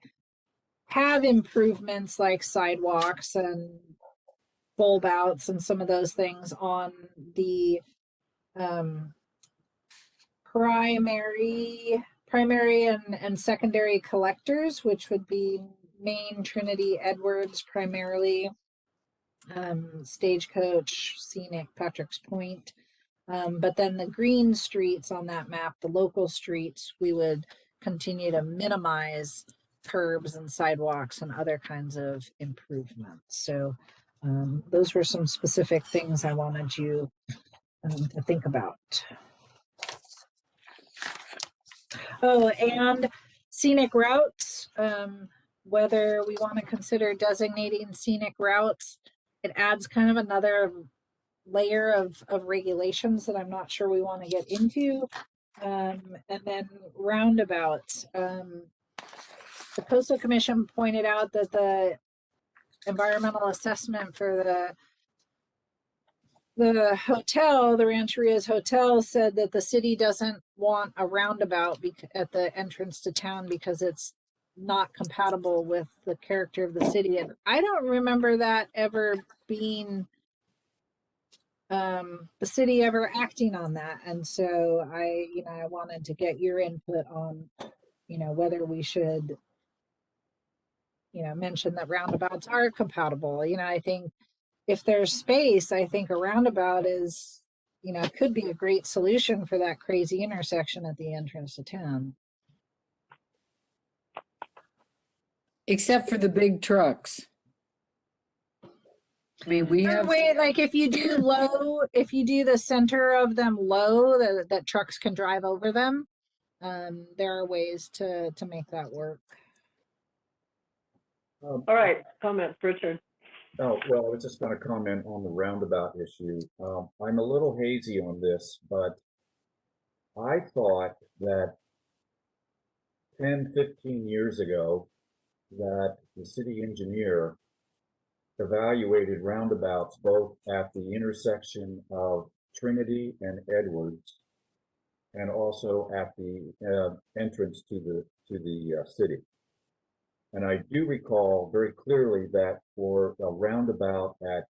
have improvements like sidewalks and bulb outs and some of those things on the primary and secondary collectors, which would be Main, Trinity, Edwards primarily, Stagecoach, Scenic, Patrick's Point. But then the green streets on that map, the local streets, we would continue to minimize curbs and sidewalks and other kinds of improvements. So those were some specific things I wanted you to think about. Oh, and scenic routes, whether we want to consider designating scenic routes, it adds kind of another layer of regulations that I'm not sure we want to get into. And then roundabouts. The Coastal Commission pointed out that the environmental assessment for the hotel, the Rancheria's Hotel, said that the city doesn't want a roundabout at the entrance to town because it's not compatible with the character of the city. And I don't remember that ever being the city ever acting on that. And so I wanted to get your input on, whether we should, mention that roundabouts are compatible. I think if there's space, I think a roundabout is, could be a great solution for that crazy intersection at the entrance to town. Except for the big trucks. I mean, we have, Wait, like if you do the center of them low, that trucks can drive over them. There are ways to make that work. All right, comments, Richard. Oh, well, I was just going to comment on the roundabout issue. I'm a little hazy on this, but I thought that 10, 15 years ago, that the city engineer evaluated roundabouts both at the intersection of Trinity and Edwards, and also at the entrance to the city. And I do recall very clearly that for a roundabout at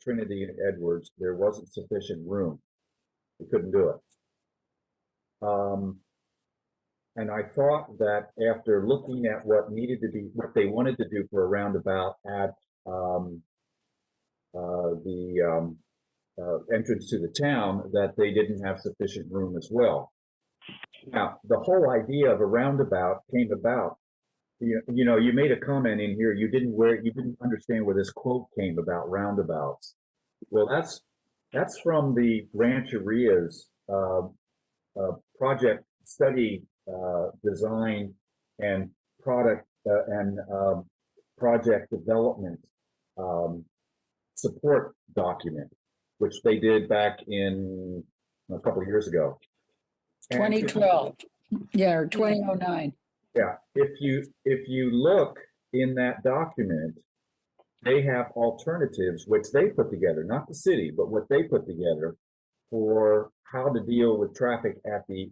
Trinity and Edwards, there wasn't sufficient room. We couldn't do it. And I thought that after looking at what they wanted to do for a roundabout at the entrance to the town, that they didn't have sufficient room as well. Now, the whole idea of a roundabout came about. You made a comment in here. You didn't understand where this quote came about roundabouts. Well, that's from the Rancheria's project study design and product and project development support document, which they did back in a couple of years ago. 2012, yeah, or 2009. Yeah, if you look in that document, they have alternatives which they put together, not the city, but what they put together for how to deal with traffic at the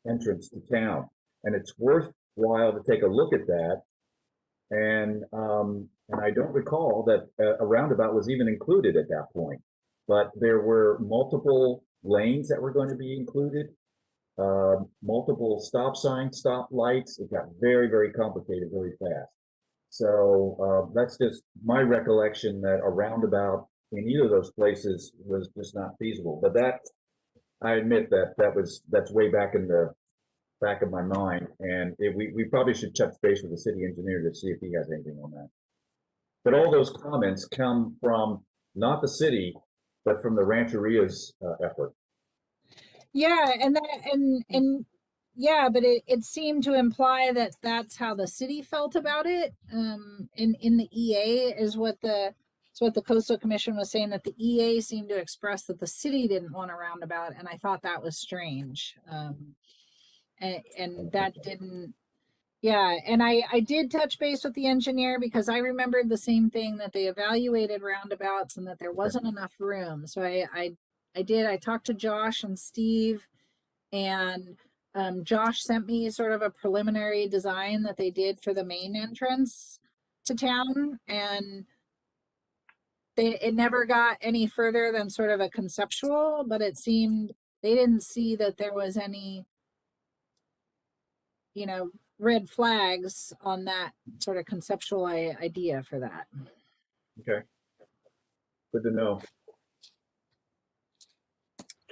entrance to town. And it's worthwhile to take a look at that. And I don't recall that a roundabout was even included at that point, but there were multiple lanes that were going to be included. Multiple stop signs, stop lights. It got very, very complicated really fast. So that's just my recollection, that a roundabout in either of those places was just not feasible. But that, I admit that's way back in the back of my mind, and we probably should touch base with the city engineer to see if he has anything on that. But all those comments come from not the city, but from the Rancheria's effort. Yeah, and yeah, but it seemed to imply that that's how the city felt about it. In the EA is what the So what the Coastal Commission was saying, that the EA seemed to express that the city didn't want a roundabout, and I thought that was strange. And that didn't, yeah, and I did touch base with the engineer because I remembered the same thing, that they evaluated roundabouts and that there wasn't enough room. So I talked to Josh and Steve, and Josh sent me sort of a preliminary design that they did for the main entrance to town, and it never got any further than sort of a conceptual, but it seemed they didn't see that there was any, red flags on that sort of conceptual idea for that. Okay. Good to know.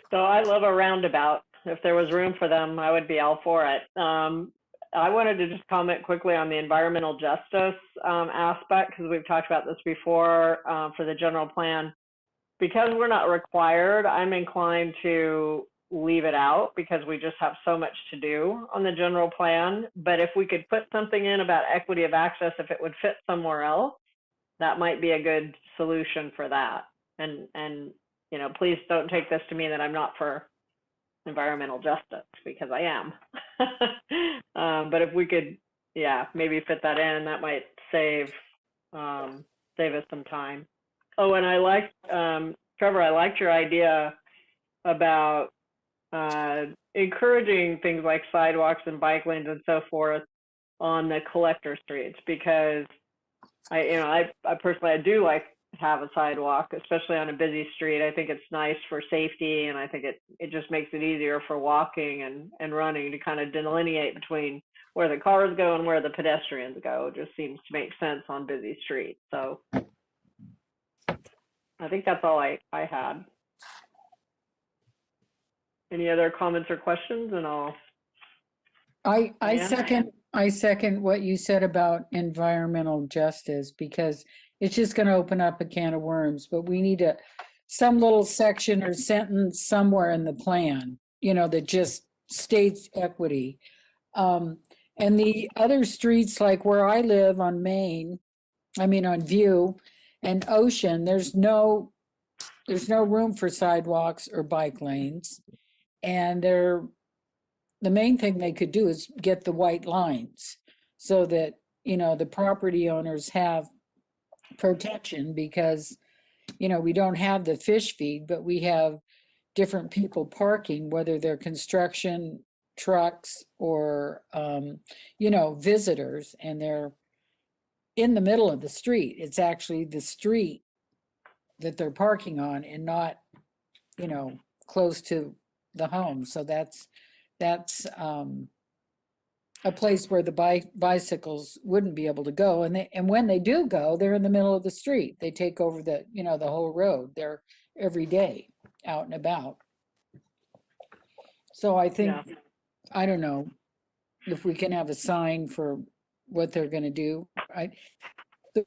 So I love a roundabout. If there was room for them, I would be all for it. I wanted to just comment quickly on the environmental justice aspect, because we've talked about this before for the general plan. Because we're not required, I'm inclined to leave it out because we just have so much to do on the general plan. But if we could put something in about equity of access, if it would fit somewhere else, that might be a good solution for that. And please don't take this to mean that I'm not for environmental justice, because I am. But if we could, maybe fit that in, that might save us some time. Oh, and I liked, Trevor, I liked your idea about encouraging things like sidewalks and bike lanes and so forth on the collector streets, because I personally, I do like to have a sidewalk, especially on a busy street. I think it's nice for safety, and I think it just makes it easier for walking and running to kind of delineate between where the cars go and where the pedestrians go. It just seems to make sense on busy streets. So I think that's all I had. Any other comments or questions? And I second what you said about environmental justice, because it's just going to open up a can of worms. But we need some little section or sentence somewhere in the plan, that just states equity. And the other streets, like where I live on Main, on View and Ocean, there's no room for sidewalks or bike lanes. And the main thing they could do is get the white lines so that, the property owners have protection, because, we don't have the fish feed, but we have different people parking, whether they're construction trucks or, visitors, and they're in the middle of the street. It's actually the street that they're parking on, and not, close to the home. So that's a place where the bicycles wouldn't be able to go. And when they do go, they're in the middle of the street. They take over the whole road. They're every day out and about. So I think, I don't know if we can have a sign for what they're going to do. The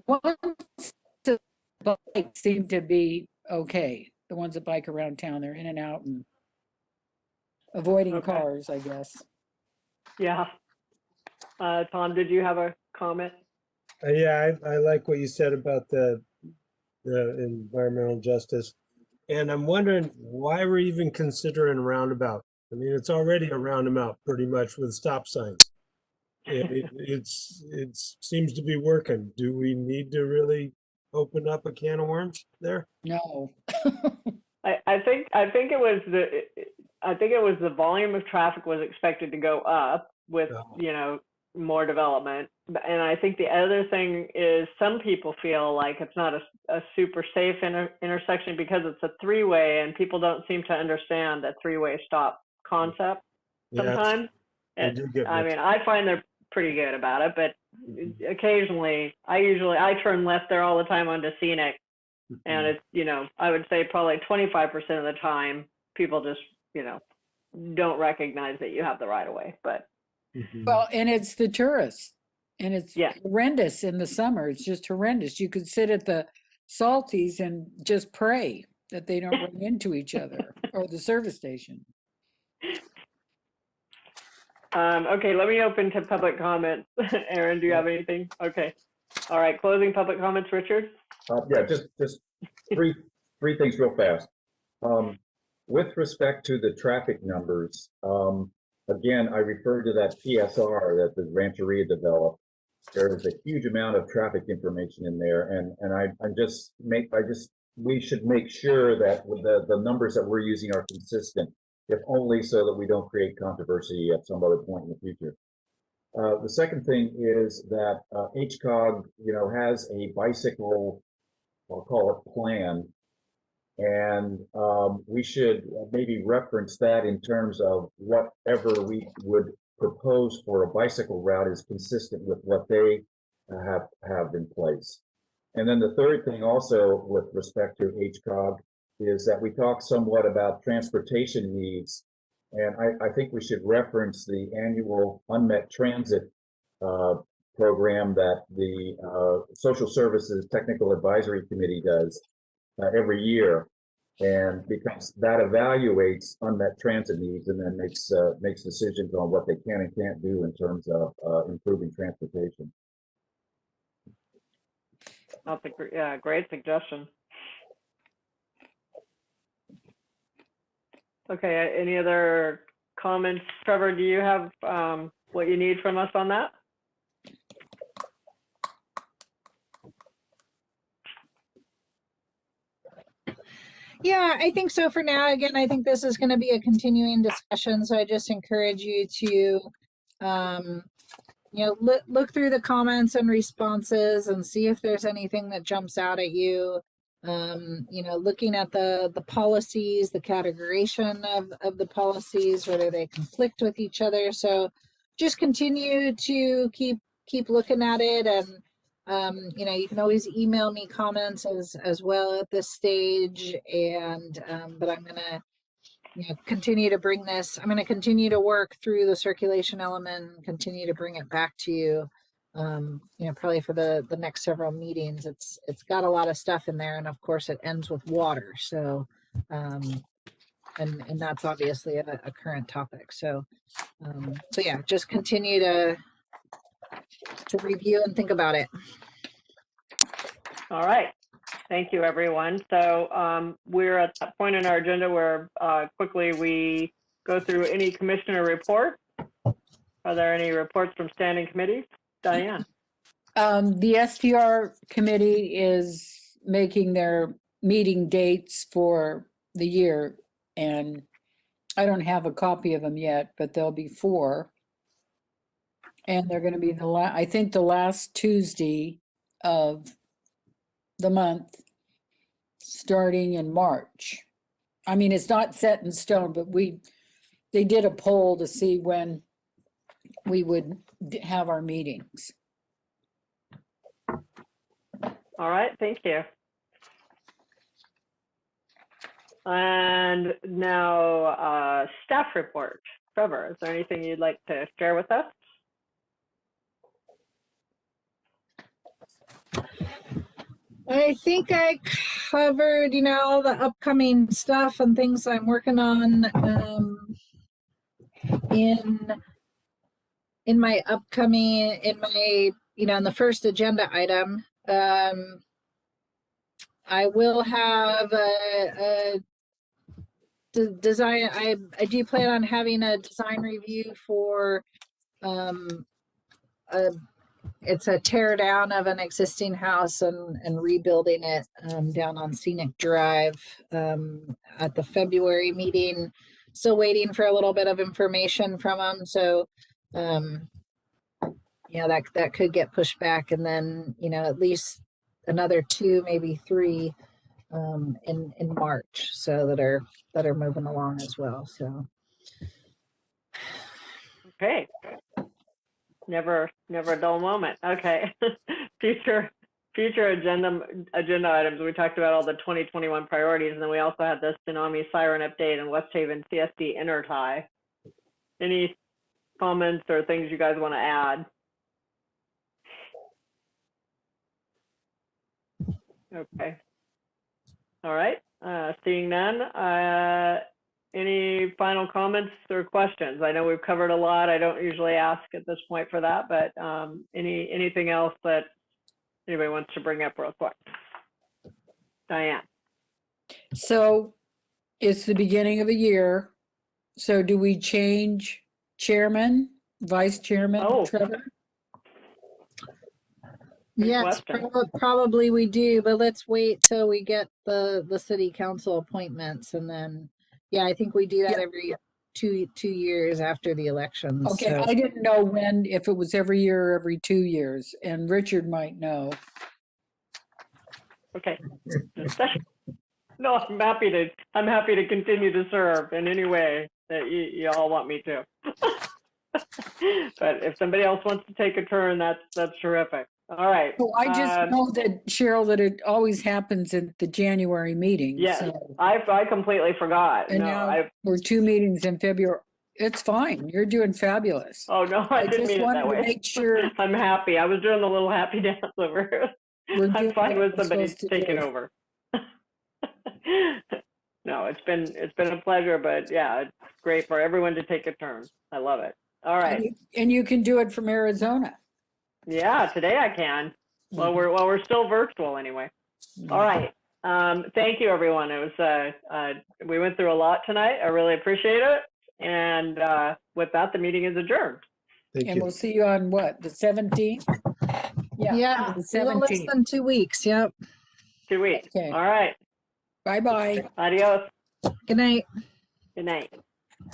ones that bike seem to be okay. The ones that bike around town, they're in and out and avoiding cars, I guess. Yeah. Tom, did you have a comment? Yeah, I like what you said about the environmental justice. And I'm wondering why we're even considering a roundabout. It's already a roundabout pretty much with stop signs. It seems to be working. Do we need to really open up a can of worms there? No. I think it was the volume of traffic was expected to go up with more development. And I think the other thing is some people feel like it's not a super safe intersection because it's a three-way, and people don't seem to understand that three-way stop concept sometimes. I find they're pretty good about it, but occasionally I turn left there all the time onto Scenic, and it's, I would say probably 25% of the time people just, don't recognize that you have the right of way. But well, and it's the tourists, and it's horrendous in the summer. It's just horrendous. You could sit at the Salties and just pray that they don't run into each other, or the service station. Okay, let me open to public comments. Aaron, do you have anything? Okay. All right, closing public comments, Richard? Yeah, just three things real fast. With respect to the traffic numbers, again, I refer to that PSR that the Rancheria developed. There is a huge amount of traffic information in there, and we should make sure that the numbers that we're using are consistent, if only so that we don't create controversy at some other point in the future. The second thing is that HCOG, has a bicycle, I'll call it plan, and we should maybe reference that in terms of whatever we would propose for a bicycle route is consistent with what they have in place. And then the third thing also with respect to HCOG is that we talk somewhat about transportation needs. And I think we should reference the annual unmet transit program that the Social Services Technical Advisory Committee does every year. And because that evaluates unmet transit needs and then makes decisions on what they can and can't do in terms of improving transportation. That's a great suggestion. Okay, any other comments? Trevor, do you have what you need from us on that? Yeah, I think so for now. Again, I think this is going to be a continuing discussion. So I just encourage you to, look through the comments and responses and see if there's anything that jumps out at you. Looking at the policies, the categorization of the policies, whether they conflict with each other. So just continue to keep looking at it, and you can always email me comments as well at this stage. And but I'm gonna continue to bring this. I'm going to continue to work through the circulation element and continue to bring it back to you. Probably for the next several meetings. It's got a lot of stuff in there, and of course it ends with water. So, and that's obviously a current topic. So yeah, just continue to review and think about it. All right. Thank you, everyone. So we're at that point in our agenda where quickly we go through any commissioner report. Are there any reports from standing committees? Diane. The STR committee is making their meeting dates for the year, and I don't have a copy of them yet, but there'll be 4. And they're going to be I think the last Tuesday of the month, starting in March. I mean, it's not set in stone, but they did a poll to see when we would have our meetings. All right, thank you. And now staff report. Trevor, is there anything you'd like to share with us? I think I covered, all the upcoming stuff and things I'm working on in my upcoming, in the first agenda item. I will have a design. I do plan on having a design review for it's a tear down of an existing house and rebuilding it down on Scenic Drive at the February meeting. Still waiting for a little bit of information from them. So, that could get pushed back, and then, at least another 2, maybe 3 in March. So that are moving along as well. So. Okay. Never a dull moment. Okay. Future agenda items. We talked about all the 2021 priorities, and then we also had the tsunami siren update and West Haven CSD intertie. Any comments or things you guys want to add? Okay. All right. Seeing none. Any final comments or questions? I know we've covered a lot. I don't usually ask at this point for that, but anything else that anybody wants to bring up real quick? Diane? So it's the beginning of a year. So do we change chairman, vice chairman, Oh. Trevor? Good Yes, question. probably we do, but let's wait till we get the city council appointments and then, yeah, I think we do that Yeah. every two years after the elections. Okay, so- I didn't know when, if it was every year or every 2 years, and Richard might know. Okay. No, I'm happy to continue to serve in any way that you all want me to. But if somebody else wants to take a turn, that's terrific. All right. So I just know that, Cheryl, that it always happens at the January meeting. Yes, so- I completely forgot. And No, now we're 2 meetings in February. It's fine. You're doing fabulous. oh no, I didn't just mean it wanted that to way. make sure I'm happy. I was doing the little happy dance over here. we're I'm doing fine what with we're somebody supposed to taking do. over. No, it's been a pleasure, but yeah, it's great for everyone to take a turn. I love it. All right. And you can do it from Arizona. Yeah, today I can. Well, we're still virtual anyway. All right. Thank you, everyone. It was we went through a lot tonight. I really appreciate it. And with that, the meeting is adjourned. Thank And you. we'll see you on what, the 17th? Yeah, the a little less 17th. than 2 weeks. Yep. 2 weeks. Okay. All right. Bye-bye. Adios. Good night. Good night.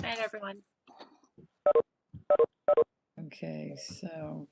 Night, everyone. Okay, so.